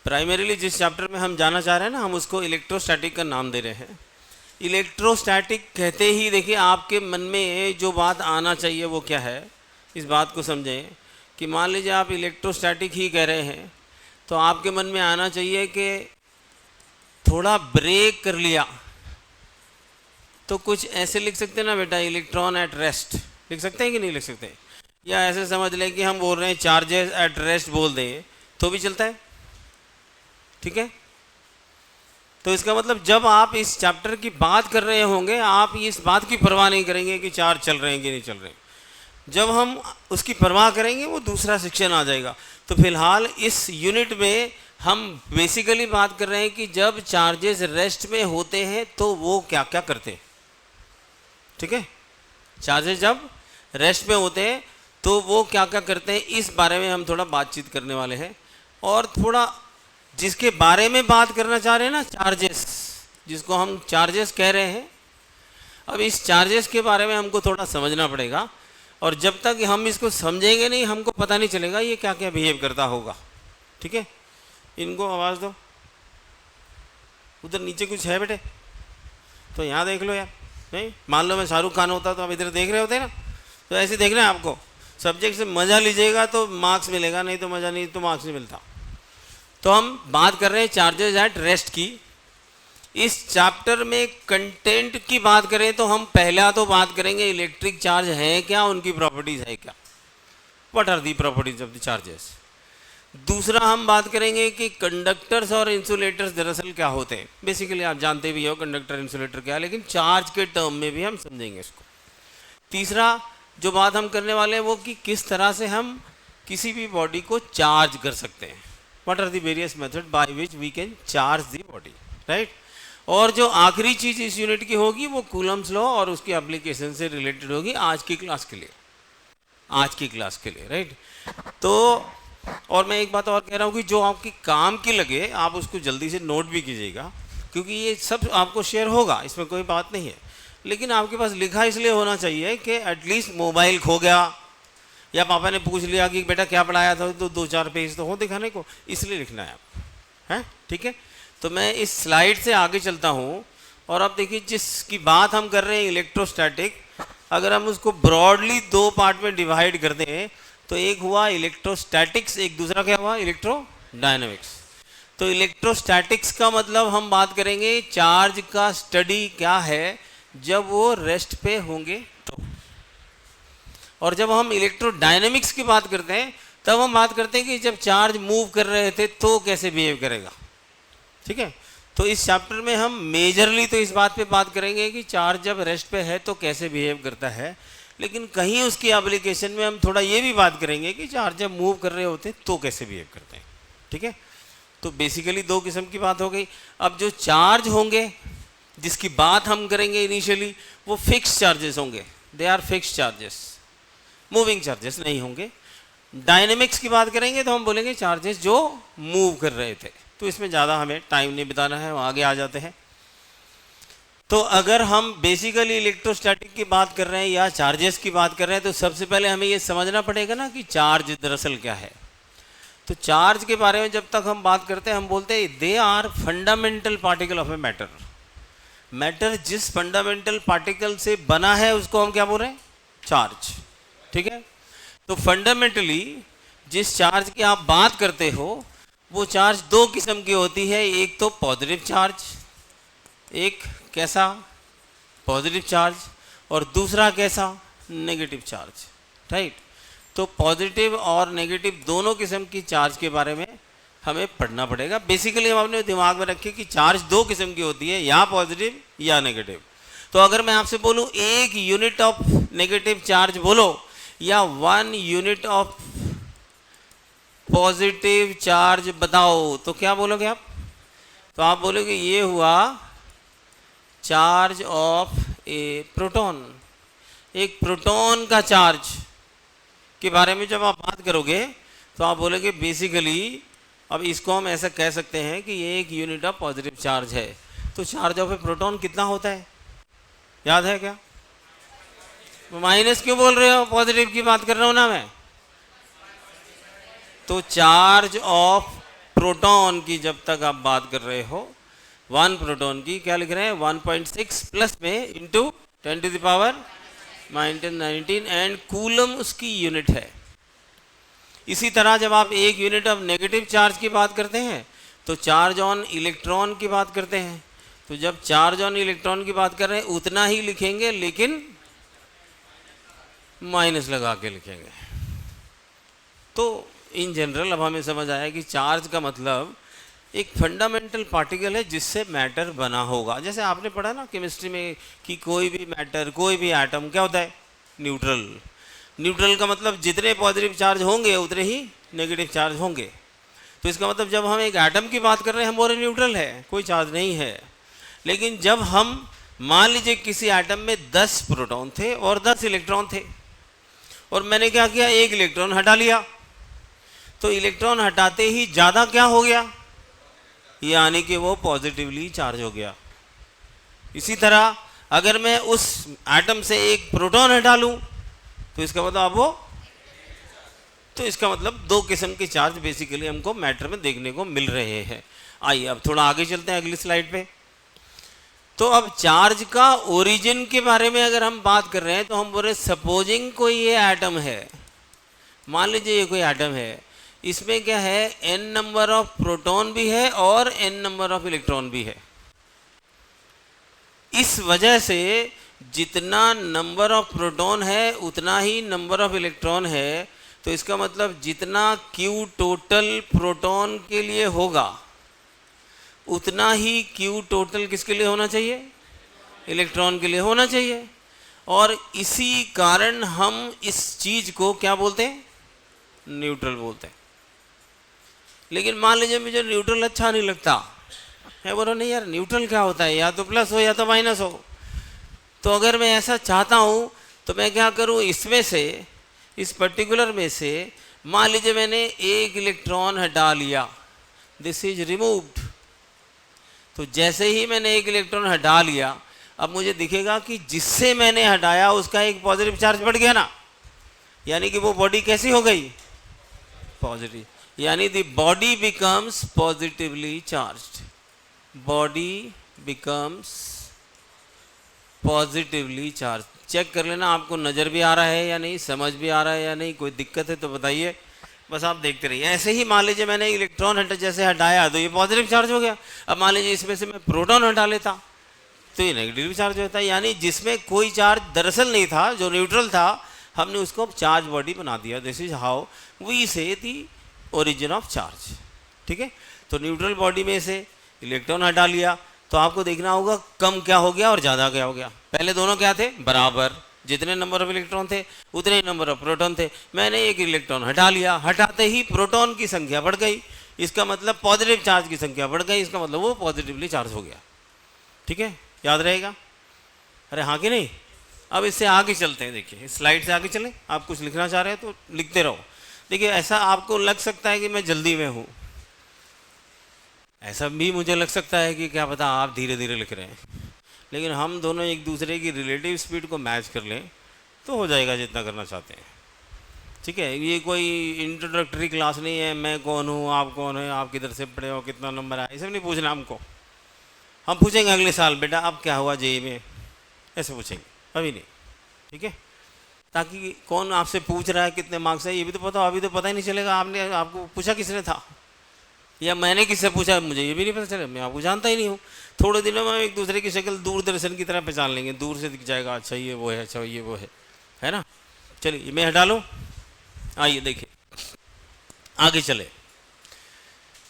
Primarily जिस chapter में हम जाना चाह रहे हैं ना, हम उसको इलेक्ट्रोस्टैटिक का नाम दे रहे हैं। इलेक्ट्रोस्टैटिक कहते ही देखिए आपके मन में जो बात आना चाहिए वो क्या है, इस बात को समझें कि मान लीजिए आप इलेक्ट्रोस्टैटिक ही कह रहे हैं तो आपके मन में आना चाहिए कि थोड़ा ब्रेक कर लिया तो कुछ ऐसे लिख सकते हैं ना बेटा, इलेक्ट्रॉन एट रेस्ट, लिख सकते हैं कि नहीं लिख सकते? या ऐसे समझ लें कि हम बोल रहे हैं चार्जेस एट रेस्ट बोल दें तो भी चलता है, ठीक है? तो इसका मतलब जब आप इस चैप्टर की बात कर रहे होंगे आप इस बात की परवाह नहीं करेंगे कि चार्ज चल रहे हैं कि नहीं चल रहे हैं। जब हम उसकी परवाह करेंगे वो दूसरा सेक्शन आ जाएगा। तो फिलहाल इस यूनिट में हम बेसिकली बात कर रहे हैं कि जब चार्जेस रेस्ट में होते हैं तो वो क्या क्या करते हैं, ठीक है? चार्जेस जब रेस्ट में होते हैं तो वो क्या क्या करते हैं, इस बारे में हम थोड़ा बातचीत करने वाले हैं। और थोड़ा जिसके बारे में बात करना चाह रहे हैं ना, चार्जेस, जिसको हम चार्जेस कह रहे हैं, अब इस चार्जेस के बारे में हमको थोड़ा समझना पड़ेगा। और जब तक हम इसको समझेंगे नहीं हमको पता नहीं चलेगा ये क्या क्या बिहेव करता होगा, ठीक है? इनको आवाज़ दो, उधर नीचे कुछ है बेटे तो यहाँ देख लो यार। नहीं, मान लो मैं शाहरुख खान होता तो आप इधर देख रहे होते ना, तो ऐसे देखना है आपको। सब्जेक्ट से मज़ा लीजिएगा तो मार्क्स मिलेगा, नहीं तो मज़ा नहीं तो मार्क्स नहीं मिलता। तो हम बात कर रहे हैं चार्जेस एट रेस्ट की। इस चैप्टर में कंटेंट की बात करें तो हम पहला तो बात करेंगे इलेक्ट्रिक चार्ज है क्या, उनकी प्रॉपर्टीज़ है क्या, what are the properties of the charges. दूसरा हम बात करेंगे कि कंडक्टर्स और इंसुलेटर्स दरअसल क्या होते हैं। बेसिकली आप जानते भी हो कंडक्टर इंसुलेटर क्या है, लेकिन चार्ज के टर्म में भी हम समझेंगे इसको। तीसरा जो बात हम करने वाले हैं वो कि किस तरह से हम किसी भी बॉडी को चार्ज कर सकते हैं, what are the various method by which we can charge the body, right. और जो आखिरी चीज़ इस यूनिट की होगी वो कूलम्स लॉ और उसकी एप्लीकेशन से रिलेटेड होगी आज की क्लास के लिए, आज की क्लास के लिए, राइट। तो और मैं एक बात और कह रहा हूँ कि जो आपकी काम की लगे आप उसको जल्दी से नोट भी कीजिएगा, क्योंकि ये सब आपको शेयर होगा, इसमें कोई बात नहीं है। लेकिन आपके पास लिखा इसलिए होना चाहिए कि एटलीस्ट मोबाइल खो गया या पापा ने पूछ लिया कि बेटा क्या पढ़ाया था, तो 2-4 पेज तो हो दिखाने को, इसलिए लिखना है आप, हैं, ठीक है। तो मैं इस स्लाइड से आगे चलता हूँ और अब देखिए जिसकी बात हम कर रहे हैं इलेक्ट्रोस्टैटिक, अगर हम उसको ब्रॉडली 2 पार्ट में डिवाइड कर दें तो एक हुआ इलेक्ट्रोस्टैटिक्स, एक दूसरा क्या हुआ इलेक्ट्रोडायनेमिक्स। तो इलेक्ट्रोस्टैटिक्स का मतलब हम बात करेंगे चार्ज का स्टडी क्या है जब वो रेस्ट पे होंगे तो। और जब हम इलेक्ट्रोडायनेमिक्स की बात करते हैं तब हम बात करते हैं कि जब चार्ज मूव कर रहे थे तो कैसे बिहेव करेगा, ठीक है। तो इस चैप्टर में हम मेजरली तो इस बात पे बात करेंगे कि चार्ज जब रेस्ट पे है तो कैसे बिहेव करता है, लेकिन कहीं उसकी एप्लीकेशन में हम थोड़ा ये भी बात करेंगे कि चार्ज जब मूव कर रहे होते तो कैसे बिहेव करते हैं, ठीक है। तो बेसिकली 2 किस्म की बात हो गई। अब जो चार्ज होंगे जिसकी बात हम करेंगे इनिशियली वो फिक्स चार्जेस होंगे, they are fix charges, moving charges नहीं होंगे। डायनेमिक्स की बात करेंगे तो हम बोलेंगे चार्जेस जो मूव कर रहे थे। तो इसमें ज़्यादा हमें टाइम नहीं बिताना है, आगे आ जाते हैं। तो अगर हम बेसिकली इलेक्ट्रोस्टैटिक की बात कर रहे हैं या चार्जेस की बात कर रहे हैं तो सबसे पहले हमें ये समझना पड़ेगा ना कि चार्ज दरअसल क्या है। तो चार्ज के बारे में जब तक हम बात करते हैं हम बोलते हैं they are fundamental particle of a matter. Matter जिस फंडामेंटल पार्टिकल से बना है उसको हम क्या बोल रहे हैं, चार्ज, ठीक है। तो फंडामेंटली जिस चार्ज की आप बात करते हो वो चार्ज 2 किस्म की होती है, एक तो पॉजिटिव चार्ज, एक कैसा पॉजिटिव चार्ज, और दूसरा कैसा नेगेटिव चार्ज, राइट। तो पॉजिटिव और नेगेटिव दोनों किस्म की चार्ज के बारे में हमें पढ़ना पड़ेगा। बेसिकली हम अपने दिमाग में रखें कि चार्ज 2 किस्म की होती है, या पॉजिटिव या नेगेटिव। तो अगर मैं आपसे बोलूं 1 यूनिट ऑफ नेगेटिव चार्ज बोलो या 1 यूनिट ऑफ पॉजिटिव चार्ज बताओ तो क्या बोलोगे आप? तो आप बोलोगे ये हुआ चार्ज ऑफ ए प्रोटॉन। एक प्रोटॉन का चार्ज के बारे में जब आप बात करोगे तो आप बोलोगे बेसिकली, अब इसको हम ऐसा कह सकते हैं कि ये 1 यूनिट ऑफ पॉजिटिव चार्ज है। तो चार्ज ऑफ ए प्रोटॉन कितना होता है, याद है क्या? माइनस क्यों बोल रहे हो, पॉजिटिव की बात कर रहा हूं ना मैं। तो चार्ज ऑफ प्रोटॉन की जब तक आप बात कर रहे हो, 1 प्रोटॉन की क्या लिख रहे हैं 1.6 प्लस में into 10 to the power -19 and coulomb उसकी यूनिट है। इसी तरह जब आप एक यूनिट ऑफ नेगेटिव चार्ज की बात करते हैं तो चार्ज ऑन इलेक्ट्रॉन की बात करते हैं। तो जब चार्ज ऑन इलेक्ट्रॉन की बात कर रहे हैं उतना ही लिखेंगे, लेकिन माइनस लगा के लिखेंगे। तो इन जनरल अब हमें समझ आया कि चार्ज का मतलब एक फंडामेंटल पार्टिकल है जिससे मैटर बना होगा। जैसे आपने पढ़ा ना केमिस्ट्री में कि कोई भी मैटर, कोई भी एटम क्या होता है, न्यूट्रल। न्यूट्रल का मतलब जितने पॉजिटिव चार्ज होंगे उतने ही नेगेटिव चार्ज होंगे। तो इसका मतलब जब हम एक एटम की बात कर रहे हैं हम बोल रहे न्यूट्रल है, कोई चार्ज नहीं है। लेकिन जब हम मान लीजिए किसी एटम में 10 प्रोटॉन थे और 10 इलेक्ट्रॉन थे और मैंने क्या किया, एक इलेक्ट्रॉन हटा लिया, तो इलेक्ट्रॉन हटाते ही ज़्यादा क्या हो गया, यानी कि वो पॉजिटिवली चार्ज हो गया। इसी तरह अगर मैं उस एटम से एक प्रोटॉन हटा लूं तो इसका मतलब अब वो, तो इसका मतलब दो किस्म के चार्ज बेसिकली हमको मैटर में देखने को मिल रहे हैं। आइए अब थोड़ा आगे चलते हैं अगली स्लाइड पे। तो अब चार्ज का ओरिजिन के बारे में अगर हम बात कर रहे हैं तो हम बोल रहे सपोजिंग कोई ये एटम है, मान लीजिए ये कोई एटम है, इसमें क्या है n नंबर ऑफ प्रोटॉन भी है और n नंबर ऑफ इलेक्ट्रॉन भी है। इस वजह से जितना नंबर ऑफ प्रोटॉन है उतना ही नंबर ऑफ इलेक्ट्रॉन है। तो इसका मतलब जितना Q टोटल प्रोटॉन के लिए होगा उतना ही Q टोटल किसके लिए होना चाहिए, इलेक्ट्रॉन के लिए होना चाहिए। और इसी कारण हम इस चीज को क्या बोलते हैं, न्यूट्रल बोलते हैं। लेकिन मान लीजिए मुझे न्यूट्रल अच्छा नहीं लगता है, बोलो नहीं यार न्यूट्रल क्या होता है, या तो प्लस हो या तो माइनस हो। तो अगर मैं ऐसा चाहता हूँ तो मैं क्या करूँ, इसमें से, इस पर्टिकुलर में से मान लीजिए मैंने एक इलेक्ट्रॉन हटा लिया, दिस इज रिमूव्ड। तो जैसे ही मैंने एक इलेक्ट्रॉन हटा लिया अब मुझे दिखेगा कि जिससे मैंने हटाया उसका एक पॉजिटिव चार्ज बढ़ गया ना, यानी कि वो बॉडी कैसी हो गई, पॉजिटिव, यानी the body becomes positively charged, body becomes positively charge. Check कर लेना आपको नज़र भी आ रहा है या नहीं, समझ भी आ रहा है या नहीं, कोई दिक्कत है तो बताइए, बस आप देखते रहिए। ऐसे ही मान लीजिए मैंने इलेक्ट्रॉन जैसे हटाया तो ये पॉजिटिव चार्ज हो गया। अब मान लीजिए इसमें से मैं प्रोटॉन हटा लेता तो ये नेगेटिव चार्ज होता है, यानी जिसमें कोई चार्ज दरअसल नहीं था, जो न्यूट्रल था, हमने उसको चार्ज बॉडी बना दिया। दिस इज हाउ वी से दी ओरिजिन ऑफ चार्ज। ठीक है, तो न्यूट्रल बॉडी में से इलेक्ट्रॉन हटा लिया तो आपको देखना होगा कम क्या हो गया और ज़्यादा क्या हो गया। पहले दोनों क्या थे, बराबर, जितने नंबर ऑफ इलेक्ट्रॉन थे उतने ही नंबर ऑफ प्रोटॉन थे। मैंने एक इलेक्ट्रॉन हटा लिया, हटाते ही प्रोटॉन की संख्या बढ़ गई, इसका मतलब पॉजिटिव चार्ज की संख्या बढ़ गई, इसका मतलब वो पॉजिटिवली चार्ज हो गया। ठीक है, याद रहेगा, अरे हाँ कि नहीं। अब इससे आगे चलते हैं, देखिए इस स्लाइड से आगे चलें। आप कुछ लिखना चाह रहे हैं तो लिखते रहो। देखिए ऐसा आपको लग सकता है कि मैं जल्दी में हूँ, ऐसा भी मुझे लग सकता है कि क्या पता आप धीरे धीरे लिख रहे हैं, लेकिन हम दोनों एक दूसरे की रिलेटिव स्पीड को मैच कर लें तो हो जाएगा जितना करना चाहते हैं। ठीक है, ये कोई इंट्रोडक्टरी क्लास नहीं है, मैं कौन हूँ, आप कौन है, आप किधर से पढ़े हो, कितना नंबर आया, ये सब नहीं पूछना हमको। हम पूछेंगे अगले साल बेटा अब क्या हुआ जेईई में, ऐसे पूछेंगे, अभी नहीं। ठीक है, ताकि कौन आपसे पूछ रहा है कितने मार्क्स है ये भी तो पता हो। अभी तो पता ही नहीं चलेगा आपने, आपको पूछा किसने था या मैंने किससे पूछा, मुझे ये भी नहीं पता चलेगा, मैं आपको जानता ही नहीं हूँ। थोड़े दिनों में एक दूसरे की शक्ल दूरदर्शन की तरह पहचान लेंगे, दूर से दिख जाएगा, अच्छा ये वो है, अच्छा ये वो है ना। चलिए मैं हटा लूँ, आइए देखिए आगे चले।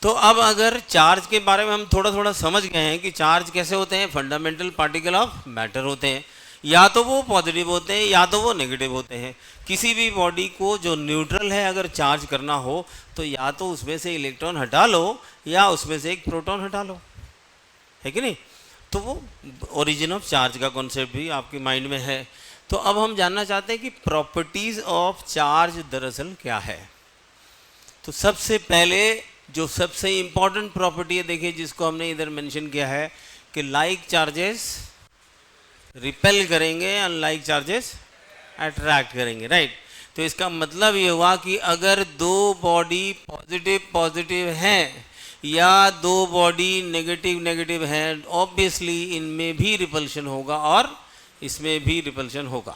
तो अब अगर चार्ज के बारे में हम थोड़ा थोड़ा समझ गए हैं कि चार्ज कैसे होते हैं, फंडामेंटल पार्टिकल ऑफ मैटर होते हैं, या तो वो पॉजिटिव होते हैं या तो वो नेगेटिव होते हैं। किसी भी बॉडी को जो न्यूट्रल है अगर चार्ज करना हो तो या तो उसमें से इलेक्ट्रॉन हटा लो या उसमें से एक प्रोटॉन हटा लो, है कि नहीं। तो वो ओरिजिन ऑफ चार्ज का कॉन्सेप्ट भी आपके माइंड में है। तो अब हम जानना चाहते हैं कि प्रॉपर्टीज ऑफ चार्ज दरअसल क्या है। तो सबसे पहले जो सबसे इंपॉर्टेंट प्रॉपर्टी है, देखिए जिसको हमने इधर मेंशन किया है कि लाइक चार्जेस रिपेल करेंगे, अनलाइक चार्जेस अट्रैक्ट करेंगे, राइट। तो इसका मतलब ये हुआ कि अगर दो बॉडी पॉजिटिव पॉजिटिव हैं या दो बॉडी नेगेटिव नेगेटिव है, ऑब्वियसली इनमें भी रिपल्शन होगा और इसमें भी रिपल्शन होगा।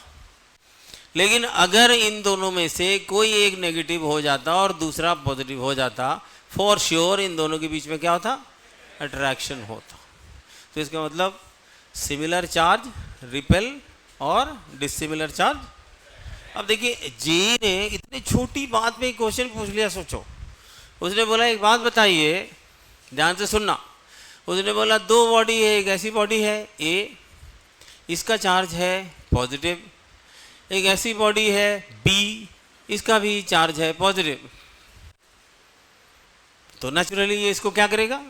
लेकिन अगर इन दोनों में से कोई एक नेगेटिव हो जाता और दूसरा पॉजिटिव हो जाता, फॉर श्योर इन दोनों के बीच में क्या होता? अट्रैक्शन होता। तो इसका मतलब सिमिलर चार्ज रिपेल और डिसिमिलर चार्ज। अब देखिए जी ने इतनी छोटी बात में क्वेश्चन पूछ लिया, सोचो। उसने बोला एक बात बताइए, ध्यान से सुनना। उसने बोला दो बॉडी है, एक ऐसी बॉडी है ए, इसका चार्ज है पॉजिटिव, एक ऐसी बॉडी है बी, इसका भी चार्ज है पॉजिटिव। तो नेचुरली ये इसको क्या करेगा?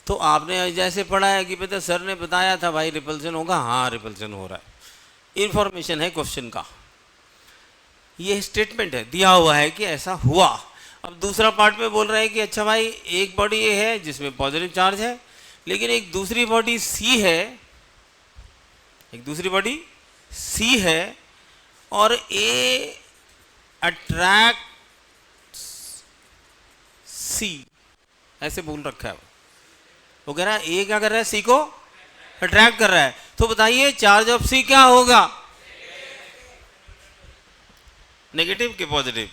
तो आपने जैसे पढ़ा है कि बेटा सर ने बताया था भाई रिपल्शन होगा, हाँ रिपल्शन हो रहा है, इंफॉर्मेशन है क्वेश्चन का, ये स्टेटमेंट है, दिया हुआ है कि ऐसा हुआ। अब दूसरा पार्ट में बोल रहे हैं कि अच्छा भाई एक बॉडी ये है जिसमें पॉजिटिव चार्ज है, लेकिन एक दूसरी बॉडी सी है, एक दूसरी बॉडी सी है और ए अट्रैक्ट सी, ऐसे बोल रखा है। वो कह रहा है ए क्या कर रहा है? सी को अट्रैक्ट कर रहा है। तो बताइए चार्ज ऑफ सी क्या होगा? नेगेटिव के पॉजिटिव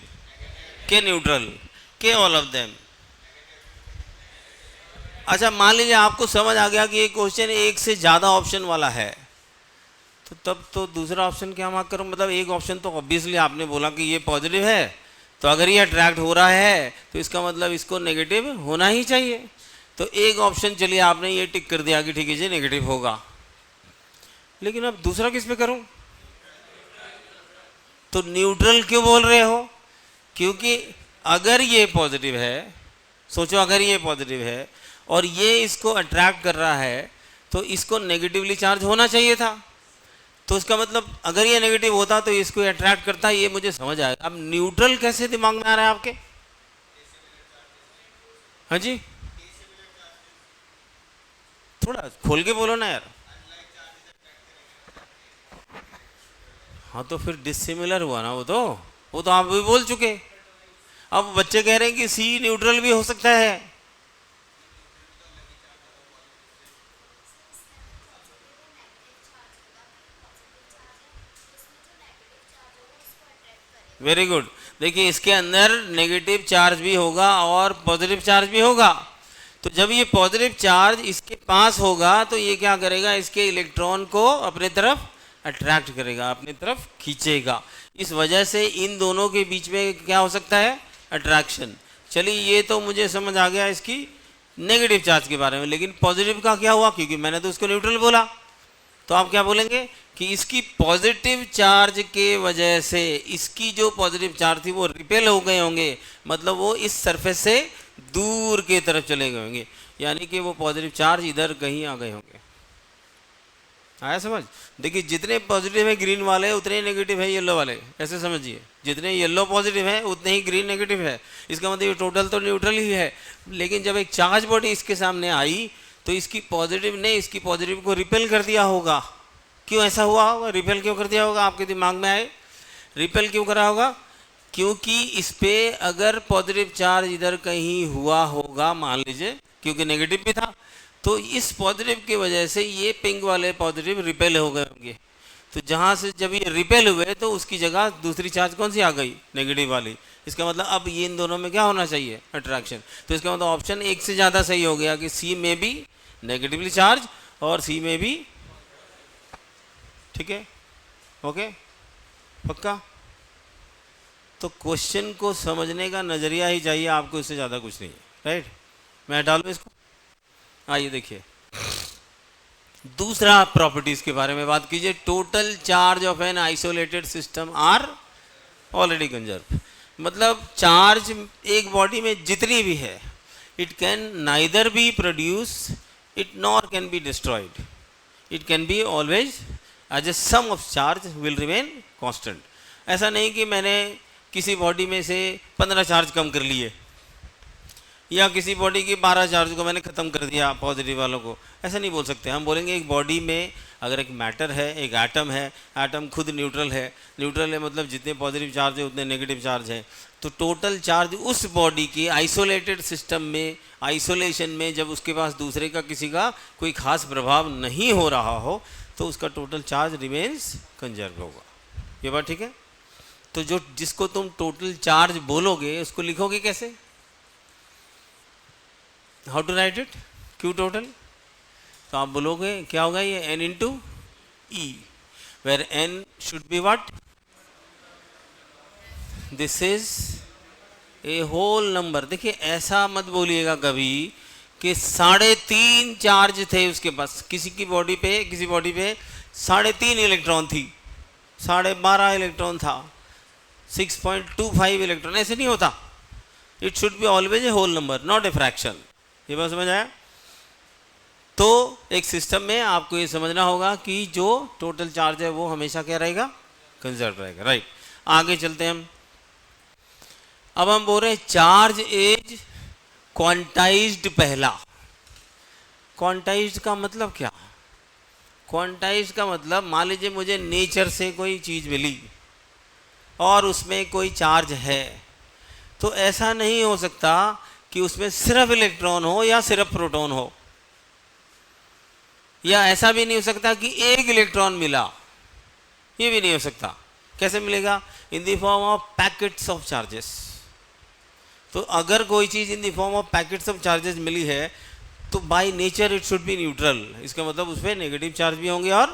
के न्यूट्रल के ऑल ऑफ देम। अच्छा मान लीजिए आपको समझ आ गया कि ये क्वेश्चन एक से ज़्यादा ऑप्शन वाला है, तो तब तो दूसरा ऑप्शन क्या मार्क करूं? मतलब एक ऑप्शन तो ऑब्वियसली आपने बोला कि ये पॉजिटिव है, तो अगर ये अट्रैक्ट हो रहा है तो इसका मतलब इसको नेगेटिव होना ही चाहिए। तो एक ऑप्शन चलिए आपने ये टिक कर दिया कि ठीक है जी नेगेटिव होगा, लेकिन अब दूसरा किस पे करूं? तो न्यूट्रल क्यों बोल रहे हो? क्योंकि अगर ये पॉजिटिव है, सोचो अगर ये पॉजिटिव है और ये इसको अट्रैक्ट कर रहा है, तो इसको नेगेटिवली चार्ज होना चाहिए था। तो इसका मतलब अगर ये नेगेटिव होता तो इसको अट्रैक्ट करता, ये मुझे समझ आया। अब न्यूट्रल कैसे दिमाग में आ रहा है आपके? हाँ जी, थोड़ा खोल के बोलो ना यार। हाँ तो फिर डिसिमिलर हुआ ना, वो तो आप भी बोल चुके। अब बच्चे कह रहे हैं कि सी न्यूट्रल भी हो सकता है। Very good. देखिए इसके अंदर नेगेटिव चार्ज भी होगा और पॉजिटिव चार्ज भी होगा। तो जब ये पॉजिटिव चार्ज इसके पास होगा तो ये क्या करेगा? इसके इलेक्ट्रॉन को अपने तरफ अट्रैक्ट करेगा, अपनी तरफ खींचेगा। इस वजह से इन दोनों के बीच में क्या हो सकता है? अट्रैक्शन। चलिए ये तो मुझे समझ आ गया इसकी नेगेटिव चार्ज के बारे में, लेकिन पॉजिटिव का क्या हुआ? क्योंकि मैंने तो उसको न्यूट्रल बोला, तो आप क्या बोलेंगे कि इसकी पॉजिटिव चार्ज के वजह से इसकी जो पॉजिटिव चार्ज थी वो रिपेल हो गए होंगे, मतलब वो इस सरफेस से दूर की तरफ चले गए होंगे, यानी कि वो पॉजिटिव चार्ज इधर कहीं आ गए होंगे। आया समझ? देखिए जितने पॉजिटिव है ग्रीन वाले उतने ही नेगेटिव है येलो वाले, ऐसे समझिए। जितने येलो पॉजिटिव है उतने ही ग्रीन नेगेटिव है। इसका मतलब ये टोटल तो न्यूट्रल ही है, लेकिन जब एक चार्ज बॉडी इसके सामने आई तो इसकी पॉजिटिव ने इसकी पॉजिटिव को रिपेल कर दिया होगा। क्यों ऐसा हुआ होगा? रिपेल क्यों कर दिया होगा? आपके दिमाग में आए रिपेल क्यों करा होगा? क्योंकि इस पे अगर पॉजिटिव चार्ज इधर कहीं हुआ होगा, मान लीजिए, क्योंकि नेगेटिव भी था, तो इस पॉजिटिव की वजह से ये पिंक वाले पॉजिटिव रिपेल हो गए होंगे। तो जहाँ से जब ये रिपेल हुए तो उसकी जगह दूसरी चार्ज कौन सी आ गई? नेगेटिव वाली। इसका मतलब अब ये इन दोनों में क्या होना चाहिए? अट्रैक्शन। तो इसका मतलब ऑप्शन एक से ज़्यादा सही हो गया कि सी में भी नेगेटिवली चार्ज और सी में भी। ठीक है, ओके, पक्का? तो क्वेश्चन को समझने का नज़रिया ही चाहिए आपको, इससे ज़्यादा कुछ नहीं है, राइट? मैं हटा लूँ इसको। आइए देखिए दूसरा प्रॉपर्टीज के बारे में बात कीजिए। Total charge of an isolated system are already conserve. मतलब चार्ज एक बॉडी में जितनी भी है, it can neither be produce it nor can be destroyed, it can be always as a sum of charge will remain constant. ऐसा नहीं कि मैंने किसी बॉडी में से 15 चार्ज कम कर लिए या किसी बॉडी की 12 चार्ज को मैंने ख़त्म कर दिया पॉजिटिव वालों को, ऐसा नहीं बोल सकते। हम बोलेंगे एक बॉडी में अगर एक मैटर है, एक एटम है, एटम खुद न्यूट्रल है। न्यूट्रल है मतलब जितने पॉजिटिव चार्ज है उतने नेगेटिव चार्ज है। तो टोटल चार्ज उस बॉडी की आइसोलेटेड सिस्टम में, आइसोलेशन में, जब उसके पास दूसरे का किसी का कोई खास प्रभाव नहीं हो रहा हो, तो उसका टोटल चार्ज रिमेन्स कंजर्व होगा। ये बात ठीक है? तो जो जिसको तुम टोटल चार्ज बोलोगे उसको लिखोगे कैसे? How to write it? Q total. तो आप बोलोगे क्या होगा, ये n into e, where n should be what? This is a whole number. देखिए ऐसा मत बोलिएगा कभी कि 3.5 चार्ज थे उसके पास, किसी की बॉडी पे, किसी बॉडी पे 3.5 इलेक्ट्रॉन थी, 12.5 इलेक्ट्रॉन था, 6.25 इलेक्ट्रॉन, ऐसे नहीं होता। It should be always a whole number, not a fraction. ये बात समझ आया? तो एक सिस्टम में आपको ये समझना होगा कि जो टोटल चार्ज है वो हमेशा क्या रहेगा? कंजर्व रहेगा, राइट। आगे चलते हैं हम। अब हम बोल रहे हैं चार्ज इज क्वांटाइज्ड। पहला, क्वांटाइज्ड का मतलब क्या? क्वांटाइज्ड का मतलब, मान लीजिए मुझे नेचर से कोई चीज़ मिली और उसमें कोई चार्ज है, तो ऐसा नहीं हो सकता कि उसमें सिर्फ इलेक्ट्रॉन हो या सिर्फ प्रोटॉन हो, या ऐसा भी नहीं हो सकता कि एक इलेक्ट्रॉन मिला, ये भी नहीं हो सकता। कैसे मिलेगा? In the form of packets of charges. तो अगर कोई चीज़ in the form of packets of charges मिली है तो by nature it should be neutral. इसका मतलब उसमें नेगेटिव चार्ज भी होंगे और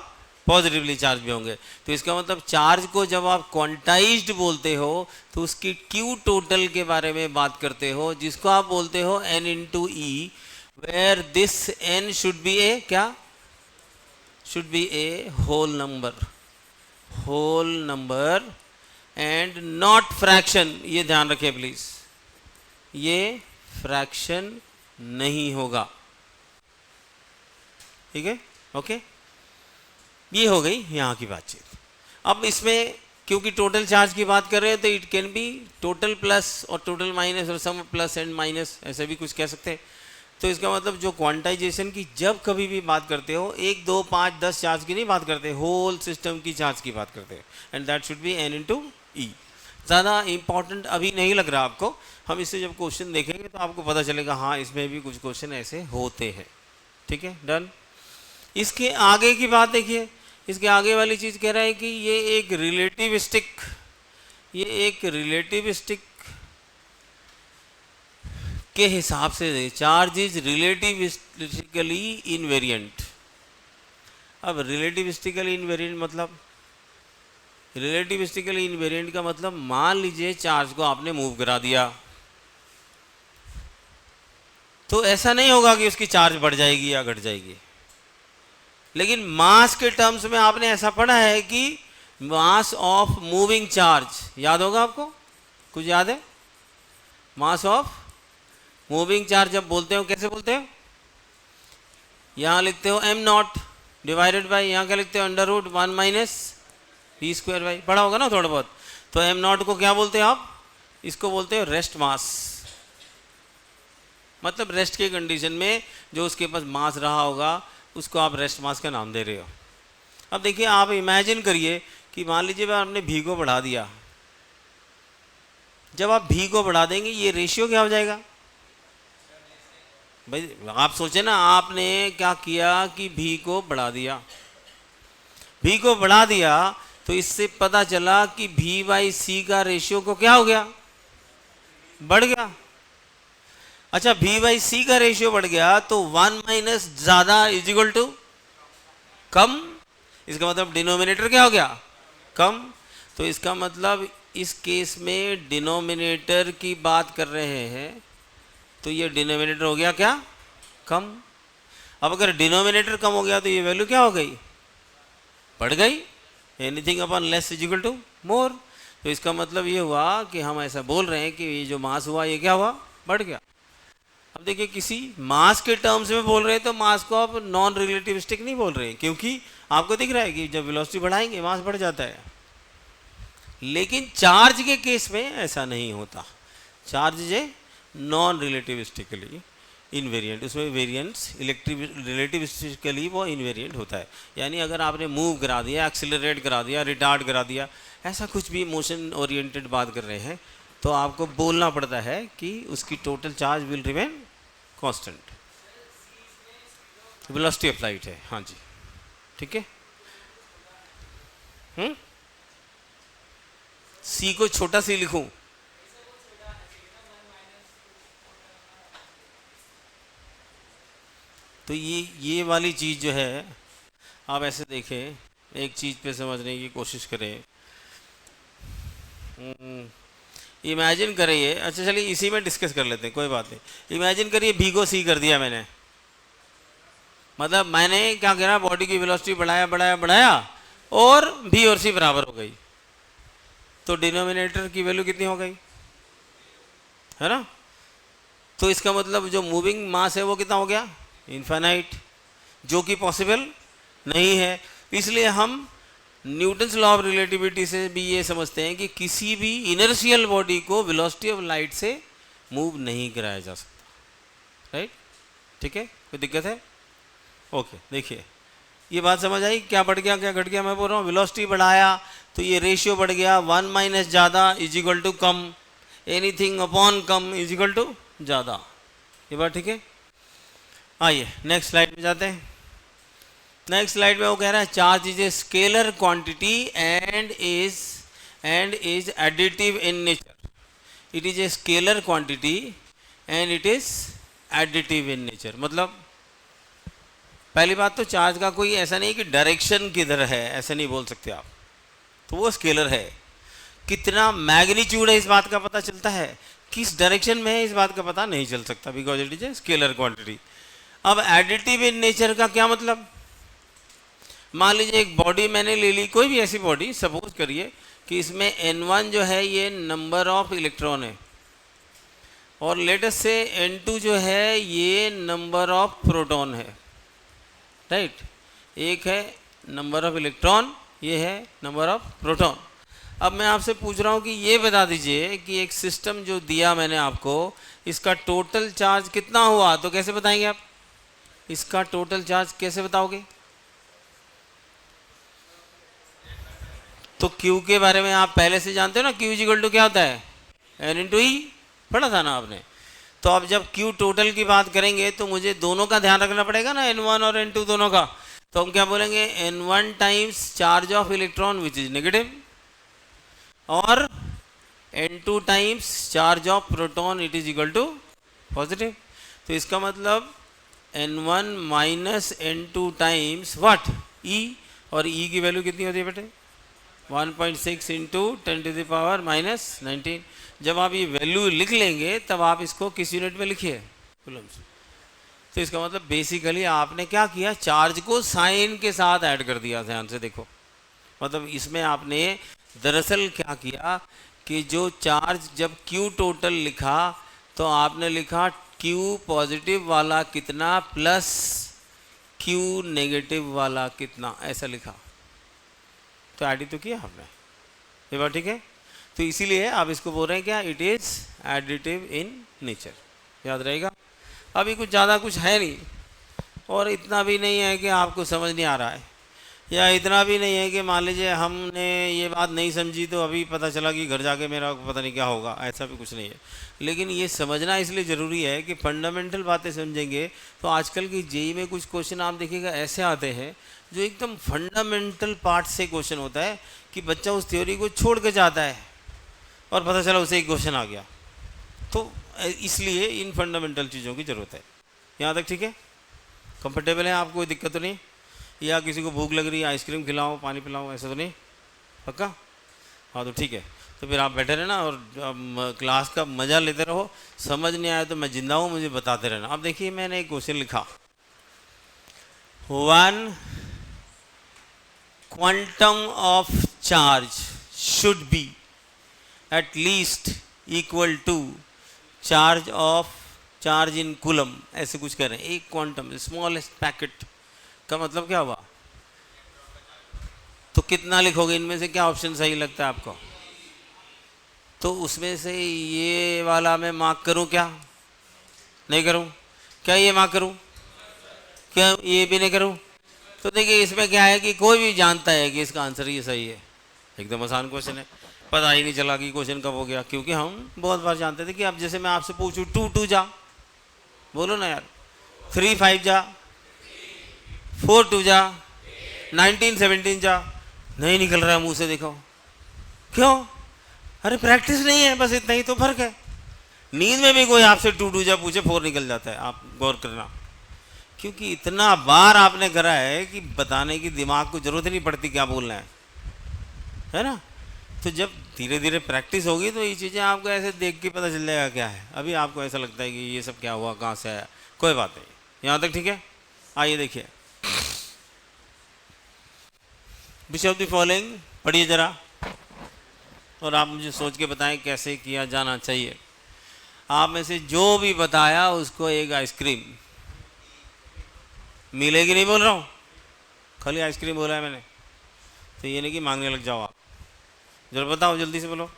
पॉजिटिवली चार्ज भी होंगे। तो इसका मतलब चार्ज को जब आप क्वांटाइज्ड बोलते हो तो उसकी क्यू टोटल के बारे में बात करते हो, जिसको आप बोलते हो n into E, where this n should be a क्या? Should be a whole number, whole number and not fraction. ये ध्यान रखें प्लीज, ये फ्रैक्शन नहीं होगा, ठीक है? ओके, ये हो गई यहाँ की बातचीत। अब इसमें क्योंकि टोटल चार्ज की बात कर रहे हैं तो it can B total plus और टोटल माइनस और सम प्लस एंड माइनस, ऐसे भी कुछ कह सकते हैं। तो इसका मतलब जो क्वांटाइजेशन की जब कभी भी बात करते हो 1, 2, 5, 10 चार्ज की नहीं बात करते, होल सिस्टम की चार्ज की बात करते हैं, and that should be n into E. ज़्यादा इंपॉर्टेंट अभी नहीं लग रहा आपको, हम इससे जब क्वेश्चन देखेंगे तो आपको पता चलेगा हाँ इसमें भी कुछ क्वेश्चन ऐसे होते हैं, ठीक है? डन। इसके आगे की बात देखिए, इसके आगे वाली चीज़ कह रहा है कि ये एक रिलेटिविस्टिक के हिसाब से चार्ज इज रिलेटिविस्टिकली इनवेरिएंट। अब रिलेटिविस्टिकली इनवेरिएंट मतलब, रिलेटिविस्टिकली इनवेरिएंट का मतलब मान लीजिए चार्ज को आपने मूव करा दिया तो ऐसा नहीं होगा कि उसकी चार्ज बढ़ जाएगी या घट जाएगी, लेकिन मास के टर्म्स में आपने ऐसा पढ़ा है कि मास ऑफ मूविंग चार्ज, याद होगा आपको? कुछ याद है? मास ऑफ मूविंग चार्ज जब बोलते हो कैसे बोलते हो? यहाँ लिखते हो m0 डिवाइडेड बाई, यहाँ क्या लिखते हो? √1 माइनस v²y। पढ़ा होगा ना थोड़ा बहुत। तो m0 को क्या बोलते हो आप? इसको बोलते हो रेस्ट मास। मतलब रेस्ट के कंडीशन में जो उसके पास मास रहा होगा उसको आप रेस्ट मास का नाम दे रहे हो। अब देखिए आप इमेजिन करिए कि मान लीजिए आपने v को बढ़ा दिया, जब आप v को बढ़ा देंगे ये रेशियो क्या हो जाएगा? भाई आप सोचे ना, आपने क्या किया कि v को बढ़ा दिया, v को बढ़ा दिया तो इससे पता चला कि v/c का रेशियो को क्या हो गया? बढ़ गया। अच्छा v/c का रेशियो बढ़ गया तो 1 माइनस ज़्यादा इज इक्वल टू कम। इसका मतलब डिनोमिनेटर क्या हो गया? कम। तो इसका मतलब इस केस में डिनोमिनेटर की बात कर रहे हैं तो ये डिनोमिनेटर हो गया क्या? कम। अब अगर डिनोमिनेटर कम हो गया तो ये वैल्यू क्या हो गई? बढ़ गई। Anything upon less is equal to more. तो इसका मतलब ये हुआ कि हम ऐसा बोल रहे हैं कि ये जो मास हुआ ये क्या हुआ? बढ़ गया। अब देखिए किसी मास के टर्म्स में बोल रहे हैं तो मास को आप नॉन रिलेटिविस्टिक नहीं बोल रहे हैं, क्योंकि आपको दिख रहा है कि जब वेलोसिटी बढ़ाएंगे मास बढ़ जाता है। लेकिन चार्ज के केस में ऐसा नहीं होता। चार्ज जे नॉन रिलेटिविस्टिकली इनवेरिएंट, उसमें वेरिएंट्स रिलेटिविस्टिकली वो इनवेरिएंट होता है। यानी अगर आपने मूव करा दिया, एक्सिलरेट करा दिया, रिटार्ड करा दिया, ऐसा कुछ भी मोशन ओरिएंटेड बात कर रहे हैं तो आपको बोलना पड़ता है कि उसकी total charge will remain constant. Velocity of light है, हाँ जी, ठीक है। सी को छोटा सी लिखूं, तो ये वाली चीज़ जो है, आप ऐसे देखें, एक चीज़ पे समझने की कोशिश करें। इमेजिन करिए, अच्छा चलिए इसी में डिस्कस कर लेते हैं, कोई बात नहीं। इमेजिन करिए बी को सी कर दिया मैंने, मतलब मैंने क्या करा, बॉडी की वेलोसिटी बढ़ाया बढ़ाया बढ़ाया और बी और सी बराबर हो गई, तो डिनोमिनेटर की वैल्यू कितनी हो गई, है ना। तो इसका मतलब जो मूविंग मास है वो कितना हो गया, इनफाइनाइट, जो कि पॉसिबल नहीं है। इसलिए हम न्यूटन्स लॉ ऑफ रिलेटिविटी से भी ये समझते हैं कि किसी भी इनर्शियल बॉडी को वेलोसिटी ऑफ लाइट से मूव नहीं कराया जा सकता, राइट, ठीक है। कोई दिक्कत है? ओके, देखिए ये बात समझ आई, क्या बढ़ गया क्या घट गया, मैं बोल रहा हूँ वेलोसिटी बढ़ाया तो ये रेशियो बढ़ गया, 1 माइनस ज़्यादा इज इक्वल टू कम, एनीथिंग अपॉन कम इज इक्वल टू ज़्यादा, ये बात ठीक है। आइए नेक्स्ट स्लाइड में जाते हैं। नेक्स्ट स्लाइड में वो कह रहा है charge is a scalar quantity and is additive in nature. It is a scalar quantity and it is additive in nature. मतलब पहली बात तो चार्ज का कोई ऐसा नहीं कि डायरेक्शन किधर है, ऐसा नहीं बोल सकते आप, तो वो स्केलर है। कितना मैग्नीट्यूड है इस बात का पता चलता है, किस डायरेक्शन में है इस बात का पता नहीं चल सकता, because it is a scalar quantity. अब एडिटिव इन नेचर का क्या मतलब, मान लीजिए एक बॉडी मैंने ले ली, कोई भी ऐसी बॉडी, सपोज करिए कि इसमें N1 जो है ये नंबर ऑफ इलेक्ट्रॉन है, और लेटेस्ट से N2 जो है ये नंबर ऑफ प्रोटॉन है, राइट। एक है नंबर ऑफ इलेक्ट्रॉन, ये है नंबर ऑफ प्रोटॉन। अब मैं आपसे पूछ रहा हूँ कि ये बता दीजिए कि एक सिस्टम जो दिया मैंने आपको, इसका टोटल चार्ज कितना हुआ, तो कैसे बताएंगे आप, इसका टोटल चार्ज कैसे बताओगे। तो Q के बारे में आप पहले से जानते हो ना, Q इक्वल टू क्या होता है, N इंटू ई, पढ़ा था ना आपने। तो अब जब Q टोटल की बात करेंगे तो मुझे दोनों का ध्यान रखना पड़ेगा ना, N1 और N2 दोनों का। तो हम क्या बोलेंगे, N1 times charge of electron which is negative, और N2 times charge of proton it is equal to positive. तो इसका मतलब N1 minus N2 times what, E, और E की वैल्यू कितनी होती है बेटे, 1.6 इंटू 10⁻⁻19। जब आप ये वैल्यू लिख लेंगे तब आप इसको किस यूनिट में लिखिए, कूलम्स। तो इसका मतलब बेसिकली आपने क्या किया, चार्ज को साइन के साथ ऐड कर दिया। ध्यान से देखो, मतलब इसमें आपने दरअसल क्या किया कि जो चार्ज जब Q टोटल लिखा तो आपने लिखा Q पॉजिटिव वाला कितना प्लस Q नेगेटिव वाला कितना, ऐसा लिखा। तो ऐड तो किया आपने, ये बात ठीक है। तो इसीलिए आप इसको बोल रहे हैं क्या, it is additive in nature, याद रहेगा। अभी कुछ ज़्यादा कुछ है नहीं, और इतना भी नहीं है कि आपको समझ नहीं आ रहा है, या इतना भी नहीं है कि मान लीजिए हमने ये बात नहीं समझी तो अभी पता चला कि घर जाके मेरा पता नहीं क्या होगा, ऐसा भी कुछ नहीं है। लेकिन ये समझना इसलिए ज़रूरी है कि फंडामेंटल बातें समझेंगे तो आजकल की जेई में कुछ क्वेश्चन आप देखिएगा ऐसे आते हैं जो एकदम फंडामेंटल पार्ट से क्वेश्चन होता है कि बच्चा उस थ्योरी को छोड़ के जाता है और पता चला उसे एक क्वेश्चन आ गया। तो इसलिए इन फंडामेंटल चीज़ों की ज़रूरत है। यहाँ तक ठीक है, कंफर्टेबल है, आपको कोई दिक्कत तो नहीं, या किसी को भूख लग रही है आइसक्रीम खिलाओ पानी पिलाओ, ऐसा तो नहीं, पक्का। हाँ तो ठीक है, तो फिर आप बैठे रहना और क्लास का मज़ा लेते रहो। समझ नहीं आया तो मैं जिंदा हूँ, मुझे बताते रहना। अब देखिए मैंने एक क्वेश्चन लिखा, 1 quantum of charge should be at least equal to charge in coulomb, ऐसे कुछ कह रहे हैं। एक क्वांटम स्मॉलेस्ट पैकेट का मतलब क्या हुआ, तो कितना लिखोगे, इनमें से क्या ऑप्शन सही लगता है आपको। तो उसमें से ये वाला मैं मार्क करूं, क्या नहीं करूं, क्या ये मार्क करूं, क्या ये भी नहीं करूं। तो देखिए इसमें क्या है कि कोई भी जानता है कि इसका आंसर ये सही है, एकदम आसान क्वेश्चन है। पता ही नहीं चला कि क्वेश्चन कब हो गया, क्योंकि हम बहुत बार जानते थे कि अब जैसे मैं आपसे पूछूं 2 2 जा, बोलो ना यार, 3 5 जा, 4 2 जा, 19 17 जा, नहीं निकल रहा है मुंह से, देखो क्यों? अरे प्रैक्टिस नहीं है, बस इतना ही तो फर्क है। नींद में भी कोई आपसे 2 2 जा पूछे 4 निकल जाता है, आप गौर करना, क्योंकि इतना बार आपने करा है कि बताने की दिमाग को जरूरत ही नहीं पड़ती क्या बोलना है ना। तो जब धीरे धीरे प्रैक्टिस होगी तो ये चीज़ें आपको ऐसे देख के पता चल जाएगा क्या है। अभी आपको ऐसा लगता है कि ये सब क्या हुआ, कहाँ से आया, कोई बात नहीं, यहाँ तक ठीक है। आइए देखिए, विच ऑफ द फॉलोइंग पढ़िए जरा, और आप मुझे सोच के बताएं कैसे किया जाना चाहिए। आप में से जो भी बताया उसको एक आइसक्रीम मिलेगी, नहीं बोल रहा हूँ, खाली आइसक्रीम बोला है मैंने, तो ये नहीं कि मांगने लग जाओ आप। जरा बताओ, जल्दी से बोलो।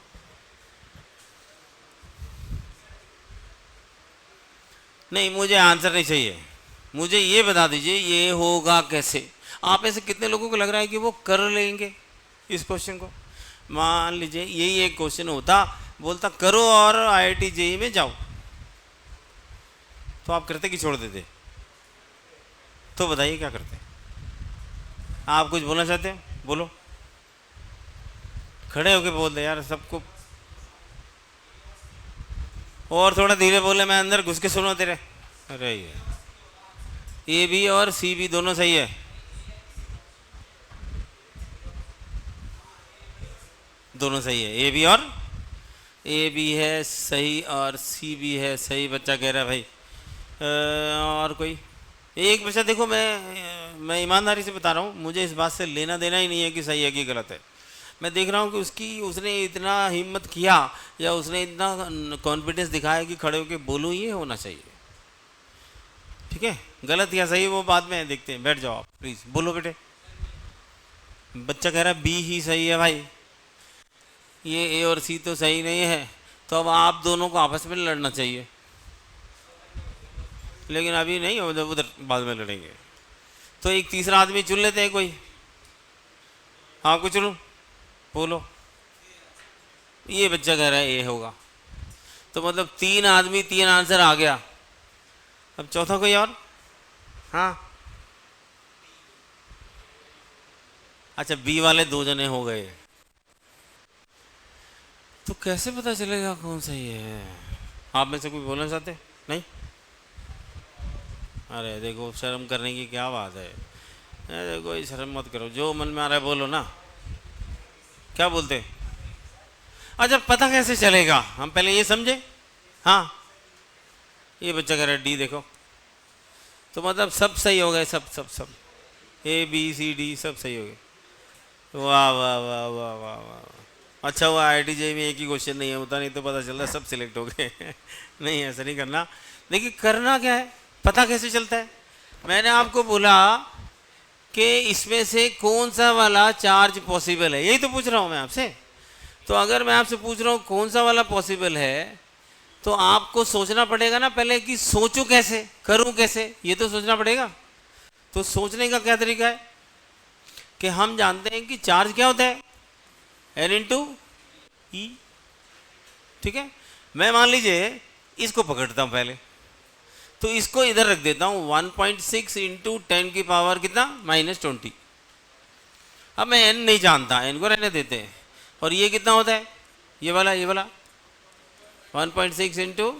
नहीं, मुझे आंसर नहीं चाहिए, मुझे ये बता दीजिए ये होगा कैसे। आप में से कितने लोगों को लग रहा है कि वो कर लेंगे इस क्वेश्चन को? मान लीजिए यही एक क्वेश्चन होता, बोलता करो और IIT JEE में जाओ, तो आप करते कि छोड़ देते? तो बताइए क्या करते? आप कुछ बोलना चाहते हो, बोलो, खड़े होके बोल दे यार सबको, और थोड़ा धीरे बोले, मैं अंदर घुस के सुनो तेरे। अरे ये A B और C B दोनों सही है, दोनों सही है, A B है सही और C B है सही, बच्चा कह रहा है भाई। और कोई एक बच्चा, देखो मैं ईमानदारी से बता रहा हूँ, मुझे इस बात से लेना देना ही नहीं है कि सही है कि गलत है। मैं देख रहा हूँ कि उसने इतना हिम्मत किया या उसने इतना कॉन्फिडेंस दिखाया कि खड़े होकर बोलूँ, ये होना चाहिए, ठीक है। गलत या सही वो बाद में देखते हैं, बैठ जाओ आप प्लीज़, बोलो बेटे। बच्चा कह रहा है B ही सही है भाई, ये A और C तो सही नहीं है, तो अब आप दोनों को आपस में लड़ना चाहिए, लेकिन अभी नहीं, उधर बाद में लड़ेंगे। तो एक तीसरा आदमी चुन लेते हैं कोई, हाँ कुछ चुनो, बोलो। ये बच्चा कह रहा है A होगा, तो मतलब 3 आदमी 3 आंसर आ गया। अब चौथा कोई और? हाँ अच्छा, B वाले 2 जने हो गए, तो कैसे पता चलेगा कौन सही है? आप में से कोई बोलना चाहते? नहीं? अरे देखो, शर्म करने की क्या बात है, देखो शर्म मत करो, जो मन में आ रहा है बोलो ना। क्या बोलते? अच्छा, पता कैसे चलेगा, हम पहले ये समझे। हाँ, ये बच्चा कह रहा है D, देखो, तो मतलब सब सही हो गए, सब सब सब A B C D सब सही हो गए। वाह वाह वाह वाह वाह वाह, अच्छा हुआ IIT JEE में एक ही क्वेश्चन नहीं है, होता नहीं तो पता चल रहा सब सिलेक्ट हो गए। नहीं, ऐसा नहीं करना। देखिए करना क्या है, पता कैसे चलता है? मैंने आपको बोला कि इसमें से कौन सा वाला चार्ज पॉसिबल है, यही तो पूछ रहा हूँ मैं आपसे। तो अगर मैं आपसे पूछ रहा हूँ कौन सा वाला पॉसिबल है, तो आपको सोचना पड़ेगा ना पहले कि सोचूं कैसे, करूं कैसे, ये तो सोचना पड़ेगा। तो सोचने का क्या तरीका है कि हम जानते हैं कि चार्ज क्या होता है, N इंटू E, ठीक है। मैं मान लीजिए इसको पकड़ता हूँ पहले, तो इसको इधर रख देता हूँ, 1.6 इंटू 10 की पावर कितना, -20। अब मैं N नहीं जानता, N को रहने देते हैं, और ये कितना होता है, ये वाला 1.6 इंटू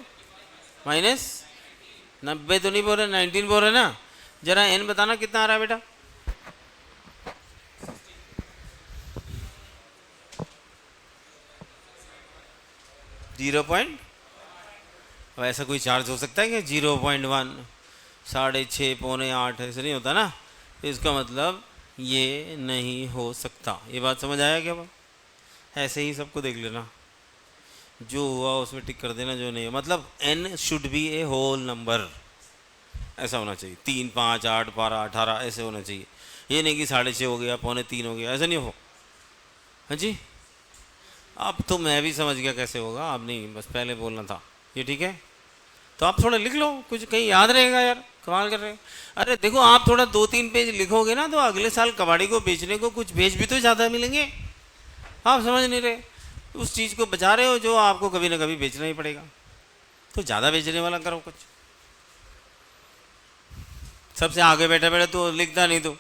-90 तो नहीं बोल रहे, 19 बोल रहे ना। जरा N बताना कितना आ रहा है बेटा? अब ऐसा कोई चार्ज हो सकता है कि 0.1, 6.5, पौने 8, ऐसे नहीं होता ना, इसका मतलब ये नहीं हो सकता। ये बात समझ आया क्या? बात ऐसे ही सबको देख लेना, जो हुआ उसमें टिक कर देना, जो नहीं, मतलब N should be a whole number, ऐसा होना चाहिए। 3, 5, 8, 12, 18 ऐसे होना चाहिए। ये नहीं कि 6.5 हो गया, पौने 3 हो गया, ऐसा नहीं हो। हाँ जी, अब तो मैं भी समझ गया कैसे होगा, अब नहीं, बस पहले बोलना था ये, ठीक है। तो आप थोड़ा लिख लो, कुछ कहीं याद रहेगा यार, कमाल कर रहे हो। अरे देखो, आप थोड़ा 2-3 पेज लिखोगे ना, तो अगले साल कबाड़ी को बेचने को कुछ पेज भी तो ज़्यादा मिलेंगे। आप समझ नहीं रहे, उस चीज़ को बचा रहे हो जो आपको कभी ना कभी बेचना ही पड़ेगा, तो ज़्यादा बेचने वाला करो कुछ। सबसे आगे बैठा बैठा तो लिखता नहीं, तो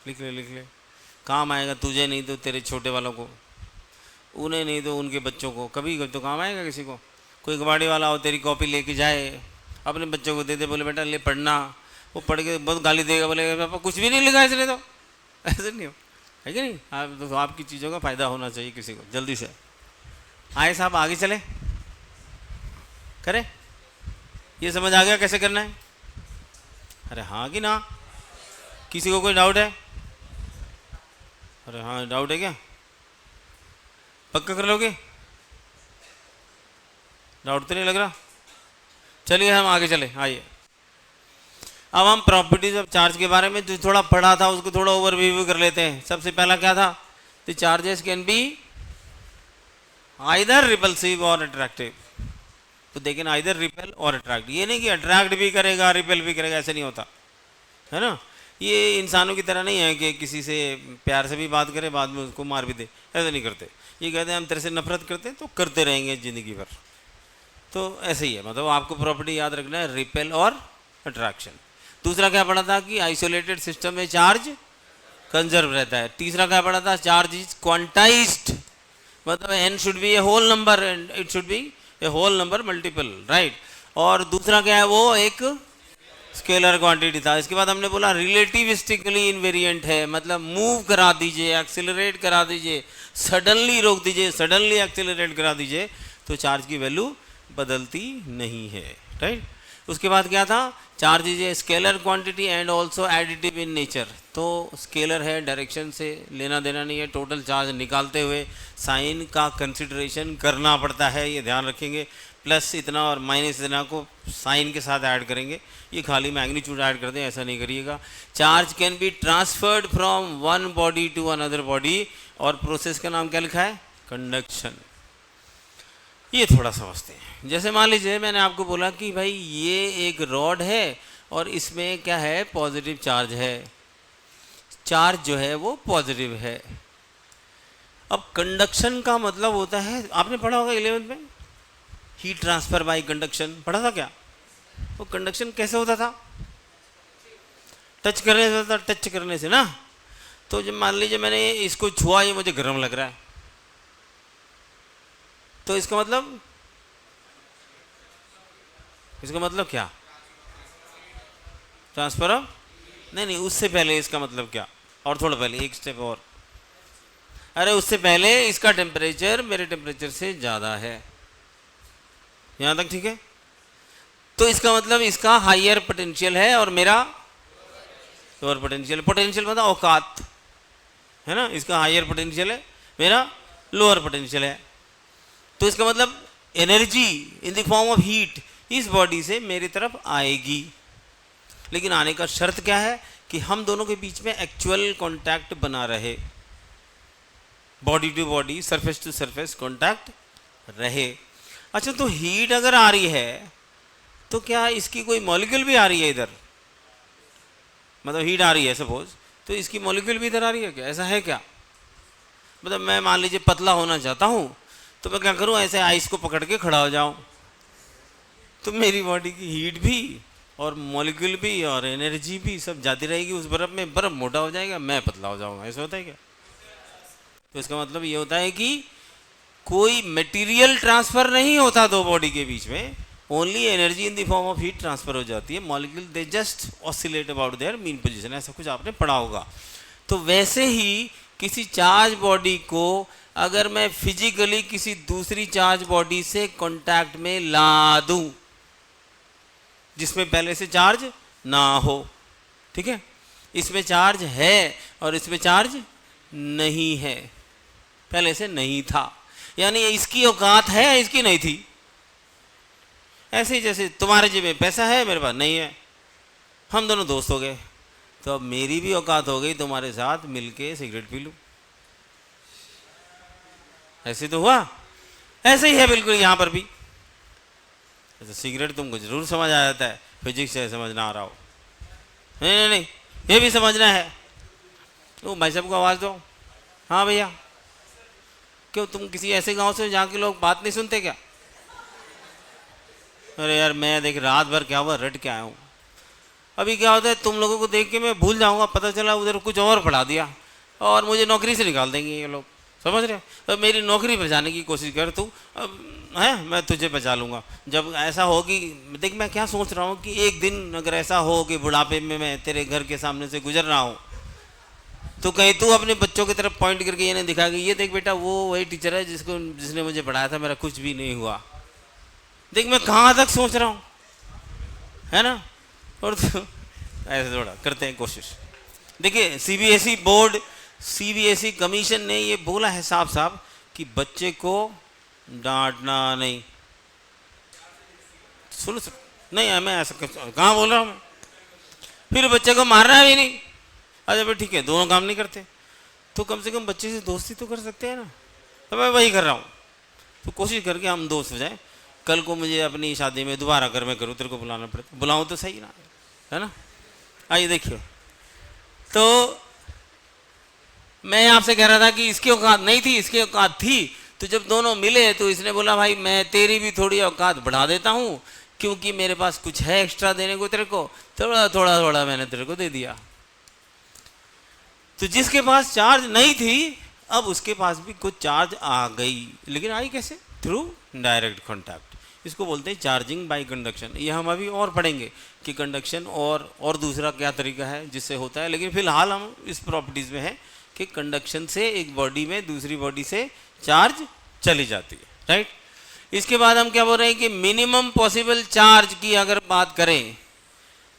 लिख ले लिख ले, काम आएगा तुझे नहीं तो तेरे छोटे वालों को, उन्हें नहीं तो उनके बच्चों को, कभी तो काम आएगा किसी को। कोई कबाड़ी वाला हो तेरी कॉपी लेके जाए, अपने बच्चों को दे दे, बोले बेटा ले पढ़ना, वो पढ़ के बहुत गाली देगा, बोले पापा कुछ भी नहीं लिखा इसने तो। ऐसे नहीं हो, है कि नहीं? आप तो आपकी चीज़ों का फ़ायदा होना चाहिए किसी को। जल्दी से आए साहब, आगे चले, करें। ये समझ आ गया कैसे करना है? अरे हाँ कि ना? किसी को कोई डाउट है? अरे हाँ डाउट है क्या? पक्का कर लोगे? डाउट तो नहीं लग रहा? चलिए हम आगे चले, आइए। अब हम प्रॉपर्टीज ऑफ चार्ज के बारे में जो थोड़ा पढ़ा था उसको थोड़ा ओवरव्यू कर लेते हैं। सबसे पहला क्या था? The charges can be either repulsive और अट्रैक्टिव। तो देखें आइदर रिपेल और अट्रैक्ट, ये नहीं कि अट्रैक्ट भी करेगा रिपेल भी करेगा, ऐसे नहीं होता है ना। ये इंसानों की तरह नहीं है कि किसी से प्यार से भी बात करे बाद में उसको मार भी दे, ऐसा नहीं करते। ये कहते हैं हम तेरे से नफरत करते हैं तो करते रहेंगे ज़िंदगी भर। तो ऐसे ही है, मतलब आपको प्रॉपर्टी याद रखना है, रिपेल और अट्रैक्शन। दूसरा क्या पढ़ा था कि आइसोलेटेड सिस्टम में चार्ज कंजर्व रहता है। तीसरा क्या पढ़ा था? चार्ज इज क्वांटाइज्ड, मतलब n should be a whole number and it should be a whole number multiple, right. और दूसरा क्या है? वो एक स्केलर क्वांटिटी था। इसके बाद हमने बोला रिलेटिविस्टिकली इनवेरिएंट है, मतलब मूव करा दीजिए, एक्सेलरेट करा दीजिए, सडनली रोक दीजिए, सडनली एक्सेलरेट करा दीजिए, तो चार्ज की वैल्यू बदलती नहीं है, राइट। उसके बाद क्या था? Charge is a scalar quantity and also additive in nature. तो स्केलर है, डायरेक्शन से लेना देना नहीं है, टोटल चार्ज निकालते हुए साइन का कंसिडरेशन करना पड़ता है, ये ध्यान रखेंगे। प्लस इतना और माइनस इतना को साइन के साथ ऐड करेंगे, ये खाली मैग्नीट्यूड ऐड कर दें ऐसा नहीं करिएगा। Charge can be transferred from one body to another body, और प्रोसेस का नाम क्या लिखा है? कंडक्शन। ये थोड़ा समझते हैं। जैसे मान लीजिए मैंने आपको बोला कि भाई ये एक रॉड है और इसमें क्या है? पॉजिटिव चार्ज है, चार्ज जो है वो पॉजिटिव है। अब कंडक्शन का मतलब होता है, आपने पढ़ा होगा 11th में, हीट ट्रांसफर बाय कंडक्शन, पढ़ा था क्या? वो कंडक्शन कैसे होता था? टच करने से होता, टच करने से ना। तो जब मान लीजिए मैंने इसको छुआ, ये मुझे गर्म लग रहा है, तो इसका मतलब क्या? ट्रांसफर ऑफ, नहीं उससे पहले इसका मतलब क्या? और थोड़ा पहले, एक स्टेप और। अरे उससे पहले इसका टेम्परेचर मेरे टेम्परेचर से ज़्यादा है, यहाँ तक ठीक है। तो इसका मतलब इसका हायर पोटेंशियल है और मेरा लोअर पोटेंशियल। पोटेंशियल मतलब औकात है ना, इसका हायर पोटेंशियल है, मेरा लोअर पोटेंशियल है। तो इसका मतलब energy in the form of heat इस बॉडी से मेरी तरफ आएगी, लेकिन आने का शर्त क्या है? कि हम दोनों के बीच में एक्चुअल कांटेक्ट बना रहे, body to body, surface to surface contact रहे। अच्छा, तो हीट अगर आ रही है तो क्या इसकी कोई मॉलिक्यूल भी आ रही है इधर? मतलब हीट आ रही है सपोज, तो इसकी मॉलिक्यूल भी इधर आ रही है क्या? ऐसा है क्या? मतलब मैं मान लीजिए पतला होना चाहता हूँ, तो मैं क्या करूँ? ऐसे आइस को पकड़ के खड़ा हो जाऊँ, तो मेरी बॉडी की हीट भी और मॉलिक्यूल भी और एनर्जी भी सब जाती रहेगी उस बर्फ़ में, बर्फ़ मोटा हो जाएगा, मैं पतला हो जाऊँगा। ऐसा होता है क्या? तो इसका मतलब ये होता है कि कोई मटेरियल ट्रांसफ़र नहीं होता दो बॉडी के बीच में, only energy in the form of heat transfer हो जाती है। Molecule they just oscillate about their mean position, ऐसा कुछ आपने पढ़ा होगा। तो वैसे ही किसी चार्ज बॉडी को अगर मैं फिजिकली किसी दूसरी चार्ज बॉडी से कांटेक्ट में ला दूं जिसमें पहले से चार्ज ना हो, ठीक है, इसमें चार्ज है और इसमें चार्ज नहीं है, पहले से नहीं था, यानी इसकी औकात है, इसकी नहीं थी। ऐसे ही जैसे तुम्हारे जेब में पैसा है, मेरे पास नहीं है, हम दोनों दोस्त हो गए, तो अब मेरी भी औकात हो गई तुम्हारे साथ मिलके सिगरेट पी लूं। ऐसे तो हुआ, ऐसे ही है बिल्कुल यहाँ पर भी। तो सिगरेट तुमको जरूर समझ आ जाता है, फिजिक्स से समझ ना आ रहा हो। नहीं, ये भी समझना है। तो भाई साहब को आवाज़ दो, हाँ भैया, क्यों तुम किसी ऐसे गांव से हो जहाँ के लोग बात नहीं सुनते क्या? अरे यार मैं देख रात भर क्या हुआ रट के आया हूँ। अभी क्या होता है, तुम लोगों को देख के मैं भूल जाऊंगा, पता चला उधर कुछ और पढ़ा दिया और मुझे नौकरी से निकाल देंगे ये लोग, समझ रहे हो? अब मेरी नौकरी बचाने की कोशिश कर तू, अब है मैं तुझे बचा लूँगा जब ऐसा होगी। देख मैं क्या सोच रहा हूँ कि एक दिन अगर ऐसा हो कि बुढ़ापे में मैं तेरे घर के सामने से गुजर रहा हूँ, तो कहीं तू अपने बच्चों की तरफ पॉइंट करके ये नहीं दिखा कि ये देख बेटा वो वही टीचर है जिसने मुझे पढ़ाया था, मेरा कुछ भी नहीं हुआ। देख मैं कहाँ तक सोच रहा हूँ, है ना? और तो ऐसे थोड़ा करते हैं कोशिश। देखिए सीबीएसई बोर्ड, सीबीएसई कमीशन ने ये बोला है साफ साफ कि बच्चे को डांटना नहीं। सुनो नहीं, मैं ऐसा कहाँ बोल रहा हूँ मैं? फिर बच्चे को मारना भी नहीं। अच्छा भाई ठीक है, दोनों काम नहीं करते तो कम से कम बच्चे से दोस्ती तो कर सकते हैं ना। तो मैं वही कर रहा हूँ, तो कोशिश करके हम दोस्त हो जाए। कल को मुझे अपनी शादी में दोबारा अगर मैं करूँ तेरे को बुलाना पड़े, बुलाऊँ तो सही ना, है ना? आइए देखिए, तो मैं आपसे कह रहा था कि इसकी औकात नहीं थी, इसकी औकात थी। तो जब दोनों मिले तो इसने बोला भाई मैं तेरी भी थोड़ी औकात बढ़ा देता हूँ, क्योंकि मेरे पास कुछ है एक्स्ट्रा देने को तेरे को, थोड़ा थोड़ा थोड़ा मैंने तेरे को दे दिया। तो जिसके पास चार्ज नहीं थी अब उसके पास भी कुछ चार्ज आ गई, लेकिन आई कैसे? Through direct contact. इसको बोलते हैं चार्जिंग बाय कंडक्शन। ये हम अभी और पढ़ेंगे कि कंडक्शन और दूसरा क्या तरीका है जिससे होता है, लेकिन फिलहाल हम इस प्रॉपर्टीज़ में है कि कंडक्शन से एक बॉडी में दूसरी बॉडी से चार्ज चली जाती है, राइट? इसके बाद हम क्या बोल रहे हैं कि मिनिमम पॉसिबल चार्ज की अगर बात करें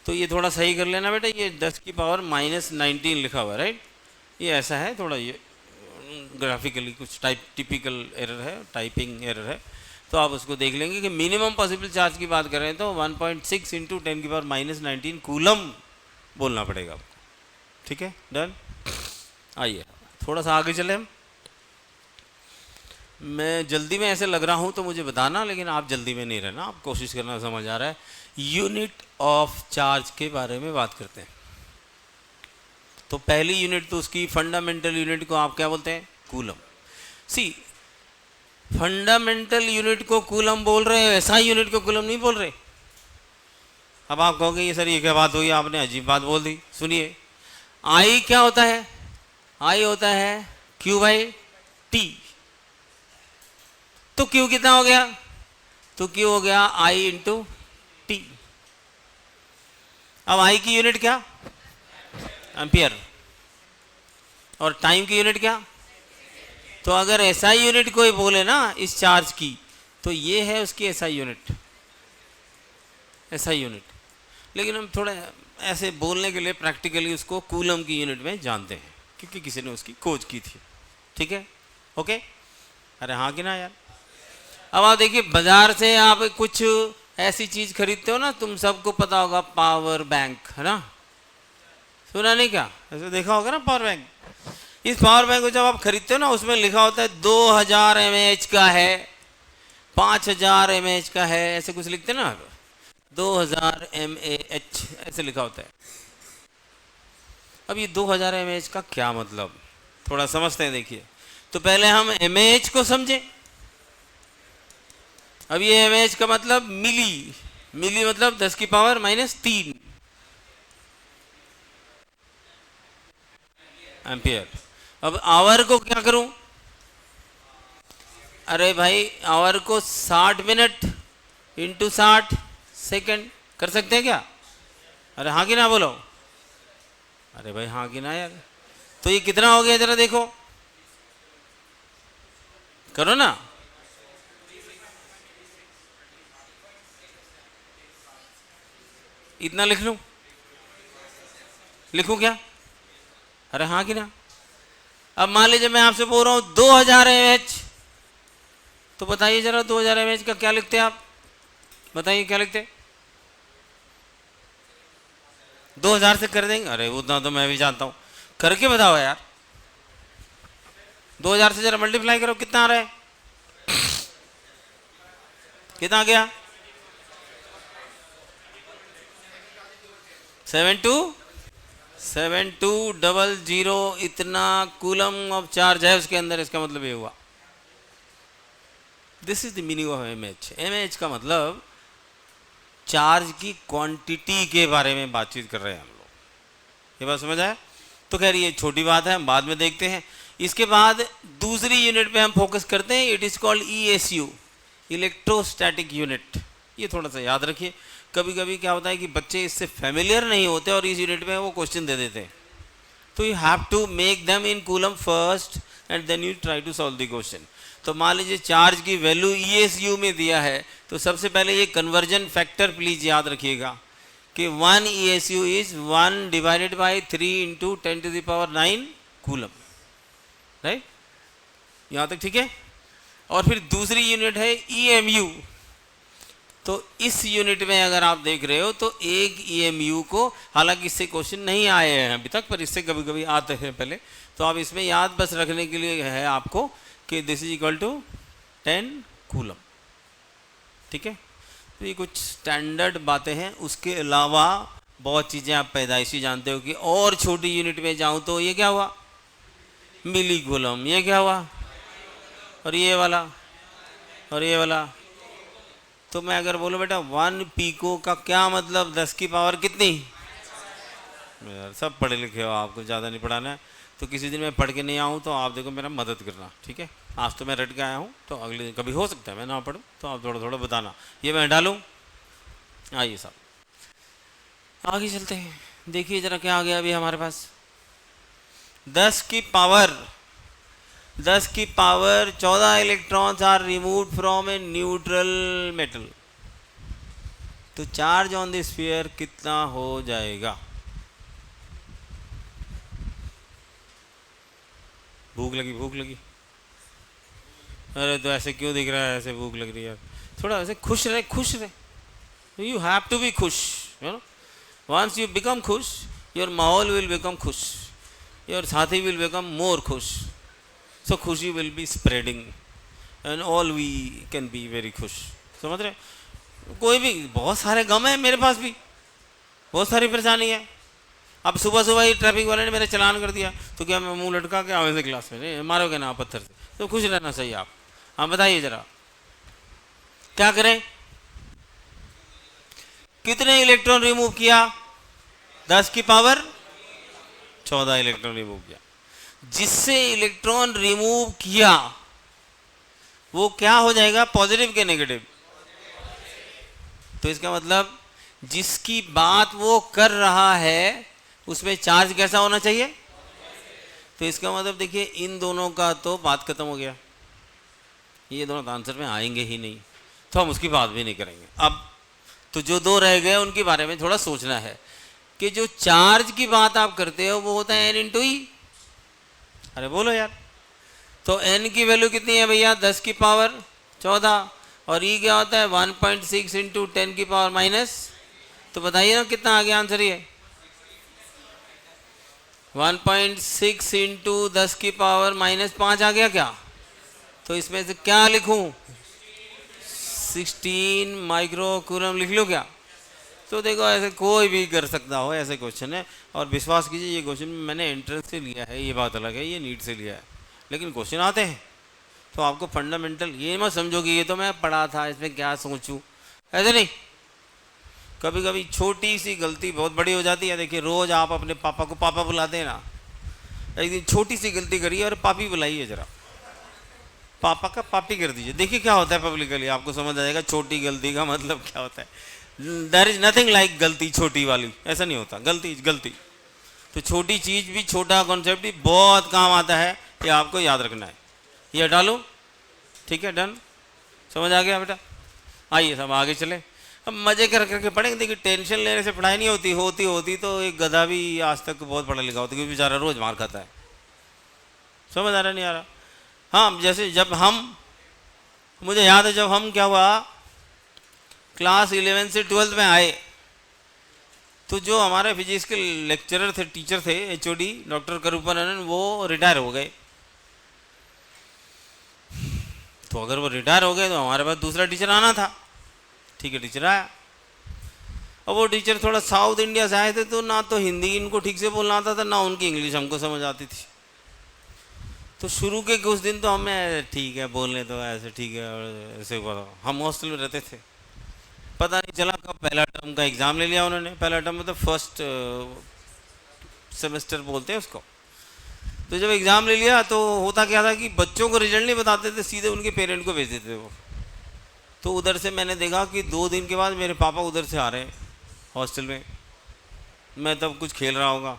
तो ये थोड़ा सही कर लेना बेटा, ये 10⁻⁻19 लिखा हुआ है, राइट? ये ऐसा है, थोड़ा ये ग्राफिकली कुछ टिपिकल एरर है, टाइपिंग एरर है, तो आप उसको देख लेंगे कि मिनिमम पॉसिबल चार्ज की बात करें तो 1.6 × 10⁻⁻19 कूलम बोलना पड़ेगा आपको, ठीक है? डन। आइए थोड़ा सा आगे चले हम। मैं जल्दी में ऐसे लग रहा हूँ तो मुझे बताना, लेकिन आप जल्दी में नहीं रहना, आप कोशिश करना, समझ आ रहा है? यूनिट ऑफ चार्ज के बारे में बात करते हैं। तो पहली यूनिट तो उसकी फंडामेंटल यूनिट को आप क्या बोलते हैं? कूलम। सी फंडामेंटल यूनिट को कूलम बोल रहे हैं, ऐसा यूनिट को कूलम नहीं बोल रहे। अब आप कहोगे ये सर ये क्या बात हुई, आपने अजीब बात बोल दी। सुनिए, आई क्या होता है? आई होता है Q/T। तो Q कितना हो गया? तो Q हो गया I × T। अब आई की यूनिट क्या? एम्पियर। और टाइम की यूनिट क्या? तो अगर एसआई यूनिट कोई बोले ना इस चार्ज की, तो ये है उसकी एसआई यूनिट, एसआई यूनिट। लेकिन हम थोड़ा ऐसे बोलने के लिए प्रैक्टिकली उसको कूलम की यूनिट में जानते हैं, क्योंकि किसी ने उसकी खोज की थी, ठीक है? ओके, अरे हाँ कि ना यार? अब आप देखिए, बाजार से आप कुछ ऐसी चीज खरीदते हो ना, तुम सबको पता होगा पावर बैंक, है ना? सुना नहीं क्या? ऐसे देखा होगा ना पावर बैंक। इस पावर बैंक को जब आप खरीदते हो ना, उसमें लिखा होता है 2000 mAh का है, 5000 mAh का है, ऐसे कुछ लिखते ना, 2000 mAh ऐसे लिखा होता है। अब ये 2000 mAh का क्या मतलब, थोड़ा समझते हैं। देखिए, तो पहले हम mAh को समझे। अब ये mAh का मतलब मिली, मिली मतलब 10⁻³ एम्पियर। अब आवर को क्या करूं? अरे भाई आवर को 60 मिनट × 60 सेकंड कर सकते हैं क्या? अरे हाँ कि ना बोलो? अरे भाई हाँ कि ना यार? तो ये कितना हो गया जरा देखो, करो ना। इतना लिख लूं? लिखूं क्या? अरे हाँ कि ना? अब मान लीजिए मैं आपसे बोल रहा हूं 2000 mAh, तो बताइए जरा 2000 mAh का क्या लिखते हैं आप? बताइए क्या लिखते? 2000 से कर देंगे? अरे उतना तो मैं भी जानता हूं, करके बताओ यार। 2000 से जरा मल्टीप्लाई करो, कितना आ रहा है? कितना आ गया? 7 × 7200 इतना कूलम ऑफ चार्ज है उसके अंदर। इसका मतलब ये हुआ, this is the meaning of MH. MH का मतलब चार्ज की क्वांटिटी के बारे में बातचीत कर रहे हैं हम लोग। ये बात समझ आया? तो खैर ये छोटी बात है, हम बाद में देखते हैं। इसके बाद दूसरी यूनिट पे हम फोकस करते हैं, it is called ईएसयू, electrostatic unit. ये थोड़ा सा याद रखिए। कभी कभी क्या होता है कि बच्चे इससे फेमिलियर नहीं होते और इस यूनिट में वो क्वेश्चन दे देते हैं। तो you have to make them in coulomb first and then you try to solve the question. तो मान लीजिए चार्ज की वैल्यू ईएसयू में दिया है, तो सबसे पहले ये कन्वर्जन फैक्टर प्लीज याद रखिएगा कि 1 ESU is 1 divided by 3 into 10⁹ coulomb, right? यहाँ तक ठीक है? और फिर दूसरी यूनिट है EMU। तो इस यूनिट में अगर आप देख रहे हो तो एक EMU को, हालांकि इससे क्वेश्चन नहीं आए हैं अभी तक, पर इससे कभी कभी आते हैं पहले, तो आप इसमें याद बस रखने के लिए है आपको कि this is equal to 10 coulomb. ठीक है? तो ये कुछ स्टैंडर्ड बातें हैं। उसके अलावा बहुत चीज़ें आप पैदाइशी जानते हो कि और छोटी यूनिट में जाऊं तो ये क्या हुआ, मिली कूलम। ये क्या हुआ, और ये वाला, और ये वाला। तो मैं अगर बोलूं बेटा 1 पीको का क्या मतलब, 10 की पावर कितनी? यार सब पढ़े लिखे हो, आपको ज़्यादा नहीं पढ़ाना है। तो किसी दिन मैं पढ़ के नहीं आऊँ तो आप देखो मेरा मदद करना, ठीक है? आज तो मैं रट के आया हूँ, तो अगले दिन कभी हो सकता है मैं ना पढ़ूँ, तो आप थोड़ा थोड़ा बताना। ये मैं डालूँ, आइए साहब आगे चलते हैं। देखिए ज़रा क्या आ गया अभी हमारे पास। 10 की power 14 electrons are removed from a neutral metal. तो चार्ज ऑन द स्फीयर कितना हो जाएगा? भूख लगी। अरे तो ऐसे क्यों दिख रहा है, ऐसे भूख लग रही है? थोड़ा ऐसे खुश रहे। यू हैव टू बी खुश, you know. Once you become खुश, योर माहौल विल बिकम खुश, योर साथी विल बिकम मोर खुश। सो खुशी will be spreading and all we can be very खुश। समझ रहे? कोई भी, बहुत सारे गम है मेरे पास भी, बहुत सारी परेशानी है। अब सुबह ही ट्रैफिक वाले ने मेरा चलान कर दिया, तो क्या मैं मुंह लटका के आवे से क्लास में मारोगे ना पत्थर से? तो खुश रहना चाहिए आप। हाँ बताइए जरा, क्या करें? कितने इलेक्ट्रॉन रिमूव किया? 10 की पावर 14 इलेक्ट्रॉन रिमूव किया। जिससे इलेक्ट्रॉन रिमूव किया वो क्या हो जाएगा, पॉजिटिव के नेगेटिव? तो इसका मतलब जिसकी बात वो कर रहा है उसमें चार्ज कैसा होना चाहिए? तो इसका मतलब देखिए इन दोनों का तो बात खत्म हो गया, ये दोनों तो आंसर में आएंगे ही नहीं, तो हम उसकी बात भी नहीं करेंगे। अब तो जो दो रह गए उनके बारे में थोड़ा सोचना है कि जो चार्ज की बात आप करते हो वो होता है n इंटू ई। अरे बोलो यार, तो n की वैल्यू कितनी है भैया? 10 की पावर 14, और ई क्या होता है? 1.6 इंटू 10 की पावर माइनस। तो बताइए ना कितना आ गया आंसर? ये 1.6 इंटू 10 की पावर माइनस 5 आ गया क्या? तो इसमें से क्या लिखूं? 16 माइक्रो कूलम लिख लो क्या? तो देखो ऐसे कोई भी कर सकता हो, ऐसे क्वेश्चन है। और विश्वास कीजिए ये क्वेश्चन मैंने एंट्रेंस से लिया है, ये बात अलग है, ये नीट से लिया है, लेकिन क्वेश्चन आते हैं। तो आपको फंडामेंटल ये मत समझो कि ये तो मैं पढ़ा था, इसमें क्या सोचूं, ऐसे नहीं। कभी कभी छोटी सी गलती बहुत बड़ी हो जाती है। देखिए रोज आप अपने पापा को पापा बुलाते हैं ना, एक दिन छोटी सी गलती करिए और पापी बुलाइए, जरा पापा का पापी कर दीजिए, देखिए क्या होता है पब्लिकली, आपको समझ आ जाएगा छोटी गलती का मतलब क्या होता है। देयर इज नथिंग लाइक गलती छोटी वाली, ऐसा नहीं होता, गलती गलती। तो छोटी चीज़ भी, छोटा कॉन्सेप्ट भी बहुत काम आता है, ये आपको याद रखना है। ये हटा लो, ठीक है, डन, समझ आ गया बेटा? आइए सब आगे चले। अब मजे कर करके पढ़ेंगे। देखिए टेंशन लेने से पढ़ाई नहीं होती तो एक गधा भी आज तक बहुत पढ़ा लिखा होता, क्योंकि बेचारा रोज मार खाता है। समझ आ रहा नहीं आ रहा? हाँ, जैसे जब मुझे याद है जब हम क्या हुआ, क्लास 11 से 12 में आए, तो जो हमारे फिजिक्स के लेक्चरर थे, टीचर थे, HOD डॉक्टर करूपन, वो रिटायर हो गए। तो अगर वो रिटायर हो गए तो हमारे पास दूसरा टीचर आना था। ठीक है, टीचर आया। और वो टीचर थोड़ा साउथ इंडिया से आए थे, तो ना तो हिंदी इनको ठीक से बोलना आता था, ना उनकी इंग्लिश हमको समझ आती थी। तो शुरू के कुछ दिन तो हमें ठीक है बोलने तो ऐसे ठीक है और ऐसे बोला। हम हॉस्टल में रहते थे, पता नहीं चला कब पहला टर्म का एग्ज़ाम ले लिया उन्होंने। पहला टर्म मतलब फर्स्ट सेमेस्टर बोलते हैं उसको। तो जब एग्ज़ाम ले लिया तो होता क्या था कि बच्चों को रिजल्ट नहीं बताते थे, सीधे उनके पेरेंट को भेज देते थे वो। तो उधर से मैंने देखा कि 2 दिन के बाद मेरे पापा उधर से आ रहे हैं हॉस्टल में। मैं तब कुछ खेल रहा होगा।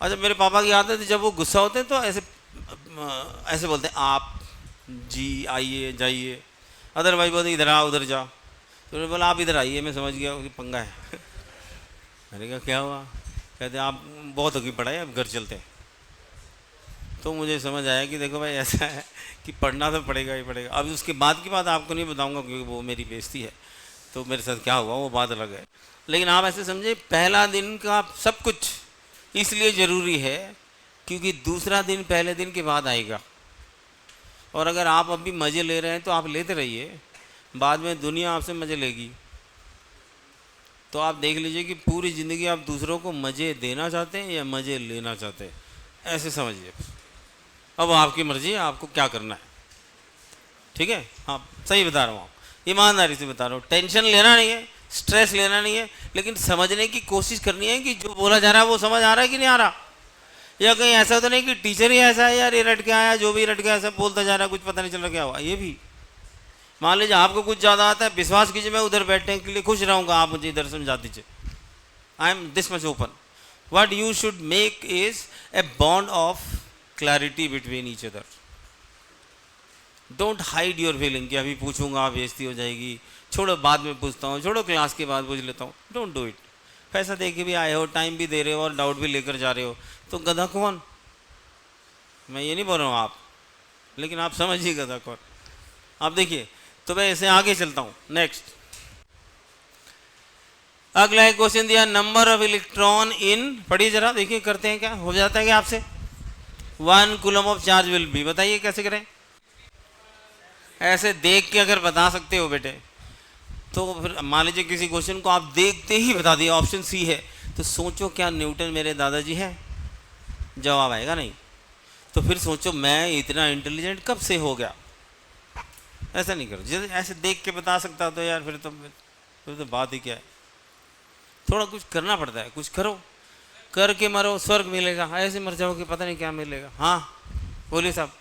अच्छा, मेरे पापा की आदत है जब वो गुस्सा होते हैं तो ऐसे बोलते हैं आप जी आइए जाइए, अदरवाइज बोलते इधर आ उधर जा। तो उन्होंने बोला आप इधर आइए, मैं समझ गया कि पंगा है। मैंने कहा क्या हुआ? कहते आप बहुत होगी पढ़ाई, अब घर चलते हैं। तो मुझे समझ आया कि देखो भाई ऐसा है कि पढ़ना तो पड़ेगा ही पड़ेगा। अब उसके बाद की बात आपको नहीं बताऊंगा क्योंकि वो मेरी बेइज्जती है, तो मेरे साथ क्या हुआ वो बात अलग है। लेकिन आप ऐसे समझे पहला दिन का सब कुछ इसलिए ज़रूरी है क्योंकि दूसरा दिन पहले दिन के बाद आएगा। और अगर आप अभी मज़े ले रहे हैं तो आप लेते रहिए, बाद में दुनिया आपसे मज़े लेगी। तो आप देख लीजिए कि पूरी ज़िंदगी आप दूसरों को मज़े देना चाहते हैं या मज़े लेना चाहते हैं, ऐसे समझिए। अब आपकी मर्ज़ी है आपको क्या करना है, ठीक है। हाँ सही बता रहा हूँ, ईमानदारी से बता रहा हूँ। टेंशन लेना नहीं है, स्ट्रेस लेना नहीं है, लेकिन समझने की कोशिश करनी है कि जो बोला जा रहा है वो समझ आ रहा है कि नहीं आ रहा। या कहीं ऐसा तो नहीं कि टीचर ही ऐसा है यार, ये रट के आया, जो भी रट के ऐसा बोलता जा रहा है, कुछ पता नहीं चल रहा क्या हुआ। ये भी मान लीजिए आपको कुछ ज़्यादा आता है, विश्वास कीजिए मैं उधर बैठने के लिए खुश रहूँगा, आप मुझे इधर समझा दीजिए। I am this much open. What you should make is a bond of clarity between each other. Don't hide your feeling कि अभी पूछूंगा बेइज्जती हो जाएगी, छोड़ो बाद में पूछता हूँ, छोड़ो क्लास के बाद पूछ लेता हूँ। Don't do it. पैसा दे के भी आए हो, टाइम भी दे रहे हो और डाउट भी लेकर जा रहे हो, तो गधा कौन? मैं ये नहीं बोल रहा हूँ आप, लेकिन आप समझिए गधा कौन। आप देखिए, तो मैं इसे आगे चलता हूँ। नेक्स्ट अगला एक क्वेश्चन दिया, नंबर ऑफ इलेक्ट्रॉन इन, पढ़िए जरा, देखिए करते हैं क्या हो जाता है क्या आपसे। 1 coulomb of charge will be, बताइए कैसे करें। ऐसे देख के अगर बता सकते हो बेटे तो फिर मान लीजिए किसी क्वेश्चन को आप देखते ही बता दिया, ऑप्शन सी है, तो सोचो क्या न्यूटन मेरे दादाजी हैं? जवाब आएगा नहीं। तो फिर सोचो मैं इतना इंटेलिजेंट कब से हो गया। ऐसा नहीं करो, जैसे ऐसे देख के बता सकता तो यार फिर तो बात ही क्या है। थोड़ा कुछ करना पड़ता है, कुछ करो, करके मरो स्वर्ग मिलेगा, ऐसे मर जाओगे पता नहीं क्या मिलेगा। हाँ बोलिए साहब।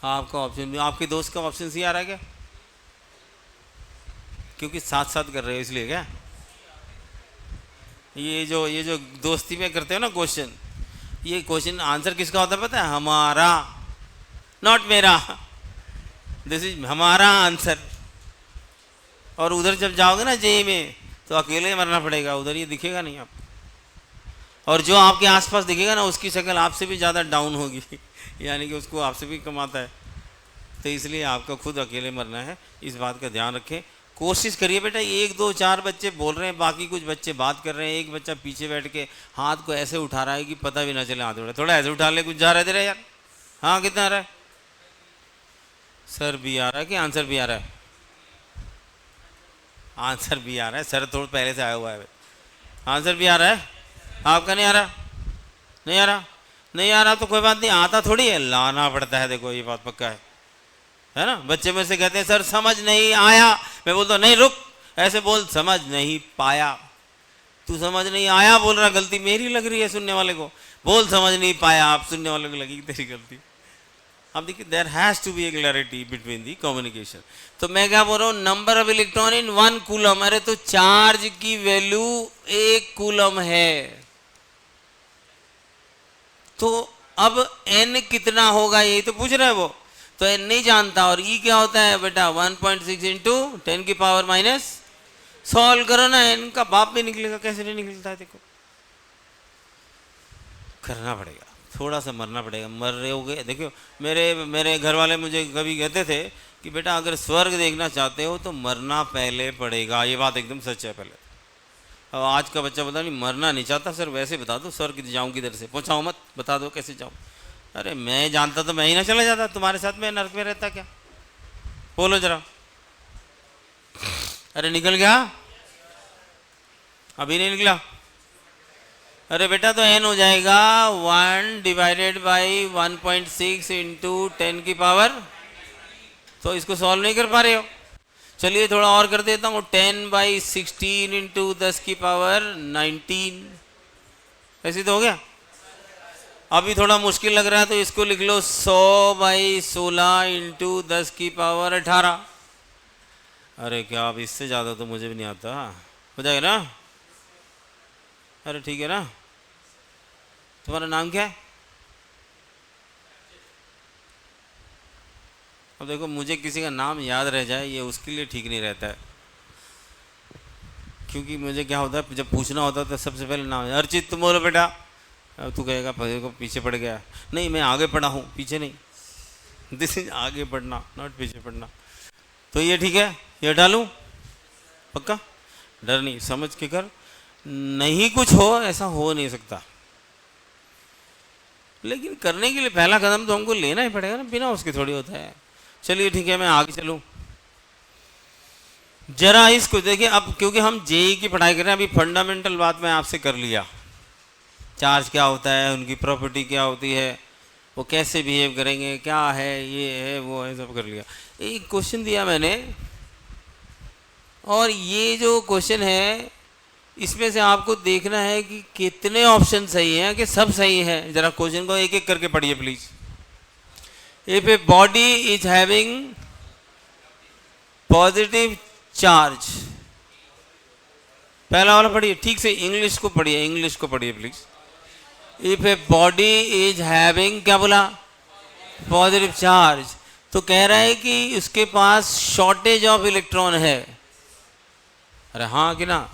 आपका ऑप्शन भी, आपके दोस्त का ऑप्शन सी आ रहा है क्या? क्योंकि साथ साथ कर रहे हो इसलिए क्या? ये जो दोस्ती में करते हो ना क्वेश्चन, ये क्वेश्चन आंसर किसका होता है पता है? हमारा, नॉट मेरा। दिस इज हमारा आंसर। और उधर जब जाओगे ना जेई में तो अकेले मरना पड़ेगा, उधर ये दिखेगा नहीं आपको। और जो आपके आसपास दिखेगा ना उसकी शक्ल आपसे भी ज़्यादा डाउन होगी यानी कि उसको आपसे भी कम आता है। तो इसलिए आपको खुद अकेले मरना है, इस बात का ध्यान रखें। कोशिश करिए बेटा, 1 2 4 बच्चे बोल रहे हैं, बाकी कुछ बच्चे बात कर रहे हैं, एक बच्चा पीछे बैठ के हाथ को ऐसे उठा रहा है कि पता भी ना चले हाथ उठा, थोड़ा ऐसे उठा ले, कुछ जा रहे थे यार। हाँ कितना आ रहा है? सर भी आ रहा है कि आंसर भी आ रहा है? आंसर भी आ रहा है, सर थोड़ा पहले से आया हुआ है। आंसर भी आ रहा है, आपका नहीं आ रहा? नहीं आ रहा? नहीं आ रहा तो कोई बात नहीं, आता थोड़ी है, लाना पड़ता है। देखो ये बात पक्का है ना। बच्चे में से कहते हैं सर समझ नहीं आया, मैं बोलता हूँ नहीं रुक, ऐसे बोल, समझ नहीं पाया। तू समझ नहीं आया बोल रहा, गलती मेरी लग रही है सुनने वाले को। बोल समझ नहीं पाया, आप सुनने वाले को लगी तेरी गलती। अब देखिए there has to be a clarity between the communication. तो मैं क्या बोल रहा हूँ, number of electron in 1 coulomb. अरे तो चार्ज की वैल्यू 1 कूलम है, तो अब n कितना होगा यही तो पूछ रहा है वो। तो n नहीं जानता, और e क्या होता है बेटा? 1.6 इंटू 10 की पावर माइनस। सॉल्व करो ना, n का बाप भी निकलेगा, कैसे नहीं निकलता है देखो। करना पड़ेगा, थोड़ा सा मरना पड़ेगा। मर रहे हो गए देखो, मेरे घर वाले मुझे कभी कहते थे कि बेटा अगर स्वर्ग देखना चाहते हो तो मरना पहले पड़ेगा। ये बात एकदम सच है। पहले अब आज का बच्चा बता नहीं, मरना नहीं चाहता सर, वैसे बता दो स्वर्ग जाऊँ किधर से, पहुँचाओ मत, बता दो कैसे जाऊँ। अरे मैं जानता तो मैं ही ना चला जाता, तुम्हारे साथ मैं नर्क में रहता क्या? बोलो जरा। अरे निकल गया, अभी नहीं निकला। अरे बेटा तो n हो जाएगा 1 डिवाइडेड बाई 1.6 इंटू 10 की पावर, तो इसको सॉल्व नहीं कर पा रहे हो। चलिए थोड़ा और कर देता हूँ, 10/16 इंटू 10 की पावर 19, ऐसे तो हो गया। अभी थोड़ा मुश्किल लग रहा है तो इसको लिख लो 100/16 इंटू 10 की पावर 18। अरे क्या, अब इससे ज़्यादा तो मुझे भी नहीं आता, हो जाएगा ना? अरे ठीक है ना। तुम्हारा नाम क्या है? अब देखो, मुझे किसी का नाम याद रह जाए ये उसके लिए ठीक नहीं रहता है, क्योंकि मुझे क्या होता है जब पूछना होता है तो सबसे पहले नाम, अर्चित तुम बोलो बेटा। अब तू कहेगा को पीछे पड़ गया, नहीं मैं आगे पढ़ा हूँ, पीछे नहीं। दिस इज आगे पढ़ना, नॉट पीछे पढ़ना। तो ये ठीक है, ये डालूँ पक्का? डर नहीं, समझ के कर, नहीं कुछ हो ऐसा हो नहीं सकता, लेकिन करने के लिए पहला कदम तो हमको लेना ही पड़ेगा ना, बिना उसके थोड़ी होता है। चलिए ठीक है, मैं आगे चलूँ। जरा इसको देखिए अब, क्योंकि हम जेई की पढ़ाई कर रहे हैं, अभी फंडामेंटल बात मैं आपसे कर लिया, चार्ज क्या होता है, उनकी प्रॉपर्टी क्या होती है, वो कैसे बिहेव करेंगे, क्या है, ये है वो है, सब कर लिया। एक क्वेश्चन दिया मैंने, और ये जो क्वेश्चन है इसमें से आपको देखना है कि कितने ऑप्शन सही हैं, कि सब सही है। जरा क्वेश्चन को एक एक करके पढ़िए please. If A body is having positive charge, पहला वाला पढ़िए ठीक से, इंग्लिश को पढ़िए, इंग्लिश को पढ़िए please. If A body is having, क्या बोला? पॉजिटिव चार्ज, तो कह रहा है कि उसके पास शॉर्टेज ऑफ इलेक्ट्रॉन है। अरे हाँ कि ना?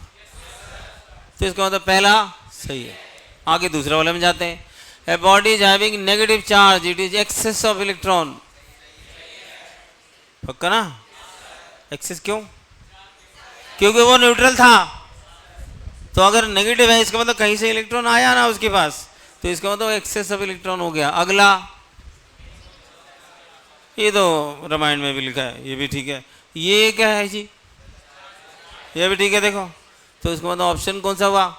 तो इसका मतलब पहला सही है। आगे दूसरा वाले में जाते हैं। A body is having negative charge, it is excess of electron, पक्का ना? एक्सेस क्यों? क्योंकि वो न्यूट्रल था, तो अगर नेगेटिव है इसका मतलब कहीं से इलेक्ट्रॉन आया ना उसके पास, तो इसका मतलब एक्सेस ऑफ इलेक्ट्रॉन हो गया। अगला, ये तो रामायण में भी लिखा है, ये भी ठीक है। ये क्या है जी? ये भी ठीक है। देखो तो इसका मतलब ऑप्शन कौन सा हुआ?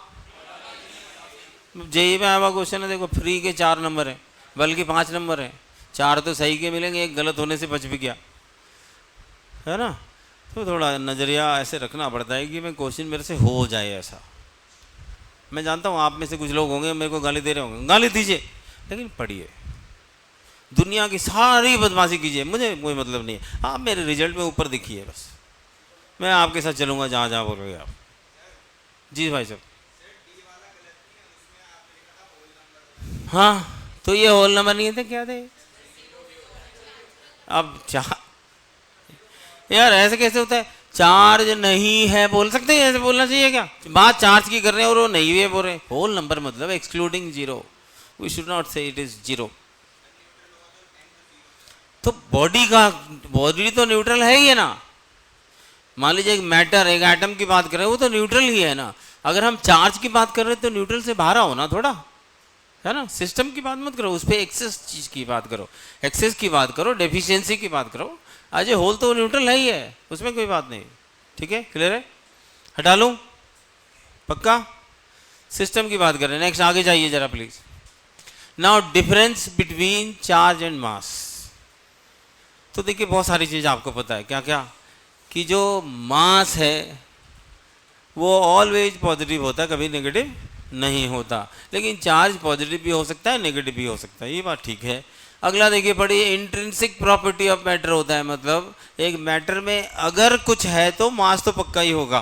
जेई में आया हुआ क्वेश्चन है, देखो फ्री के 4 नंबर है, बल्कि 5 नंबर है, 4 तो सही के मिलेंगे, एक गलत होने से बच भी गया, है ना? तो थोड़ा नज़रिया ऐसे रखना पड़ता है कि मैं क्वेश्चन मेरे से हो जाए ऐसा। मैं जानता हूँ आप में से कुछ लोग होंगे मेरे को गाली दे रहे होंगे, गाली दीजिए, लेकिन पढ़िए, दुनिया की सारी बदमाशी कीजिए, मुझे कोई मतलब नहीं है। आप मेरे रिजल्ट में ऊपर दिखिए बस, मैं आपके साथ चलूँगा जहाँ जहाँ बोलोगे आप। जी भाई साहब। हाँ तो ये होल नंबर नहीं थे, क्या थे? अब यार ऐसे कैसे होता है? चार्ज नहीं है बोल सकते हैं, ऐसे बोलना चाहिए क्या? बात चार्ज की कर रहे हैं और वो नहीं है बोल रहे हैं। होल नंबर मतलब excluding zero, we should not say it is zero. तो बॉडी तो न्यूट्रल है ही है ना। मान लीजिए एक मैटर, एक एटम की बात कर रहे हैं, वो तो न्यूट्रल ही है ना। अगर हम चार्ज की बात कर रहे हैं तो न्यूट्रल से बाहर आओ ना थोड़ा, है ना? सिस्टम की बात मत करो, उस पर एक्सेस चीज की बात करो, एक्सेस की बात करो, डेफिशिएंसी की बात करो। आज होल तो न्यूट्रल है ही है, उसमें कोई बात नहीं। ठीक है, क्लियर है? हटा लूं? पक्का? सिस्टम की बात कर रहे हैं। नेक्स्ट आगे जाइए जरा please. Now difference between charge and mass. तो देखिए बहुत सारी चीज आपको पता है, क्या क्या? कि जो मास है वो ऑलवेज पॉजिटिव होता है, कभी नेगेटिव नहीं होता। लेकिन चार्ज पॉजिटिव भी हो सकता है, नेगेटिव भी हो सकता है, ये बात ठीक है। अगला देखिए पढ़िए, इंट्रिंसिक प्रॉपर्टी ऑफ मैटर होता है, मतलब एक मैटर में अगर कुछ है तो मास तो पक्का ही होगा,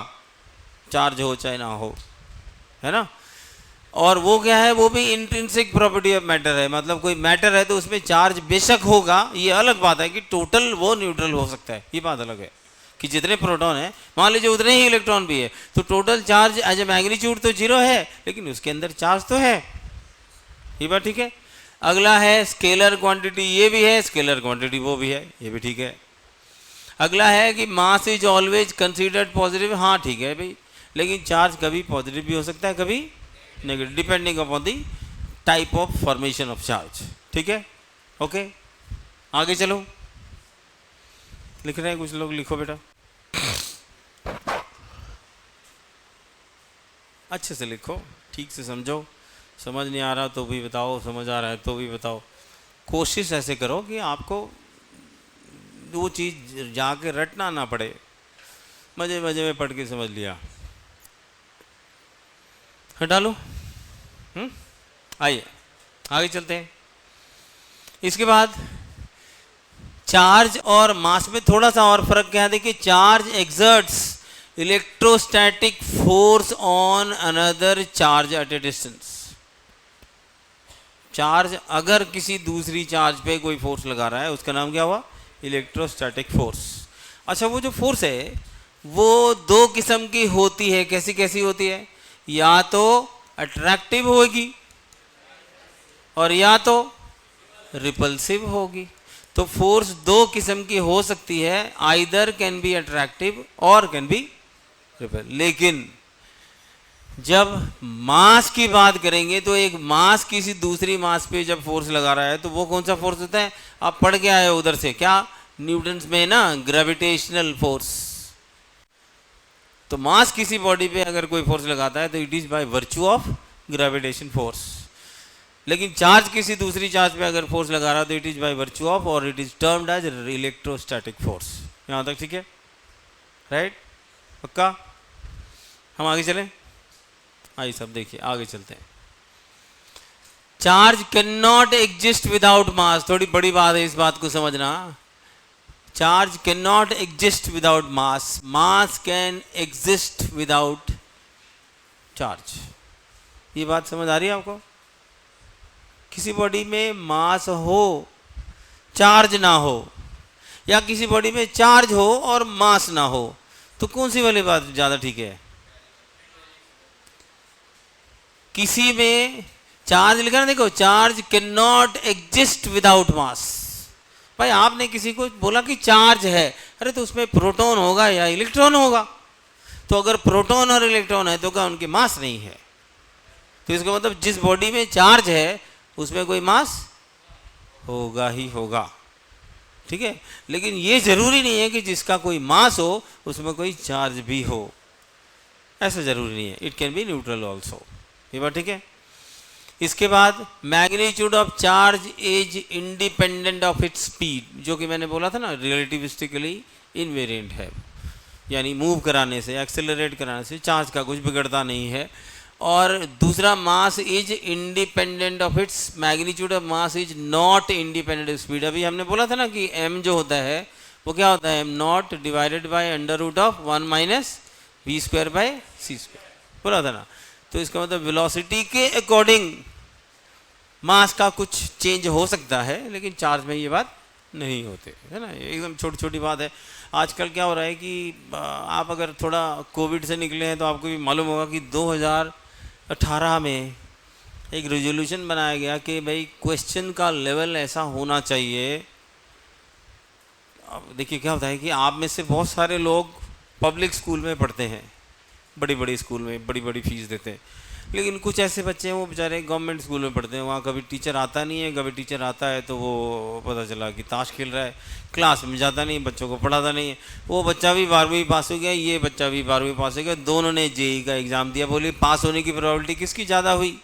चार्ज हो चाहे ना हो, है ना? और वो क्या है? वो भी इंट्रिंसिक प्रॉपर्टी ऑफ मैटर है, मतलब कोई मैटर है तो उसमें चार्ज बेशक होगा, ये अलग बात है कि टोटल वो न्यूट्रल हो सकता है, ये बात अलग है। कि जितने प्रोटॉन है मान लीजिए उतने ही इलेक्ट्रॉन भी है, तो total charge as a magnitude तो जीरो है, लेकिन उसके अंदर चार्ज तो है, ये बात ठीक है। अगला है स्केलर क्वांटिटी, ये भी है, स्केलर क्वांटिटी वो भी है, ये भी ठीक है। अगला है कि mass is always considered positive, हाँ ठीक है भाई, लेकिन चार्ज कभी पॉजिटिव भी हो सकता है, कभी negative, depending upon the type of formation of charge. ठीक है, ओके आगे चलो। लिख रहे हैं कुछ लोग, लिखो बेटा। अच्छे से लिखो, ठीक से समझो, समझ नहीं आ रहा तो भी बताओ, समझ आ रहा है तो भी बताओ। कोशिश ऐसे करो कि आपको वो चीज़ जाके रटना ना पड़े, मज़े मज़े में पढ़ के समझ लिया। हटा लो। आइए आगे चलते हैं। इसके बाद चार्ज और मास में थोड़ा सा और फर्क क्या है, देखिए charge exerts electrostatic force on another charge at A distance. Charge अगर किसी दूसरी चार्ज पे कोई फोर्स लगा रहा है उसका नाम क्या हुआ, इलेक्ट्रोस्टैटिक फोर्स। अच्छा, वो जो फोर्स है वो दो किस्म की होती है, कैसी कैसी होती है, या तो अट्रैक्टिव होगी और या तो रिपल्सिव होगी। तो फोर्स दो किस्म की हो सकती है, आइदर कैन बी अट्रैक्टिव और कैन बी रिपल। लेकिन जब मास की बात करेंगे तो एक मास किसी दूसरी मास पे जब फोर्स लगा रहा है तो वो कौन सा फोर्स होता है, आप पढ़ के आए हो उधर से, क्या न्यूटन्स में ना, ग्रेविटेशनल फोर्स। तो मास किसी बॉडी पे अगर कोई फोर्स लगाता है तो it is by virtue of gravitation force. लेकिन चार्ज किसी दूसरी चार्ज पे अगर फोर्स लगा रहा है तो it is by virtue of, और it is termed as electrostatic force. यहां तक ठीक है, राइट? पक्का? हम आगे चलें। आइए सब देखिए, आगे चलते हैं। Charge can not exist without mass. थोड़ी बड़ी बात है, इस बात को समझना। Charge can not exist without mass, mass can exist without charge. ये बात समझ आ रही है आपको? किसी बॉडी में मास हो, चार्ज ना हो, या किसी बॉडी में चार्ज हो और मास ना हो, तो कौन सी वाली बात ज्यादा ठीक है? किसी में चार्ज लिखा ना, देखो, charge can not exist without mass. भाई आपने किसी को बोला कि चार्ज है, अरे तो उसमें प्रोटॉन होगा या इलेक्ट्रॉन होगा। तो अगर प्रोटॉन और इलेक्ट्रॉन है तो क्या उनके मास नहीं है? तो इसका मतलब जिस बॉडी में चार्ज है उसमें कोई मास होगा ही होगा, ठीक है? लेकिन ये जरूरी नहीं है कि जिसका कोई मास हो उसमें कोई चार्ज भी हो, ऐसा जरूरी नहीं है। It can B neutral also. ये बात ठीक है? इसके बाद magnitude of charge is independent of its speed, जो कि मैंने बोला था ना, रिलेटिविस्टिकली इनवेरिएंट है, यानी मूव कराने से, एक्सेलरेट कराने से चार्ज का कुछ बिगड़ता नहीं है। और दूसरा, mass is independent of its magnitude of mass is not independent of speed. अभी हमने बोला था ना कि m जो होता है वो क्या होता है, m not divided by under root of 1 minus v square by c square, बोला था ना। तो इसका मतलब वेलोसिटी के अकॉर्डिंग मास का कुछ चेंज हो सकता है, लेकिन चार्ज में ये बात नहीं होते, है ना? एकदम छोटी छोटी बात है। आजकल क्या हो रहा है कि आप अगर थोड़ा कोविड से निकले हैं तो आपको भी मालूम होगा कि 2018 में एक रेजोल्यूशन बनाया गया कि भाई क्वेश्चन का लेवल ऐसा होना चाहिए। अब देखिए क्या होता है कि आप में से बहुत सारे लोग पब्लिक स्कूल में पढ़ते हैं, बड़ी बड़ी स्कूल में बड़ी बड़ी फीस देते हैं, लेकिन कुछ ऐसे बच्चे हैं वो बेचारे गवर्नमेंट स्कूल में पढ़ते हैं, वहाँ कभी टीचर आता नहीं है, कभी टीचर आता है तो वो पता चला कि ताश खेल रहा है, क्लास में जाता नहीं, बच्चों को पढ़ाता नहीं है। वो बच्चा भी 12वीं पास हो गया, ये बच्चा भी 12वीं पास हो गया, दोनों ने जेईई का एग्ज़ाम दिया। बोलिए पास होने की प्रोबेबिलिटी किसकी ज़्यादा हुई?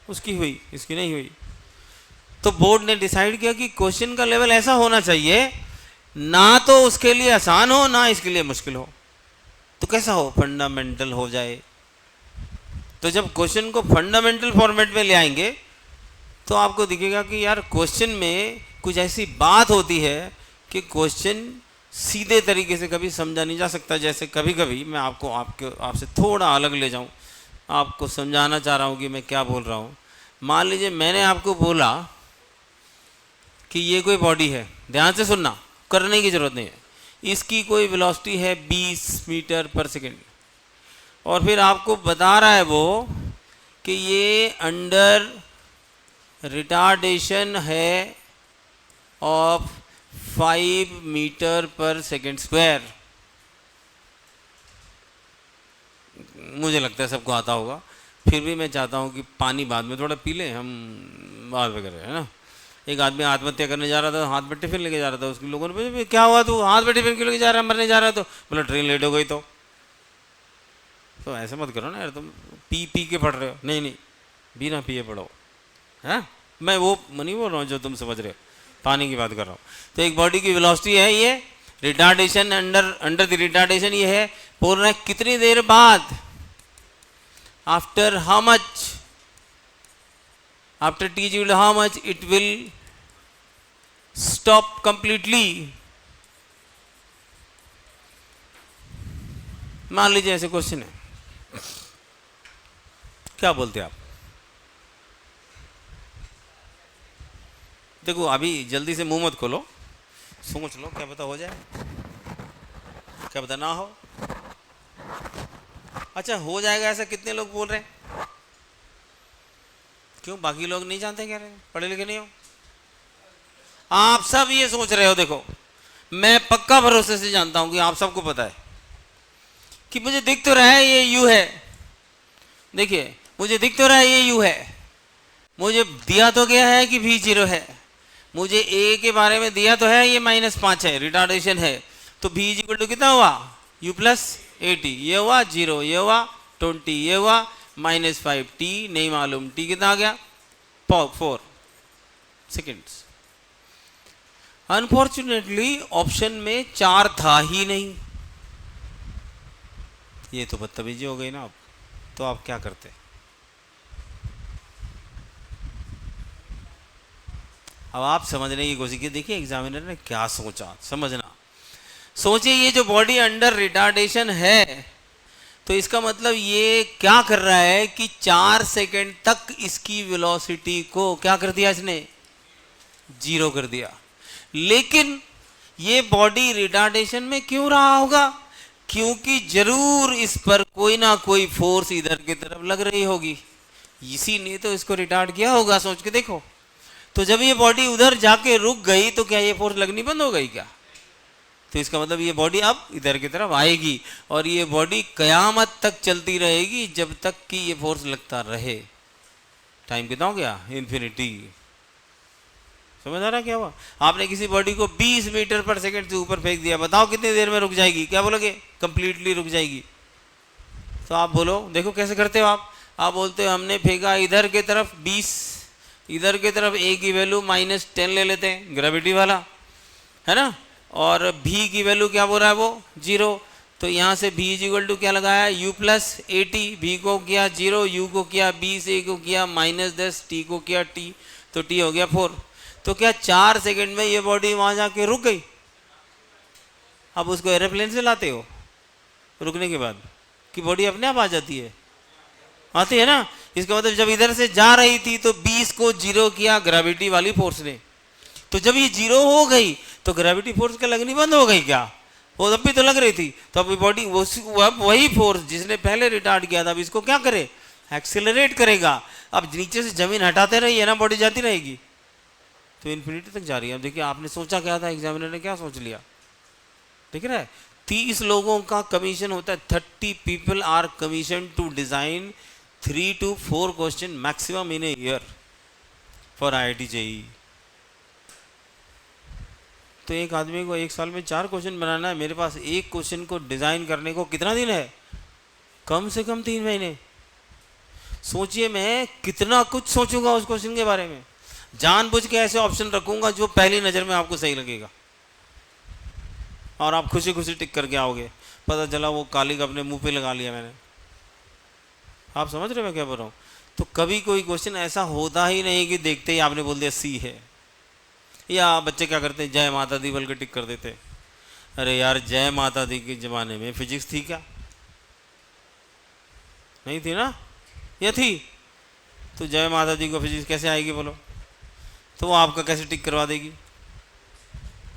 उसकी हुई, इसकी नहीं हुई। तो बोर्ड ने डिसाइड किया कि क्वेश्चन का लेवल ऐसा होना चाहिए, ना तो उसके लिए आसान हो ना इसके लिए मुश्किल हो। तो कैसा हो? फंडामेंटल हो जाए। तो जब क्वेश्चन को फंडामेंटल फॉर्मेट में ले आएंगे तो आपको दिखेगा कि यार क्वेश्चन में कुछ ऐसी बात होती है कि क्वेश्चन सीधे तरीके से कभी समझा नहीं जा सकता। जैसे कभी कभी मैं आपसे थोड़ा अलग ले जाऊं, आपको समझाना चाह रहा हूं कि मैं क्या बोल रहा हूं। मान लीजिए मैंने आपको बोला कि ये कोई बॉडी है, ध्यान से सुनना, करने की जरूरत नहीं है, इसकी कोई वेलोसिटी है 20 मीटर पर सेकेंड, और फिर आपको बता रहा है वो कि ये अंडर रिटार्डेशन है ऑफ 5 मीटर पर सेकेंड स्क्वायर। मुझे लगता है सबको आता होगा, फिर भी मैं चाहता हूँ कि पानी बाद में थोड़ा पी लें, हम बात वगैरह, है ना? एक आदमी आत्महत्या करने जा रहा था, हाथ में टिफिन लेके जा रहा था, उसके लोगों ने पूछा क्या हुआ, तू हाथ में टिफिन क्यों लेके जा रहा है, मरने जा रहा है? तो बोला ट्रेन लेट हो गई। तो ऐसा मत करो ना यार तुम, पी के पढ़ रहे हो, नहीं नहीं बिना पिए पढ़ो, है। मैं वो नहीं बोल रहा हूँ जो तुम समझ रहे हो, पानी की बात कर रहा हूँ। तो एक बॉडी की वेलोसिटी है ये, रिटार्डेशन अंडर द रिटार्डेशन ये है, बोल रहे हैं कितनी देर बाद, after how much, after T G how much it will stop completely. मान लीजिए ऐसे क्वेश्चन है, क्या बोलते हैं आप? देखो अभी जल्दी से मुंह मत खोलो, सोच लो, क्या पता हो जाए, क्या पता ना हो। अच्छा हो जाएगा ऐसा कितने लोग बोल रहे हैं? क्यों बाकी लोग नहीं जानते, कह रहे हैं पढ़े लिखे नहीं हो? आप सब ये सोच रहे हो। देखो मैं पक्का भरोसे से जानता हूं कि आप सबको पता है कि मुझे दिख तो रहा है ये यू है, देखिए मुझे दिख तो रहा है ये यू है, मुझे दिया तो गया है कि भी जीरो है, मुझे ए के बारे में दिया तो है ये -5 है, रिटार्डेशन है, तो भी इक्वल टू कितना हुआ, u प्लस 80, ये हुआ 0, ये हुआ 20, ये हुआ -5, t नहीं मालूम, t कितना आ गया 4 सेकेंड्स। अनफॉर्चुनेटली ऑप्शन में 4 था ही नहीं, ये तो बदतमीजी हो गई ना। अब तो आप क्या करते? अब आप समझने की कोशिश की, देखिए एग्जामिनर ने क्या सोचा, समझना। सोचिए ये जो बॉडी अंडर रिटार्डेशन है, तो इसका मतलब ये क्या कर रहा है कि 4 सेकेंड तक इसकी वेलोसिटी को क्या कर दिया इसने, 0 कर दिया। लेकिन ये बॉडी रिटार्डेशन में क्यों रहा होगा? क्योंकि जरूर इस पर कोई ना कोई फोर्स इधर की तरफ लग रही होगी, इसी ने तो इसको रिटार्ड किया होगा। सोच के देखो, तो जब ये बॉडी उधर जाके रुक गई तो क्या ये फोर्स लगनी बंद हो गई क्या? तो इसका मतलब ये बॉडी अब इधर की तरफ आएगी और ये बॉडी कयामत तक चलती रहेगी जब तक कि ये फोर्स लगता रहे। टाइम कितना हो गया, इन्फिनिटी। समझ आ रहा क्या हुआ? आपने किसी बॉडी को 20 मीटर पर सेकंड से ऊपर फेंक दिया, बताओ कितनी देर में रुक जाएगी? क्या बोलोगे? कंप्लीटली रुक जाएगी। तो आप बोलो, देखो कैसे करते हो आप बोलते हो हमने फेंका इधर की तरफ 20, इधर की तरफ a की वैल्यू -10 ले लेते हैं, ग्रेविटी वाला है ना, और v की वैल्यू क्या बोल रहा है वो 0, तो यहाँ से v इक्वल टू क्या लगाया, u प्लस 80, v को किया 0, u को किया 20, a को किया -10, t को किया t, तो t हो गया 4। तो क्या 4 सेकंड में ये बॉडी वहाँ जाके रुक गई? अब उसको एरोप्लेन से लाते हो रुकने के बाद कि बॉडी अपने आप आ जाती है? आती है ना। इसका मतलब जब इधर से जा रही थी तो 20 को 0 किया ग्रेविटी वाली फोर्स ने, तो जब ये 0 हो गई तो ग्रेविटी फोर्स क्या लगनी बंद हो गई क्या? वो तब भी तो लग रही थी। तो अब बॉडी वही फोर्स जिसने पहले रिटार्ड किया था, अब इसको क्या करे, एक्सेलरेट करेगा। अब नीचे से जमीन हटाते रहिए ना, बॉडी जाती रहेगी तो इन्फिनिटी तक जा रही है। अब देखिए आपने सोचा क्या था, एग्जामिनर ने क्या सोच लिया, दिख रहा है? 30 लोगों का कमीशन होता है, 30 people are commission to design 3 to 4 question maximum in a year for IIT JEE। तो एक आदमी को एक साल में 4 क्वेश्चन बनाना है, मेरे पास एक क्वेश्चन को डिजाइन करने को कितना दिन है, कम से कम 3 महीने। सोचिए मैं कितना कुछ सोचूंगा उस क्वेश्चन के बारे में, जानबूझ के ऐसे ऑप्शन रखूंगा जो पहली नजर में आपको सही लगेगा और आप खुशी खुशी टिक करके आओगे, पता चला वो कालिक अपने मुंह पे लगा लिया मैंने। आप समझ रहे मैं क्या बोल रहा हूँ? तो कभी कोई क्वेश्चन ऐसा होता ही नहीं कि देखते ही आपने बोल दिया सी है। या बच्चे क्या करते हैं, जय माता दी बोल के टिक कर देते। अरे यार जय माता दी के ज़माने में फिजिक्स थी क्या? नहीं थी ना, या थी? तो जय माता दी को फिजिक्स कैसे आएगी बोलो? तो वो आपका कैसे टिक करवा देगी?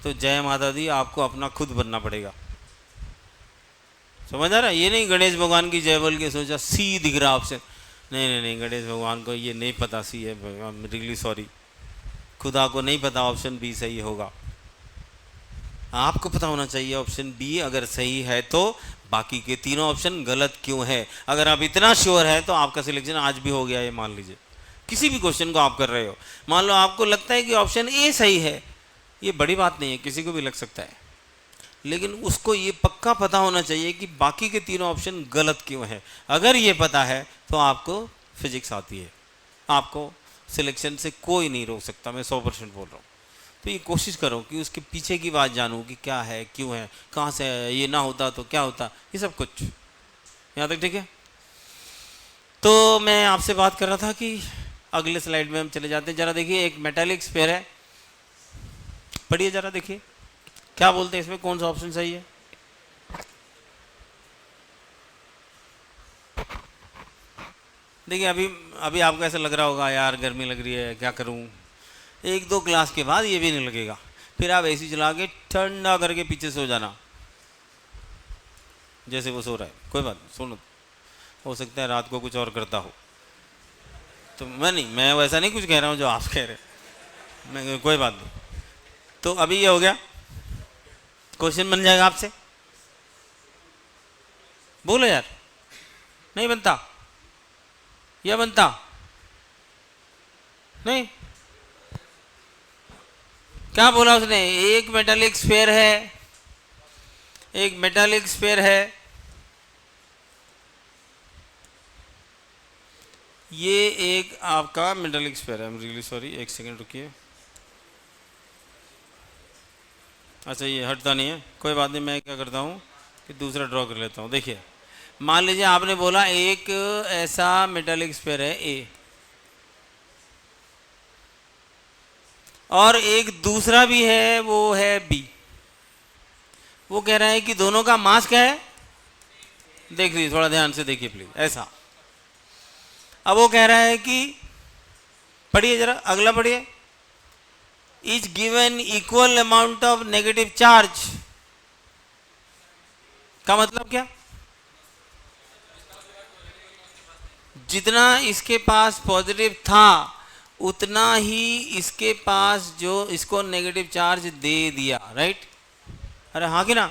तो जय माता दी आपको अपना खुद बनना पड़ेगा। समझ आ रहा है? ये नहीं गणेश भगवान की जय बोल के सोचा सी दिख रहा ऑप्शन, नहीं नहीं नहीं, गणेश भगवान को ये नहीं पता सी है, रियली सॉरी, खुदा को नहीं पता ऑप्शन बी सही होगा। आपको पता होना चाहिए ऑप्शन बी अगर सही है तो बाकी के तीनों ऑप्शन गलत क्यों है। अगर आप इतना श्योर है तो आपका सिलेक्शन आज भी हो गया। ये मान लीजिए किसी भी क्वेश्चन को आप कर रहे हो, मान लो आपको लगता है कि ऑप्शन ए सही है, ये बड़ी बात नहीं है, किसी को भी लग सकता है, लेकिन उसको ये पक्का पता होना चाहिए कि बाकी के तीनों ऑप्शन गलत क्यों है। अगर ये पता है तो आपको फिजिक्स आती है, आपको सिलेक्शन से कोई नहीं रोक सकता, मैं 100% बोल रहा हूँ। तो ये कोशिश करो कि उसके पीछे की बात जानूँ कि क्या है, क्यों है, कहाँ से है, ये ना होता तो क्या होता, ये सब कुछ। यहाँ तक ठीक है। तो मैं आपसे बात कर रहा था कि अगले स्लाइड में हम चले जाते हैं। जरा देखिए, एक मेटालिक स्फीयर है, पढ़िए जरा, देखिए क्या बोलते हैं इसमें, कौन सा ऑप्शन सही है। देखिए अभी अभी आपको ऐसा लग रहा होगा यार गर्मी लग रही है, क्या करूं। 1-2 क्लास के बाद ये भी नहीं लगेगा, फिर आप एसी चला के ठंडा करके पीछे सो जाना, जैसे वो सो रहा है। कोई बात नहीं, सुनो, हो सकता है रात को कुछ और करता हो, तो मैं वैसा नहीं कुछ कह रहा हूँ जो आप कह रहे, मैं कोई बात नहीं। तो अभी ये हो गया, क्वेश्चन बन जाएगा आपसे, बोलो यार, नहीं बनता या बनता नहीं। क्या बोला उसने, एक मेटालिक स्फीयर है, एक मेटालिक स्फीयर है, ये एक आपका मेटालिक स्फीयर है। आई एम रियली सॉरी, एक सेकंड रुकिए। अच्छा ये हटता नहीं है, कोई बात नहीं, मैं क्या करता हूँ कि दूसरा ड्रॉ कर लेता हूँ। देखिए मान लीजिए आपने बोला एक ऐसा मेटालिक स्फीयर है ए, और एक दूसरा भी है वो है बी। वो कह रहा है कि दोनों का मास क्या है, देख लीजिए, थोड़ा ध्यान से देखिए प्लीज, ऐसा। अब वो कह रहा है कि, पढ़िए जरा अगला पढ़िए, is given equal amount of negative charge का मतलब क्या, जितना इसके पास पॉजिटिव था उतना ही इसके पास जो इसको नेगेटिव चार्ज दे दिया, राइट। अरे हाँ कि ना।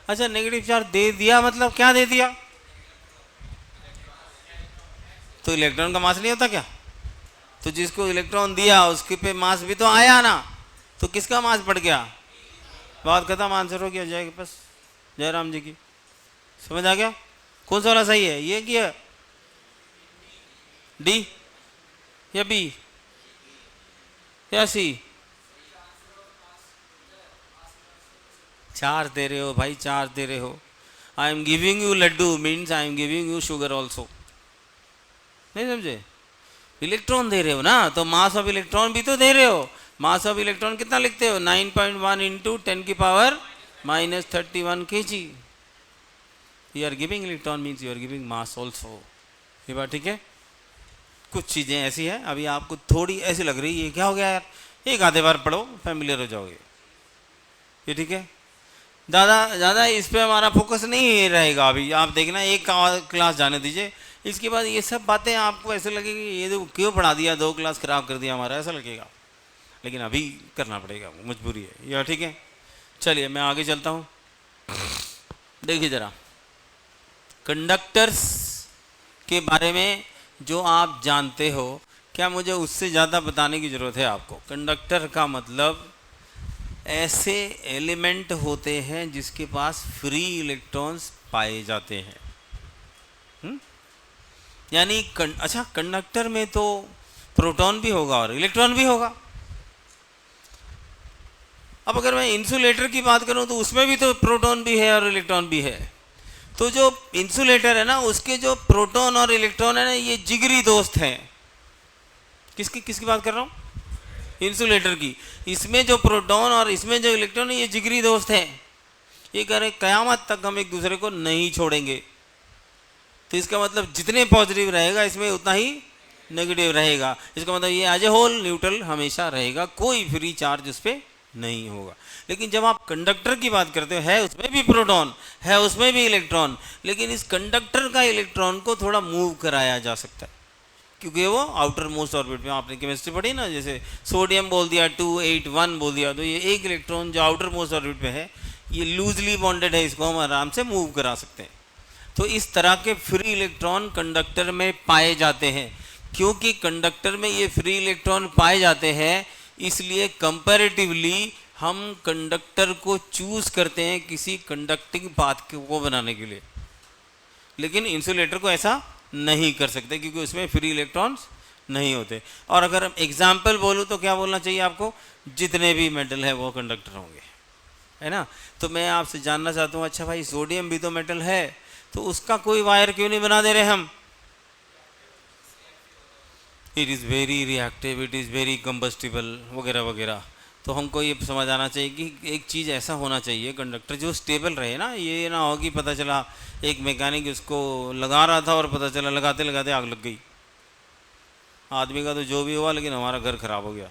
अच्छा नेगेटिव चार्ज दे दिया मतलब क्या दे दिया, तो इलेक्ट्रॉन का मास नहीं होता क्या, तो जिसको इलेक्ट्रॉन दिया उसके पे मास भी तो आया ना, तो किसका मास बढ़ गया। बात खत्म, आंसर हो गया, जय बस जयराम जी की। समझ आ गया, कौन सा वाला सही है, ये कि डी या बी या सी। चार्ज दे रहे हो भाई, चार्ज दे रहे हो। I am giving you laddu means I am giving you sugar also, नहीं समझे, इलेक्ट्रॉन दे रहे हो ना, तो मास ऑफ इलेक्ट्रॉन भी तो दे रहे हो। मास ऑफ इलेक्ट्रॉन कितना लिखते हो, 9.1 into 10⁻³ kg। You are giving electron means you are giving mass also. ये बात ठीक है। कुछ चीज़ें ऐसी हैं, अभी आपको थोड़ी ऐसी लग रही है क्या हो गया यार, एक आधे बार पढ़ो फैमिलियर हो जाओगे, ये ठीक है। ज़्यादा इस पे हमारा फोकस नहीं रहेगा, अभी आप देखना एक क्लास जाने दीजिए, इसके बाद ये सब बातें आपको ऐसे लगेगी ये तो क्यों पढ़ा दिया, 2 क्लास खराब कर दिया हमारा, ऐसा लगेगा, लेकिन अभी करना पड़ेगा, मजबूरी है, यह ठीक है। चलिए मैं आगे चलता हूँ। देखिए ज़रा कंडक्टर्स के बारे में जो आप जानते हो, क्या मुझे उससे ज़्यादा बताने की ज़रूरत है आपको। कंडक्टर का मतलब ऐसे एलिमेंट होते हैं जिसके पास फ्री इलेक्ट्रॉन्स पाए जाते हैं। यानी अच्छा कंडक्टर में तो प्रोटॉन भी होगा और इलेक्ट्रॉन भी होगा। अब अगर मैं इंसुलेटर की बात करूं तो उसमें भी तो प्रोटॉन भी है और इलेक्ट्रॉन भी है। तो जो इंसुलेटर है ना, उसके जो प्रोटॉन और इलेक्ट्रॉन है ना, ये जिगरी दोस्त हैं। किसकी बात कर रहा हूँ, इंसुलेटर की। इसमें जो प्रोटॉन और इसमें जो इलेक्ट्रॉन है ये जिगरी दोस्त हैं। ये कह रहे कयामत तक हम एक दूसरे को नहीं छोड़ेंगे। तो इसका मतलब जितने पॉजिटिव रहेगा इसमें उतना ही नेगेटिव रहेगा। इसका मतलब ये एज ए होल न्यूट्रल हमेशा रहेगा, कोई फ्री चार्ज उस पर नहीं होगा। लेकिन जब आप कंडक्टर की बात करते हो, है उसमें भी प्रोटॉन, है उसमें भी इलेक्ट्रॉन, लेकिन इस कंडक्टर का इलेक्ट्रॉन को थोड़ा मूव कराया जा सकता है, क्योंकि वो आउटर मोस्ट ऑर्बिट में, आपने केमिस्ट्री पढ़ी ना, जैसे सोडियम बोल दिया 281 बोल दिया, तो ये एक इलेक्ट्रॉन जो आउटर मोस्ट ऑर्बिट में है ये लूजली बॉन्डेड है, इसको हम आराम से मूव करा सकते हैं। तो इस तरह के फ्री इलेक्ट्रॉन कंडक्टर में पाए जाते हैं। क्योंकि कंडक्टर में ये फ्री इलेक्ट्रॉन पाए जाते हैं, इसलिए कंपैरेटिवली हम कंडक्टर को चूज करते हैं किसी कंडक्टिंग पाथ को बनाने के लिए, लेकिन इंसुलेटर को ऐसा नहीं कर सकते क्योंकि उसमें फ्री इलेक्ट्रॉन्स नहीं होते। और अगर एग्जाम्पल बोलूँ तो क्या बोलना चाहिए आपको, जितने भी मेटल है वो कंडक्टर होंगे, है ना। तो मैं आपसे जानना चाहता हूँ, अच्छा भाई सोडियम भी तो मेटल है, तो उसका कोई वायर क्यों नहीं बना दे रहे हम? It is very reactive, it is very combustible वगैरह वगैरह। तो हमको ये समझ आना चाहिए कि एक चीज़ ऐसा होना चाहिए कंडक्टर जो स्टेबल रहे ना, ये ना हो कि पता चला एक मैकेनिक उसको लगा रहा था और पता चला लगाते लगाते आग लग गई। आदमी का तो जो भी हुआ, लेकिन हमारा घर खराब हो गया,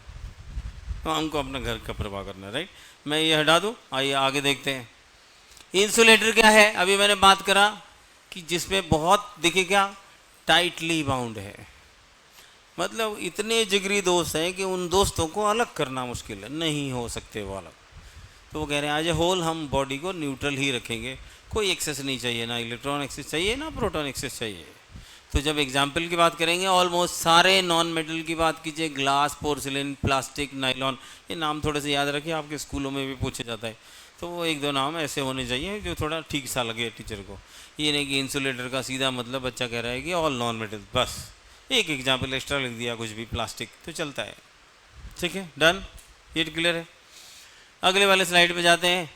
तो हमको अपने घर का परवाह करना है, राइट। मैं ये हटा दूँ, आइए आगे देखते हैं। इंसुलेटर क्या है? अभी मैंने बात करा कि जिसमें बहुत देखिए क्या टाइटली बाउंड है, मतलब इतने जिगरी दोस्त हैं कि उन दोस्तों को अलग करना मुश्किल है, नहीं हो सकते वो अलग। तो वो कह रहे हैं एज ए होल हम बॉडी को न्यूट्रल ही रखेंगे, कोई एक्सेस नहीं चाहिए, ना इलेक्ट्रॉन एक्सेस चाहिए ना प्रोटॉन एक्सेस चाहिए। तो जब एग्जाम्पल की बात करेंगे, ऑलमोस्ट सारे नॉन मेटल की बात कीजिए, ग्लास, पोर्सिलिन, प्लास्टिक, नाइलॉन, ये नाम थोड़े से याद रखिए, आपके स्कूलों में भी पूछा जाता है। तो वो एक दो नाम ऐसे होने चाहिए जो थोड़ा ठीक सा लगे टीचर को। ये नहीं कि इंसुलेटर का सीधा मतलब बच्चा कह रहा है कि ऑल नॉन मेटल, बस एक एग्जाम्पल एक्स्ट्रा लिख दिया, कुछ भी प्लास्टिक तो चलता है, ठीक है, डन, ये क्लियर है। अगले वाले स्लाइड पे जाते हैं।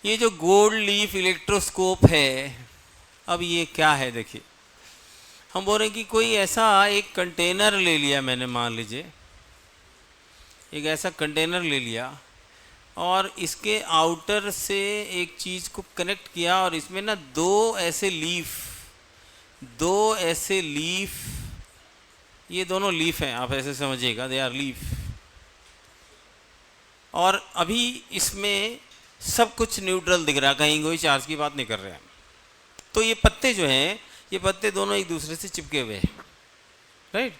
ये जो गोल्ड लीफ इलेक्ट्रोस्कोप है, अब ये क्या है देखिए, हम बोल रहे हैं कि कोई ऐसा एक कंटेनर ले लिया मैंने, मान लीजिए एक ऐसा कंटेनर ले लिया और इसके आउटर से एक चीज़ को कनेक्ट किया और इसमें ना दो ऐसे लीफ, ये दोनों लीफ हैं, आप ऐसे समझिएगा, दे आर लीफ। और अभी इसमें सब कुछ न्यूट्रल दिख रहा है, कहीं कोई चार्ज की बात नहीं कर रहे हैं। तो ये पत्ते जो हैं, ये पत्ते दोनों एक दूसरे से चिपके हुए हैं, राइट।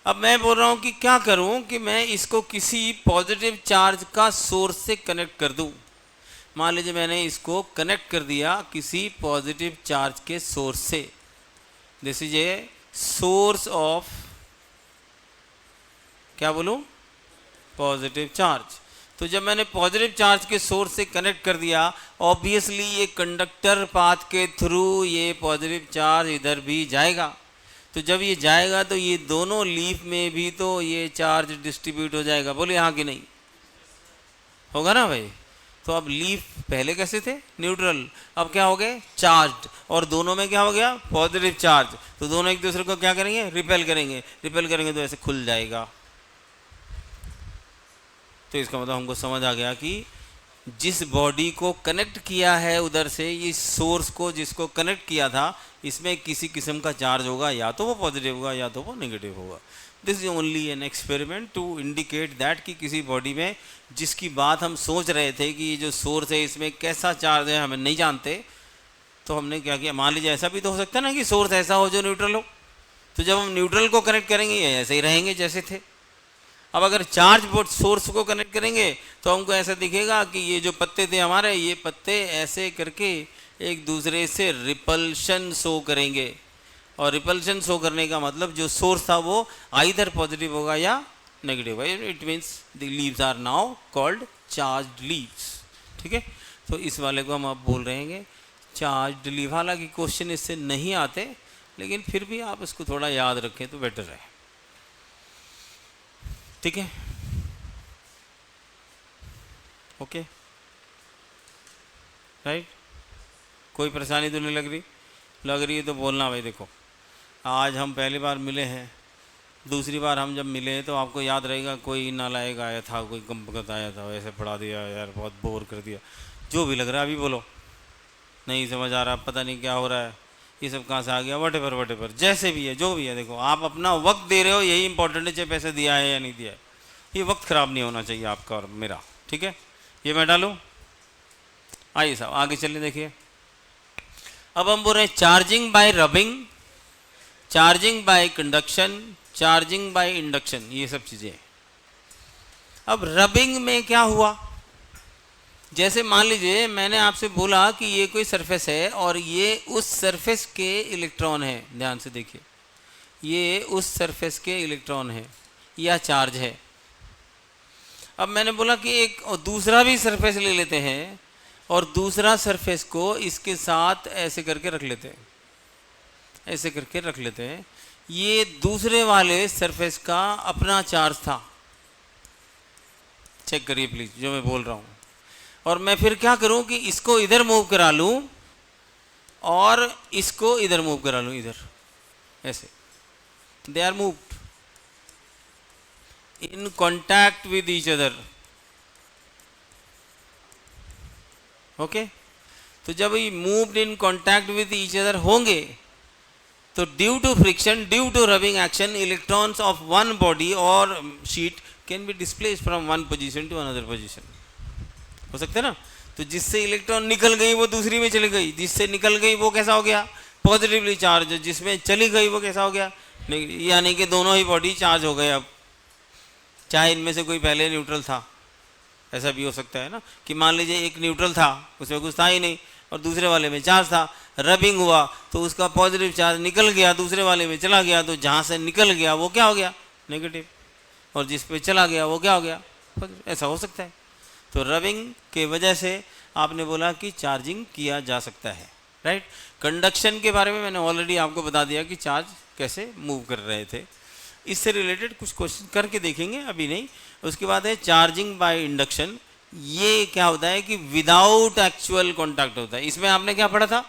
अब मैं बोल रहा हूँ कि क्या करूँ कि मैं इसको किसी पॉजिटिव चार्ज का सोर्स से कनेक्ट कर दूँ। मान लीजिए मैंने इसको कनेक्ट कर दिया किसी पॉजिटिव चार्ज के सोर्स से, this is a source of, क्या बोलूँ, पॉजिटिव चार्ज। तो जब मैंने पॉजिटिव चार्ज के सोर्स से कनेक्ट कर दिया, ऑब्वियसली ये कंडक्टर पाथ के थ्रू ये पॉजिटिव चार्ज इधर भी जाएगा। तो जब ये जाएगा तो ये दोनों लीफ में भी तो ये चार्ज डिस्ट्रीब्यूट हो जाएगा, बोले हाँ कि नहीं, होगा ना भाई। तो अब लीफ पहले कैसे थे, न्यूट्रल, अब क्या हो गए, चार्ज, और दोनों में क्या हो गया, पॉजिटिव चार्ज। तो दोनों एक दूसरे को क्या करेंगे, रिपेल करेंगे तो ऐसे खुल जाएगा। तो इसका मतलब हमको समझ आ गया कि जिस बॉडी को कनेक्ट किया है उधर से, इस सोर्स को जिसको कनेक्ट किया था, इसमें किसी किस्म का चार्ज होगा, या तो वो पॉजिटिव होगा या तो वो नेगेटिव होगा। This is only an experiment to indicate that कि किसी बॉडी में जिसकी बात हम सोच रहे थे कि ये जो सोर्स है इसमें कैसा चार्ज है हमें नहीं जानते, तो हमने क्या किया, मान लीजिए ऐसा भी तो हो सकता है ना कि सोर्स ऐसा हो जो न्यूट्रल हो, तो जब हम न्यूट्रल को कनेक्ट करेंगे ये ऐसे ही रहेंगे जैसे थे। अब अगर चार्ज बोर्ड सोर्स को कनेक्ट करेंगे तो हमको ऐसा दिखेगा कि ये जो पत्ते थे हमारे, ये पत्ते ऐसे करके एक दूसरे से रिपल्शन शो करेंगे, और रिपल्शन शो करने का मतलब जो सोर्स था वो आइदर पॉजिटिव होगा या नेगेटिव होगा। It means the leaves are now called charged leaves, ठीक है। तो इस वाले को हम अब बोल रहे हैं चार्ज्ड लीव। हालांकि क्वेश्चन इससे नहीं आते, लेकिन फिर भी आप इसको थोड़ा याद रखें तो बेटर है, ठीक है, ओके, राइट। कोई परेशानी तो नहीं लग रही है तो बोलना भाई। देखो आज हम पहली बार मिले हैं, दूसरी बार हम जब मिले तो आपको याद रहेगा कोई नालायक आया था, कोई कमबख्त आया था, वैसे पढ़ा दिया यार, बहुत बोर कर दिया, जो भी लग रहा है। अभी बोलो नहीं समझ आ रहा, पता नहीं क्या हो रहा है, ये सब कहाँ से आ गया, वटेवर जैसे भी है, जो भी है। देखो आप अपना वक्त दे रहे हो, यही इंपॉर्टेंट है, चाहे पैसे दिया है या नहीं दिया है, ये वक्त ख़राब नहीं होना चाहिए आपका और मेरा, ठीक है। ये मैं डालूँ, आइए साहब आगे चलिए। देखिए अब हम बोल रहे हैं charging by rubbing, charging by conduction, charging by induction, ये सब चीज़ें। अब रबिंग में क्या हुआ, जैसे मान लीजिए मैंने आपसे बोला कि ये कोई सरफेस है और ये उस सरफेस के इलेक्ट्रॉन है, ध्यान से देखिए, ये उस सरफेस के इलेक्ट्रॉन है या चार्ज है। अब मैंने बोला कि एक और दूसरा भी सरफेस ले लेते हैं और दूसरा सरफेस को इसके साथ ऐसे करके रख लेते हैं, ऐसे करके रख लेते हैं। ये दूसरे वाले सरफेस का अपना चार्ज था, चेक करिए प्लीज जो मैं बोल रहा हूँ। और मैं फिर क्या करूँ कि इसको इधर मूव करा लूँ और इसको इधर मूव करा लूँ, इधर ऐसे। They are moved in contact with each other, okay तो जब ये moved in contact with each other होंगे तो due to friction, due to rubbing action, electrons of one body और sheet can be displaced from one position to another position, हो सकते है ना। तो जिससे इलेक्ट्रॉन निकल गई वो दूसरी में चली गई, जिससे निकल गई वो कैसा हो गया, पॉजिटिवली चार्ज, जिसमें चली गई वो कैसा हो गया, यानी कि दोनों ही बॉडी चार्ज हो गए। अब चाहे इनमें से कोई पहले न्यूट्रल था, ऐसा भी हो सकता है ना कि मान लीजिए एक न्यूट्रल था, उसमें कुछ था ही नहीं, और दूसरे वाले में चार्ज था, रबिंग हुआ तो उसका पॉजिटिव चार्ज निकल गया, दूसरे वाले में चला गया, तो जहाँ से निकल गया वो क्या हो गया, नेगेटिव, और जिस पे चला गया वो क्या हो गया, ऐसा हो सकता है। तो रबिंग के वजह से आपने बोला कि चार्जिंग किया जा सकता है, राइट। कंडक्शन के बारे में मैंने ऑलरेडी आपको बता दिया कि चार्ज कैसे मूव कर रहे थे। इससे रिलेटेड कुछ क्वेश्चन करके देखेंगे, अभी नहीं। उसके बाद है चार्जिंग बाय इंडक्शन। ये क्या होता है कि विदाउट एक्चुअल कॉन्टैक्ट होता है। इसमें आपने क्या पढ़ा था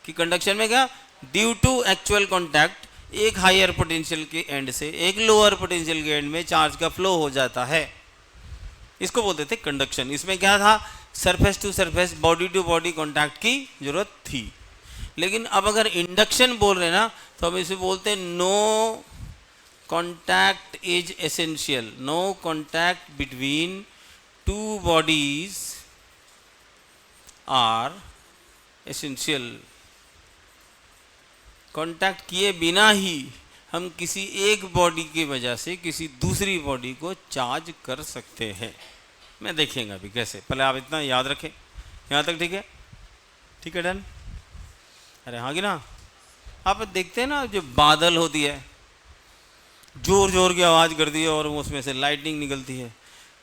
कि कंडक्शन में क्या, ड्यू टू एक्चुअल कॉन्टैक्ट एक हायर पोटेंशियल के एंड से एक लोअर पोटेंशियल के एंड में चार्ज का फ्लो हो जाता है, इसको बोलते थे कंडक्शन। इसमें क्या था, surface to surface, body to body contact की जरूरत थी। लेकिन अब अगर इंडक्शन बोल रहे हैं ना, तो हम इसे बोलते हैं no contact is essential, no contact between two bodies are essential। Contact किए बिना ही हम किसी एक बॉडी की वजह से किसी दूसरी बॉडी को चार्ज कर सकते हैं। मैं देखेंगे अभी कैसे, पहले आप इतना याद रखें, यहाँ तक ठीक है, ठीक है, डन। अरे हाँ कि ना, आप देखते हैं ना जो बादल होती है, जोर जोर की आवाज़ करती है और उसमें से लाइटनिंग निकलती है।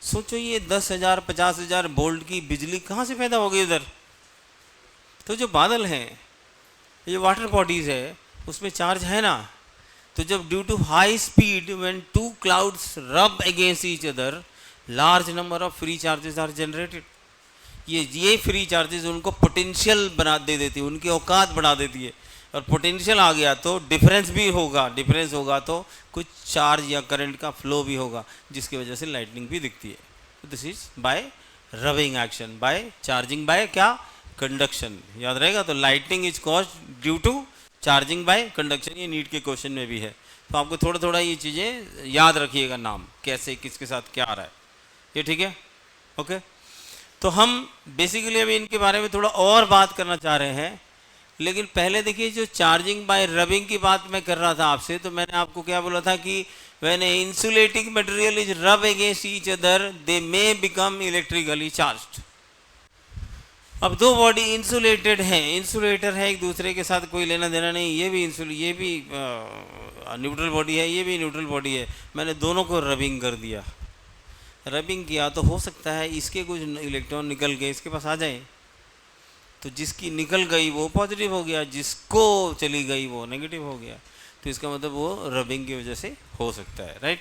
सोचो ये 10,000 50,000 वोल्ट की बिजली कहाँ से पैदा होगी उधर। तो जो बादल हैं, ये वाटर बॉडीज़ है, उसमें चार्ज है ना। तो जब due to high speed when two clouds rub against each other, large number of free charges are generated. ये फ्री चार्जेस उनको पोटेंशियल बना दे देती है, उनकी औकात बढ़ा देती है। और पोटेंशियल आ गया तो डिफरेंस भी होगा, डिफरेंस होगा तो कुछ चार्ज या करंट का फ्लो भी होगा, जिसकी वजह से लाइटनिंग भी दिखती है। This is by rubbing action, by charging, by क्या, कंडक्शन। याद रहेगा। तो lightning is caused due to charging by conduction. ये नीट के क्वेश्चन में भी है, तो आपको थोड़ा थोड़ा ये चीज़ें याद रखिएगा, नाम कैसे किसके साथ क्या आ रहा है, ये ठीक है, ओके। तो हम बेसिकली अभी इनके बारे में थोड़ा और बात करना चाह रहे हैं। लेकिन पहले देखिए, जो चार्जिंग बाय रबिंग की बात मैं कर रहा था आपसे, तो मैंने आपको क्या बोला था कि when a insulating material is rub against each other they may become electrically charged. अब दो बॉडी इंसुलेटेड हैं, इंसुलेटर है एक दूसरे के साथ, कोई लेना देना नहीं, ये भी न्यूट्रल बॉडी है, ये भी न्यूट्रल बॉडी है। मैंने दोनों को रबिंग कर दिया। रबिंग किया तो हो सकता है इसके कुछ इलेक्ट्रॉन निकल गए इसके पास आ जाए, तो जिसकी निकल गई वो पॉजिटिव हो गया, जिसको चली गई वो नेगेटिव हो गया। तो इसका मतलब वो रबिंग की वजह से हो सकता है, राइट।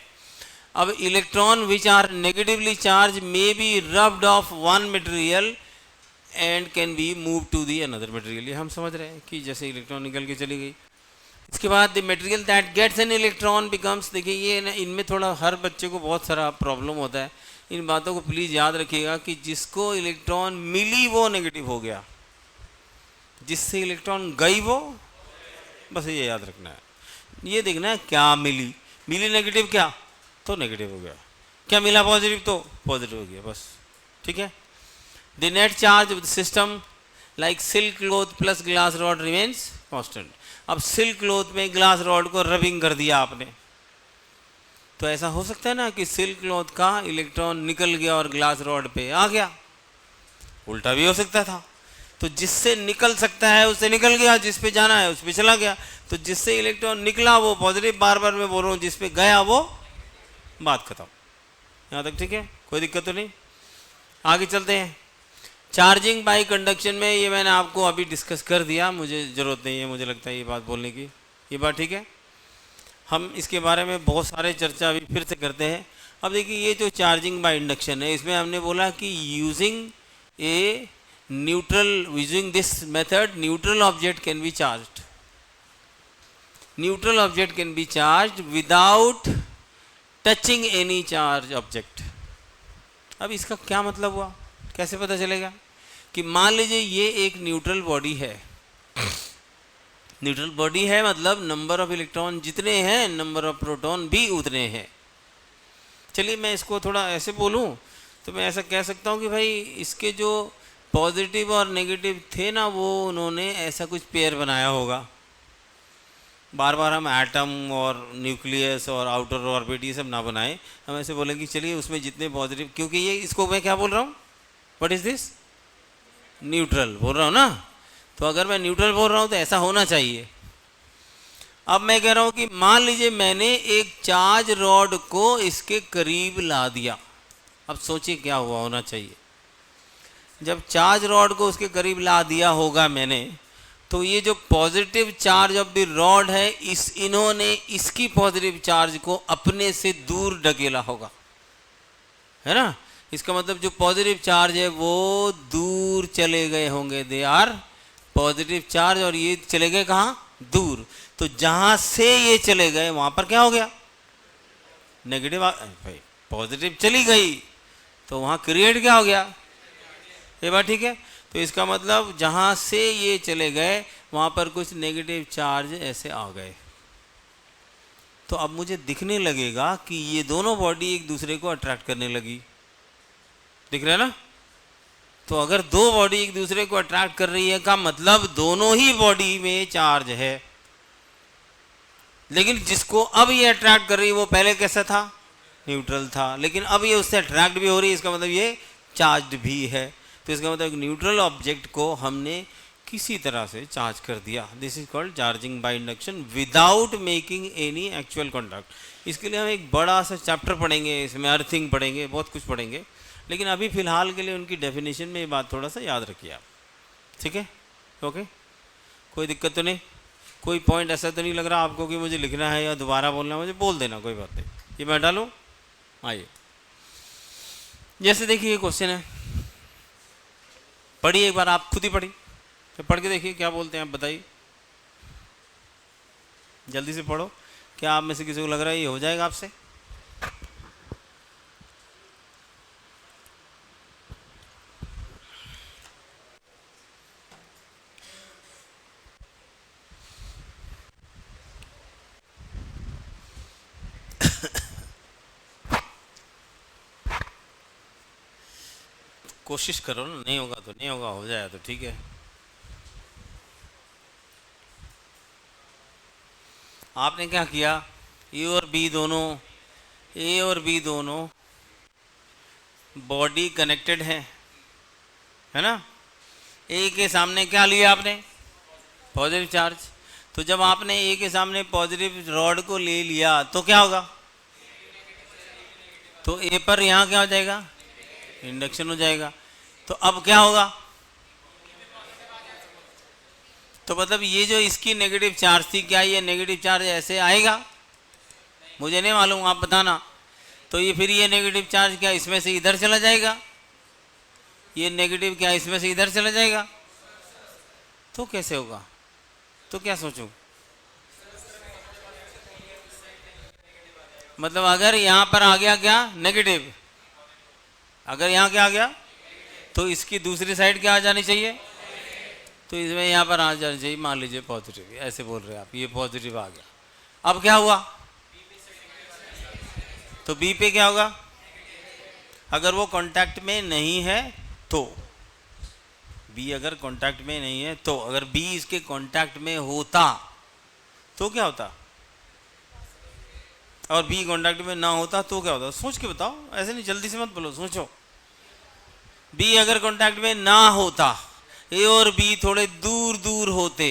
अब electron which are negatively charge may be rubbed off one material and can be move to the another material. ये हम समझ रहे हैं कि जैसे इलेक्ट्रॉन निकल के चली गई। इसके बाद the material that gets an electron becomes, देखिए ये ना, इनमें थोड़ा हर बच्चे को बहुत सारा प्रॉब्लम होता है। इन बातों को प्लीज़ याद रखिएगा कि जिसको इलेक्ट्रॉन मिली वो नेगेटिव हो गया, जिससे इलेक्ट्रॉन गई वो, बस ये याद रखना है। ये देखना है क्या मिली, मिली नेगेटिव क्या, तो नेगेटिव हो गया, क्या मिला पॉजिटिव तो पॉजिटिव हो गया, बस ठीक है। The net charge of the system like silk cloth plus glass rod remains constant. अब सिल्क क्लॉथ में ग्लास रॉड को रबिंग कर दिया आपने, तो ऐसा हो सकता है ना कि सिल्क क्लॉथ का इलेक्ट्रॉन निकल गया और ग्लास रॉड पे आ गया। उल्टा भी हो सकता था। तो जिससे निकल सकता है उससे निकल गया, जिस पे जाना है उस पे चला गया। तो जिससे इलेक्ट्रॉन निकला वो पॉजिटिव, बार बार मैं बोल रहा हूँ, जिस पे गया वो, बात खत्म। यहाँ तक ठीक है। कोई दिक्कत तो नहीं, आगे चलते हैं। चार्जिंग बाय कंडक्शन में ये मैंने आपको अभी डिस्कस कर दिया, मुझे ज़रूरत नहीं है, मुझे लगता है ये बात बोलने की, ये बात ठीक है। हम इसके बारे में बहुत सारे चर्चा अभी फिर से करते हैं। अब देखिए ये जो चार्जिंग बाय इंडक्शन है, इसमें हमने बोला कि using this method neutral object can be charged, neutral object can be charged without touching any charge object. अब इसका क्या मतलब हुआ, कैसे पता चलेगा कि मान लीजिए ये एक न्यूट्रल बॉडी है, न्यूट्रल बॉडी है मतलब नंबर ऑफ इलेक्ट्रॉन जितने हैं नंबर ऑफ प्रोटॉन भी उतने हैं। चलिए मैं इसको थोड़ा ऐसे बोलूं तो मैं ऐसा कह सकता हूं कि भाई इसके जो पॉजिटिव और नेगेटिव थे ना, वो उन्होंने ऐसा कुछ पेयर बनाया होगा। बार बार हम एटम और न्यूक्लियस और आउटर ऑर्बिट ये सब ना बनाए, हम ऐसे बोलेंगे चलिए उसमें जितने पॉजिटिव, क्योंकि ये इसको मैं क्या बोल रहा हूँ, व्हाट इज़ दिस, न्यूट्रल बोल रहा हूँ ना। तो अगर मैं न्यूट्रल बोल रहा हूँ तो ऐसा होना चाहिए। अब मैं कह रहा हूँ कि मान लीजिए मैंने एक चार्ज रॉड को इसके करीब ला दिया। अब सोचिए क्या हुआ होना चाहिए। जब चार्ज रॉड को उसके करीब ला दिया होगा मैंने, तो ये जो positive charge of the rod है, इन्होंने इसकी पॉजिटिव चार्ज को अपने से दूर ढकेला होगा, है ना। इसका मतलब जो पॉजिटिव चार्ज है वो दूर चले गए होंगे, दे आर पॉजिटिव चार्ज, और ये चले गए कहाँ, दूर। तो जहां से ये चले गए वहां पर क्या हो गया, नेगेटिव। भाई पॉजिटिव चली गई तो वहां क्रिएट क्या हो गया, ये बात ठीक है। तो इसका मतलब जहां से ये चले गए वहां पर कुछ नेगेटिव चार्ज ऐसे आ गए। तो अब मुझे दिखने लगेगा कि ये दोनों बॉडी एक दूसरे को अट्रैक्ट करने लगी, दिख रहा है ना। तो अगर दो बॉडी एक दूसरे को अट्रैक्ट कर रही है का मतलब दोनों ही बॉडी में चार्ज है। लेकिन जिसको अब ये अट्रैक्ट कर रही है वो पहले कैसा था, न्यूट्रल था, लेकिन अब ये उससे अट्रैक्ट भी हो रही है, इसका मतलब ये चार्ज्ड भी है। तो इसका मतलब न्यूट्रल ऑब्जेक्ट को हमने किसी तरह से चार्ज कर दिया। This is called charging by induction without making any actual contact. इसके लिए हम एक बड़ा सा चैप्टर पढ़ेंगे, इसमें अर्थिंग पढ़ेंगे, बहुत कुछ पढ़ेंगे, लेकिन अभी फ़िलहाल के लिए उनकी डेफिनेशन में ये बात थोड़ा सा याद रखिए आप, ठीक है। ओके, कोई दिक्कत तो नहीं, कोई पॉइंट ऐसा तो नहीं लग रहा आपको कि मुझे लिखना है या दोबारा बोलना है, मुझे बोल देना, कोई बात नहीं। ये मैं डालूँ, आइए। जैसे देखिए ये क्वेश्चन है, पढ़िए एक बार, आप खुद ही पढ़िए, तो पढ़ के देखिए क्या बोलते हैं आप, बताइए जल्दी से पढ़ो। क्या आप में से किसी को लग रहा है ये हो जाएगा आपसे? कोशिश करो ना, नहीं होगा तो नहीं होगा, हो जाए तो ठीक है। आपने क्या किया, ए और बी दोनों बॉडी कनेक्टेड है ना। ए के सामने क्या लिया आपने, पॉजिटिव चार्ज। तो जब आपने ए के सामने पॉजिटिव रॉड को ले लिया तो क्या होगा, तो ए पर यहाँ क्या हो जाएगा, इंडक्शन हो जाएगा। तो अब क्या होगा, तो मतलब ये जो इसकी नेगेटिव चार्ज थी, क्या ये नेगेटिव चार्ज ऐसे आएगा, मुझे नहीं मालूम, आप बताना। तो ये फिर ये नेगेटिव चार्ज क्या इसमें से इधर चला जाएगा, ये नेगेटिव क्या इसमें से इधर चला जाएगा, तो कैसे होगा, तो क्या सोचूं। मतलब अगर यहाँ पर आ गया क्या नेगेटिव, अगर यहाँ क्या आ गया तो इसकी दूसरी साइड क्या आ जानी चाहिए, तो इसमें यहाँ पर आ जानी चाहिए, मान लीजिए पॉजिटिव, ऐसे बोल रहे हैं आप, ये पॉजिटिव आ गया। अब क्या हुआ, तो बी पे क्या होगा, अगर वो कांटेक्ट में नहीं है तो, बी अगर कांटेक्ट में नहीं है तो, अगर बी इसके कांटेक्ट में होता तो क्या होता, और बी कांटेक्ट में ना होता तो क्या होता, सोच के बताओ, ऐसे नहीं जल्दी से मत बोलो, सोचो। बी अगर कांटेक्ट में ना होता, ए और बी थोड़े दूर दूर होते,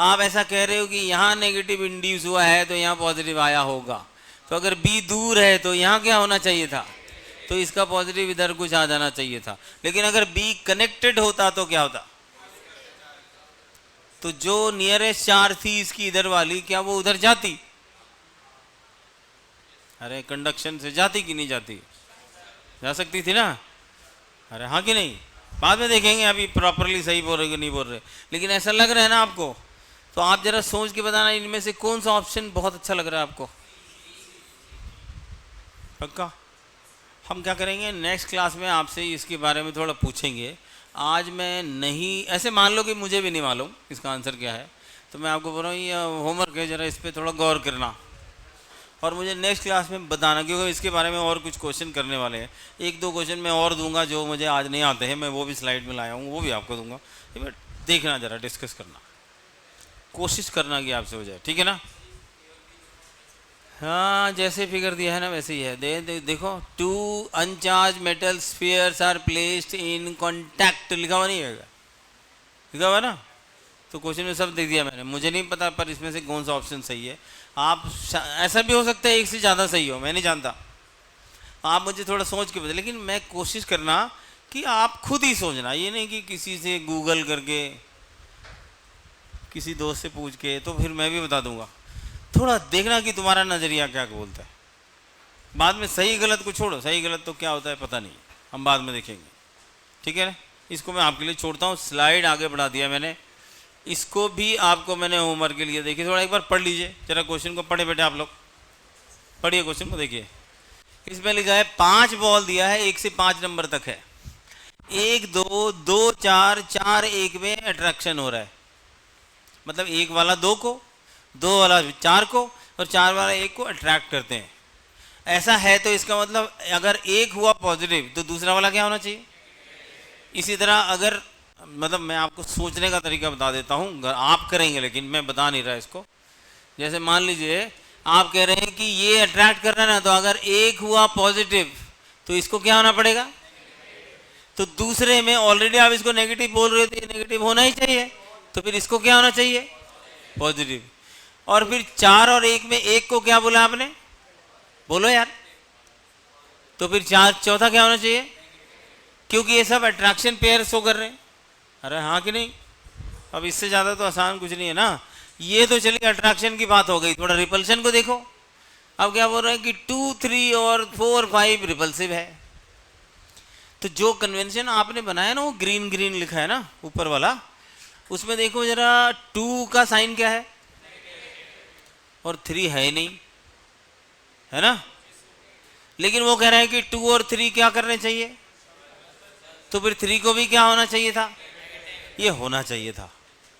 आप ऐसा कह रहे हो कि यहाँ नेगेटिव इंड्यूस हुआ है तो यहाँ पॉजिटिव आया होगा, तो अगर बी दूर है तो यहाँ क्या होना चाहिए था, तो इसका पॉजिटिव इधर कुछ आ जाना चाहिए था, लेकिन अगर बी कनेक्टेड होता तो क्या होता? तो जो नियरेस्ट चार्ज थी इसकी इधर वाली, क्या वो उधर जाती? अरे कंडक्शन से जाती कि नहीं जाती? जा सकती थी ना। अरे हाँ कि नहीं? बाद में देखेंगे, अभी प्रॉपरली सही बोल रहे कि नहीं बोल रहे, लेकिन ऐसा लग रहा है ना आपको? तो आप जरा सोच के बताना इनमें से कौन सा ऑप्शन बहुत अच्छा लग रहा है आपको। पक्का? हम क्या करेंगे, नेक्स्ट क्लास में आपसे इसके बारे में थोड़ा पूछेंगे। आज मैं नहीं, ऐसे मान लो कि मुझे भी नहीं मालूम इसका आंसर क्या है, तो मैं आपको बोल रहा हूँ ये होमवर्क है, ज़रा इस पर थोड़ा गौर करना और मुझे नेक्स्ट क्लास में बताना, क्योंकि इसके बारे में और कुछ क्वेश्चन करने वाले हैं। एक दो क्वेश्चन मैं और दूंगा जो मुझे आज नहीं आते हैं, मैं वो भी स्लाइड में लाया हूँ, वो भी आपको दूंगा। ये देखना, ज़रा डिस्कस करना, कोशिश करना कि आपसे हो जाए, ठीक है ना? हाँ, जैसे फिगर दिया है ना वैसे ही है। देखो, 2 uncharge metal spheres are placed in contact, लिखा हुआ नहीं है? लिखा हुआ ना? तो क्वेश्चन में सब दे दिया मैंने, मुझे नहीं पता पर इसमें से कौन सा ऑप्शन सही है। आप ऐसा भी हो सकता है एक से ज़्यादा सही हो, मैं नहीं जानता, आप मुझे थोड़ा सोच के बताइए, लेकिन मैं कोशिश करना कि आप खुद ही सोचना, ये नहीं कि किसी से गूगल करके, किसी दोस्त से पूछ के, तो फिर मैं भी बता दूंगा। थोड़ा देखना कि तुम्हारा नज़रिया क्या बोलता है। बाद में सही गलत को छोड़ो, सही गलत तो क्या होता है पता नहीं, हम बाद में देखेंगे, ठीक है ना? इसको मैं आपके लिए छोड़ता हूँ, स्लाइड आगे बढ़ा दिया मैंने, इसको भी आपको मैंने होमवर्क के लिए, देखिए थोड़ा एक बार पढ़ लीजिए, जरा क्वेश्चन को पढ़े बेटे, आप लोग पढ़िए क्वेश्चन को, देखिए इसमें लिखा है 5 बॉल दिया है, 1 से 5 नंबर तक है, 1 2 2 4 4 1 में अट्रैक्शन हो रहा है, मतलब 1 वाला 2 को, 2 वाला 4 को और 4 वाला 1 को अट्रैक्ट करते हैं। ऐसा है तो इसका मतलब अगर 1 हुआ पॉजिटिव तो दूसरा वाला क्या होना चाहिए? इसी तरह अगर, मतलब मैं आपको सोचने का तरीका बता देता हूँ, आप करेंगे लेकिन मैं बता नहीं रहा इसको। जैसे मान लीजिए आप कह रहे हैं कि ये अट्रैक्ट कर रहा है ना, तो अगर 1 हुआ पॉजिटिव तो इसको क्या होना पड़ेगा? तो दूसरे में ऑलरेडी आप इसको नेगेटिव बोल रहे हो, तो ये नेगेटिव होना ही चाहिए, तो फिर इसको क्या होना चाहिए? पॉजिटिव। और फिर 4 और 1 में 1 को क्या बोला आपने? बोलो यार। तो फिर 4 चौथा क्या होना चाहिए? क्योंकि ये सब अट्रैक्शन पेयर शो कर रहे हैं। अरे हाँ कि नहीं? अब इससे ज़्यादा तो आसान कुछ नहीं है ना। ये तो चलिए अट्रैक्शन की बात हो गई, थोड़ा रिपल्शन को देखो। अब क्या बोल रहे हैं कि 2 3 और 4 5 रिपल्सिव है। तो जो कन्वेंशन आपने बनाया ना, वो ग्रीन ग्रीन लिखा है ना ऊपर वाला, उसमें देखो जरा 2 का साइन क्या है और 3 है नहीं, है ना? लेकिन वो कह रहा है कि 2 और 3 क्या करने चाहिए, तो फिर 3 को भी क्या होना चाहिए था? ये होना चाहिए था।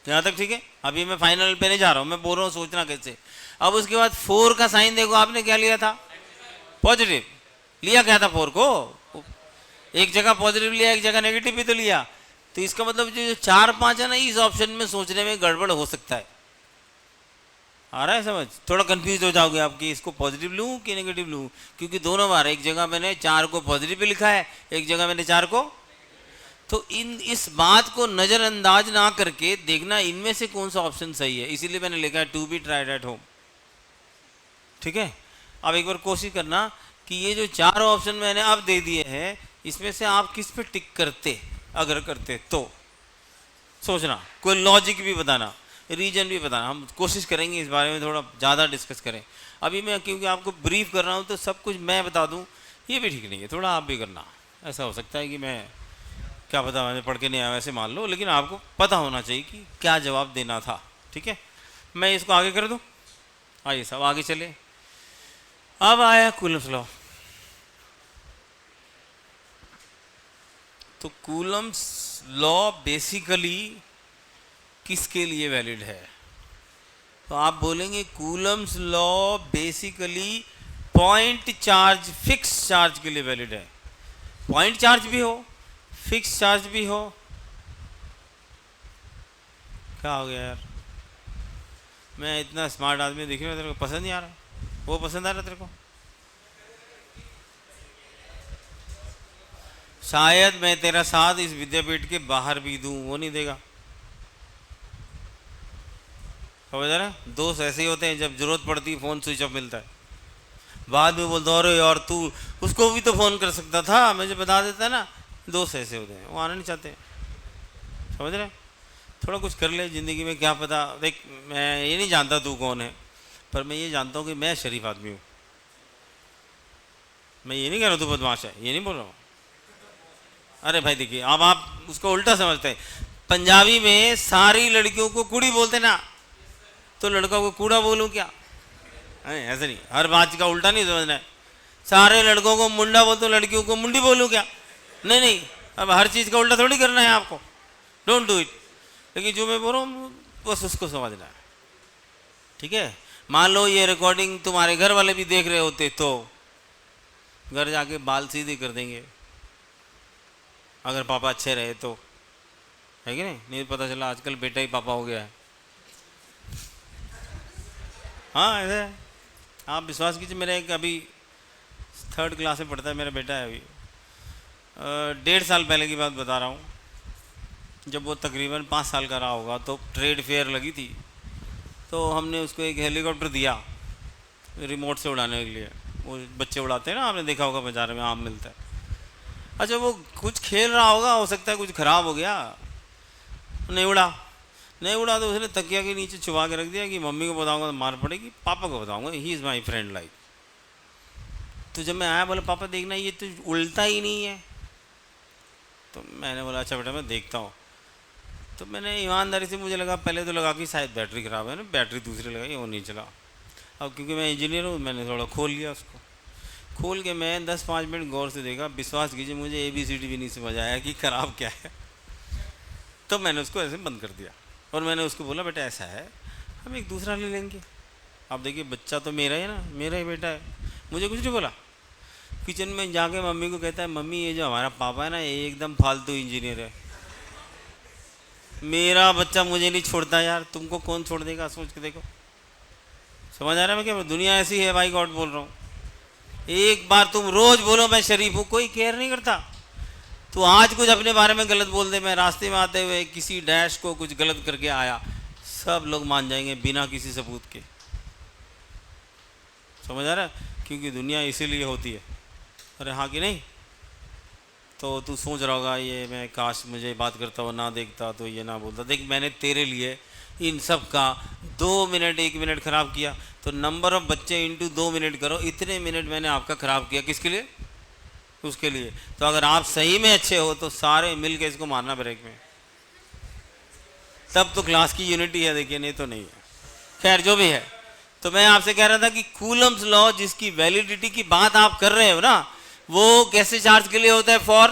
यहाँ तक ठीक है? अभी मैं फाइनल पे नहीं जा रहा हूँ, मैं बोल रहा हूँ सोचना कैसे। अब उसके बाद 4 का साइन देखो, आपने क्या लिया था? पॉजिटिव लिया क्या था 4 को? एक जगह पॉजिटिव लिया, एक जगह नेगेटिव भी तो लिया। तो इसका मतलब जो 4 5 है ना, इस ऑप्शन में सोचने में गड़बड़ हो सकता है। आ रहा है समझ? थोड़ा कंफ्यूज हो जाओगे आप कि इसको पॉजिटिव लूँ कि नेगेटिव लूँ, क्योंकि दोनों बार एक जगह मैंने 4 को पॉजिटिव भी लिखा है, एक जगह मैंने 4 को। तो इस बात को नज़रअंदाज ना करके देखना इनमें से कौन सा ऑप्शन सही है, इसीलिए मैंने लिखा है to be tried at home. ठीक है? अब एक बार कोशिश करना कि ये जो 4 ऑप्शन मैंने अब दे दिए हैं, इसमें से आप किस पे टिक करते, अगर करते तो सोचना, कोई लॉजिक भी बताना, रीजन भी बताना। हम कोशिश करेंगे इस बारे में थोड़ा ज़्यादा डिस्कस करें। अभी मैं क्योंकि आपको ब्रीफ कर रहा हूँ तो सब कुछ मैं बता दूँ ये भी ठीक नहीं है, थोड़ा आप भी करना। ऐसा हो सकता है कि मैं क्या पता मैंने पढ़ के नहीं आया वैसे मान लो, लेकिन आपको पता होना चाहिए कि क्या जवाब देना था। ठीक है? मैं इसको आगे कर दूँ? आइए सब आगे चले। अब आया कूलम्स लॉ। तो कूलम्स लॉ बेसिकली किसके लिए वैलिड है? तो आप बोलेंगे Coulomb's law basically point charge, fix charge के लिए वैलिड है। पॉइंट चार्ज भी हो, फिक्स चार्ज भी हो। क्या हो गया यार? मैं इतना स्मार्ट आदमी दिख रहा है, तेरे को पसंद नहीं आ रहा? वो पसंद आ रहा तेरे को? शायद मैं तेरा साथ इस विद्यापीठ के बाहर भी दूं, वो नहीं देगा। समझ रहा है? दोस्त ऐसे ही होते हैं, जब जरूरत पड़ती है फ़ोन स्विच ऑफ मिलता है, बाद में बोलता अरे यार तू उसको भी तो फ़ोन कर सकता था, मुझे बता देता ना। दोस्त ऐसे होते हैं, वो आना नहीं चाहते, समझ रहे। थोड़ा कुछ कर ले ज़िंदगी में, क्या पता। देख मैं ये नहीं जानता तू कौन है, पर मैं ये जानता हूँ कि मैं शरीफ आदमी हूँ। मैं ये नहीं कह रहा तू बदमाश है, ये नहीं बोल रहा हूँ। अरे भाई देखिए, अब आप उसको उल्टा समझते हैं। पंजाबी में सारी लड़कियों को कुड़ी बोलते ना, तो लड़कों को कूड़ा बोलूँ क्या? ऐसे नहीं, हर बात का उल्टा नहीं समझना है। सारे लड़कों को मुंडा बोलते, लड़कियों को मुंडी बोलूँ क्या? नहीं नहीं, अब हर चीज़ का उल्टा थोड़ी करना है आपको, डोंट डू इट। लेकिन जो मैं बोल रहा हूँ बस उसको समझना है, ठीक है। मान लो ये रिकॉर्डिंग तुम्हारे घर वाले भी देख रहे होते तो घर जाके बाल सीधे कर देंगे, अगर पापा अच्छे रहे तो, है कि नहीं? नहीं पता चला आजकल बेटा ही पापा हो गया है। हाँ ऐसा है, आप विश्वास कीजिए। मेरा एक अभी 3rd क्लास में पढ़ता है मेरा बेटा है, अभी 1.5 साल पहले की बात बता रहा हूँ। जब वो तकरीबन 5 साल का रहा होगा तो ट्रेड फेयर लगी थी, तो हमने उसको एक हेलीकॉप्टर दिया रिमोट से उड़ाने के लिए। वो बच्चे उड़ाते हैं ना, आपने देखा होगा बाजार में आम मिलता है। अच्छा वो कुछ खेल रहा होगा, हो सकता है कुछ ख़राब हो गया, नहीं उड़ा तो उसने तकिया के नीचे छुपा के रख दिया कि मम्मी को बताऊंगा तो मार पड़ेगी, पापा को बताऊंगा, he is my friend like. तो जब मैं आया बोला पापा देखना ये तो उल्टा ही नहीं है। तो मैंने बोला अच्छा बेटा मैं देखता हूँ। तो मैंने ईमानदारी से, मुझे लगा पहले तो लगा कि शायद बैटरी ख़राब है ना, बैटरी दूसरी लगाई, वो नहीं चला। अब क्योंकि मैं इंजीनियर हूँ, मैंने थोड़ा खोल लिया उसको। खोल के मैं 10-5 मिनट गौर से देखा, विश्वास कीजिए मुझे ABCD भी नहीं समझ आया कि ख़राब क्या है। तो मैंने उसको ऐसे बंद कर दिया और मैंने उसको बोला बेटा ऐसा है, हम एक दूसरा ले लेंगे। अब देखिए बच्चा तो मेरा ही ना, मेरा ही बेटा है, मुझे कुछ नहीं बोला। किचन में जाके मम्मी को कहता है मम्मी ये जो हमारा पापा है ना ये एकदम फालतू इंजीनियर है, मेरा बच्चा मुझे नहीं छोड़ता यार, तुमको कौन छोड़ देगा, सोच के देखो। समझ आ रहा है मैं क्या? दुनिया ऐसी है भाई, गॉड बोल रहा हूँ। एक बार तुम रोज बोलो मैं शरीफ हूँ, कोई केयर नहीं करता। तो आज कुछ अपने बारे में गलत बोल दे, मैं रास्ते में आते हुए किसी डैश को कुछ गलत करके आया, सब लोग मान जाएंगे बिना किसी सबूत के। समझ आ रहा है? क्योंकि दुनिया इसीलिए होती है। अरे हाँ कि नहीं? तो तू सोच रहा होगा ये मैं काश मुझे बात करता हुआ ना देखता तो ये ना बोलता। देख मैंने तेरे लिए इन सब का 2 मिनट 1 मिनट ख़राब किया, तो नंबर ऑफ बच्चे इंटू 2 मिनट करो, इतने मिनट मैंने आपका ख़राब किया, किसके लिए? उसके लिए। तो अगर आप सही में अच्छे हो तो सारे मिल के इसको मारना ब्रेक में, तब तो क्लास की यूनिटी है, देखिए नहीं तो नहीं है। खैर जो भी है, तो मैं आपसे कह रहा था कि कूलम्स लॉ जिसकी वैलिडिटी की बात आप कर रहे हो ना, वो कैसे चार्ज के लिए होता है? फॉर,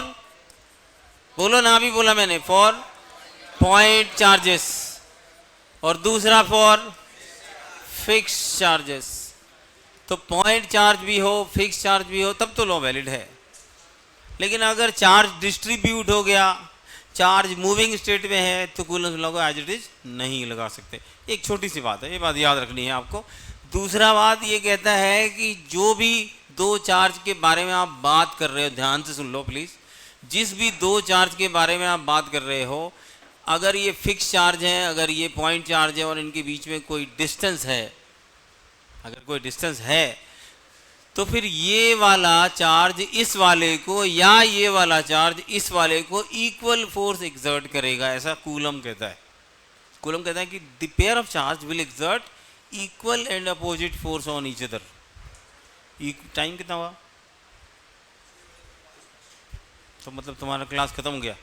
बोलो ना, अभी बोला मैंने, फॉर पॉइंट चार्जेस, और दूसरा फॉर फिक्स चार्जेस। तो पॉइंट चार्ज भी हो फिक्स चार्ज भी हो तब तो लॉ वैलिड है। लेकिन अगर चार्ज डिस्ट्रीब्यूट हो गया, चार्ज मूविंग स्टेट में है, तो कूलम्स लॉ को एज इट इज नहीं लगा सकते। एक छोटी सी बात है, ये बात याद रखनी है आपको। दूसरा बात ये कहता है कि जो भी दो चार्ज के बारे में आप बात कर रहे हो, ध्यान से सुन लो प्लीज़, जिस भी दो चार्ज के बारे में आप बात कर रहे हो, अगर ये फिक्स चार्ज है, अगर ये पॉइंट चार्ज है और इनके बीच में कोई डिस्टेंस है, अगर कोई डिस्टेंस है, तो फिर ये वाला चार्ज इस वाले को या ये वाला चार्ज इस वाले को इक्वल फोर्स एक्सर्ट करेगा, ऐसा कूलम कहता है। कूलम कहता है कि the pair of charge will exert equal and opposite force on each other. Time कितना हुआ? तो मतलब तुम्हारा क्लास खत्म हो गया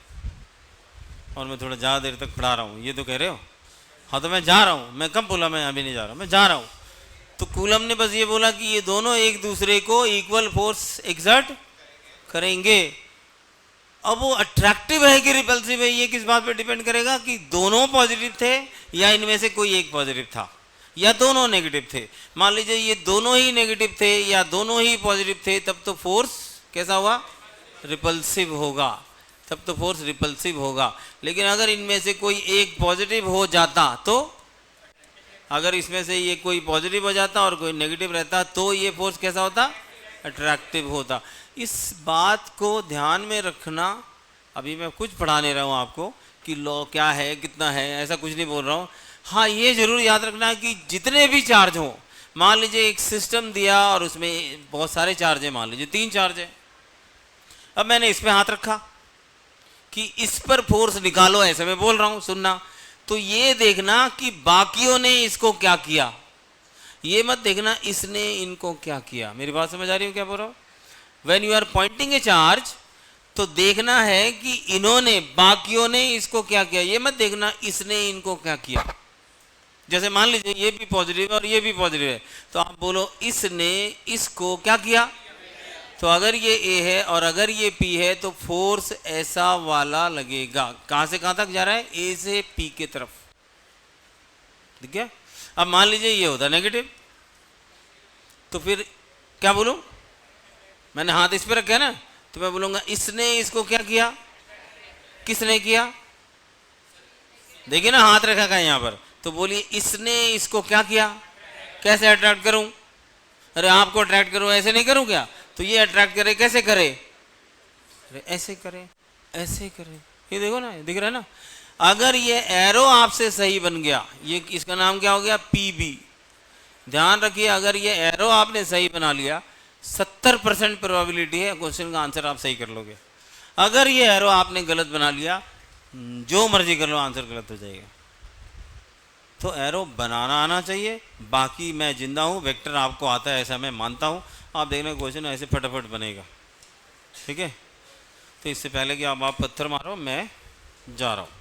और मैं थोड़ा ज़्यादा देर तक पढ़ा रहा हूँ, ये तो कह रहे हो? हाँ तो मैं जा रहा हूँ। मैं कब बोला मैं अभी नहीं जा रहा, मैं जा रहा हूँ। तो कूलम ने बस ये बोला कि ये दोनों एक दूसरे को इक्वल फोर्स एक्सर्ट करेंगे। अब वो अट्रैक्टिव है कि रिपल्सिव है, ये किस बात पे डिपेंड करेगा कि दोनों पॉजिटिव थे या इनमें से कोई एक पॉजिटिव था या दोनों नेगेटिव थे। मान लीजिए ये दोनों ही नेगेटिव थे या दोनों ही पॉजिटिव थे, तब तो फोर्स कैसा हुआ? रिपल्सिव होगा, तब तो फोर्स रिपल्सिव होगा। लेकिन अगर इनमें से कोई एक पॉजिटिव हो जाता, तो अगर इसमें से ये कोई पॉजिटिव हो जाता और कोई नेगेटिव रहता, तो ये फोर्स कैसा होता? अट्रैक्टिव होता। इस बात को ध्यान में रखना। अभी मैं कुछ पढ़ा नहीं रहा हूँ आपको कि लॉ क्या है कितना है, ऐसा कुछ नहीं बोल रहा हूँ। हाँ ये जरूर याद रखना कि जितने भी चार्ज हों, मान लीजिए एक सिस्टम दिया और उसमें बहुत सारे चार्ज है, मान लीजिए 3 चार्ज है। अब मैंने इस पे हाथ रखा कि इस पर फोर्स निकालो, ऐसे मैं बोल रहा हूं, सुनना। तो ये देखना कि बाकियों ने इसको क्या किया, ये मत देखना इसने इनको क्या किया। मेरी बात समझ आ रही है क्या बोल रहा हूं? When you are pointing a charge, तो देखना है कि इन्होंने, बाकियों ने इसको क्या किया, ये मत देखना इसने इनको क्या किया। जैसे मान लीजिए ये भी पॉजिटिव है और ये भी पॉजिटिव है, तो आप बोलो इसने इसको क्या किया। तो अगर ये ए है और अगर ये पी है तो फोर्स ऐसा वाला लगेगा। कहां से कहां तक जा रहा है? ए से पी के तरफ, ठीक है। अब मान लीजिए ये होता नेगेटिव, तो फिर क्या बोलूं? मैंने हाथ इस पे रखा है ना, तो मैं बोलूंगा इसने इसको क्या किया। किसने किया? देखिए ना हाथ रखा है यहां पर, तो बोलिए इसने इसको क्या किया। कैसे अट्रैक्ट करूं? अरे आपको अट्रैक्ट करूं, ऐसे नहीं करूं क्या? तो ये अट्रैक्ट करे, कैसे करे? अरे ऐसे करे, ऐसे करे। ये देखो ना, दिख रहा है ना। अगर ये एरो आपसे सही बन गया, ये इसका नाम क्या हो गया? पीबी। ध्यान रखिए, अगर ये एरो आपने सही बना लिया, 70% प्रोबेबिलिटी है क्वेश्चन का आंसर आप सही कर लोगे। अगर ये एरो आपने गलत बना लिया, जो मर्जी कर लो, आंसर गलत हो जाएगा। तो एरो बनाना आना चाहिए। बाकी मैं जिंदा हूँ, वेक्टर आपको आता है ऐसा मैं मानता हूँ। आप देखना क्वेश्चन ऐसे फटाफट बनेगा, ठीक है। तो इससे पहले कि आप पत्थर मारो, मैं जा रहा हूँ।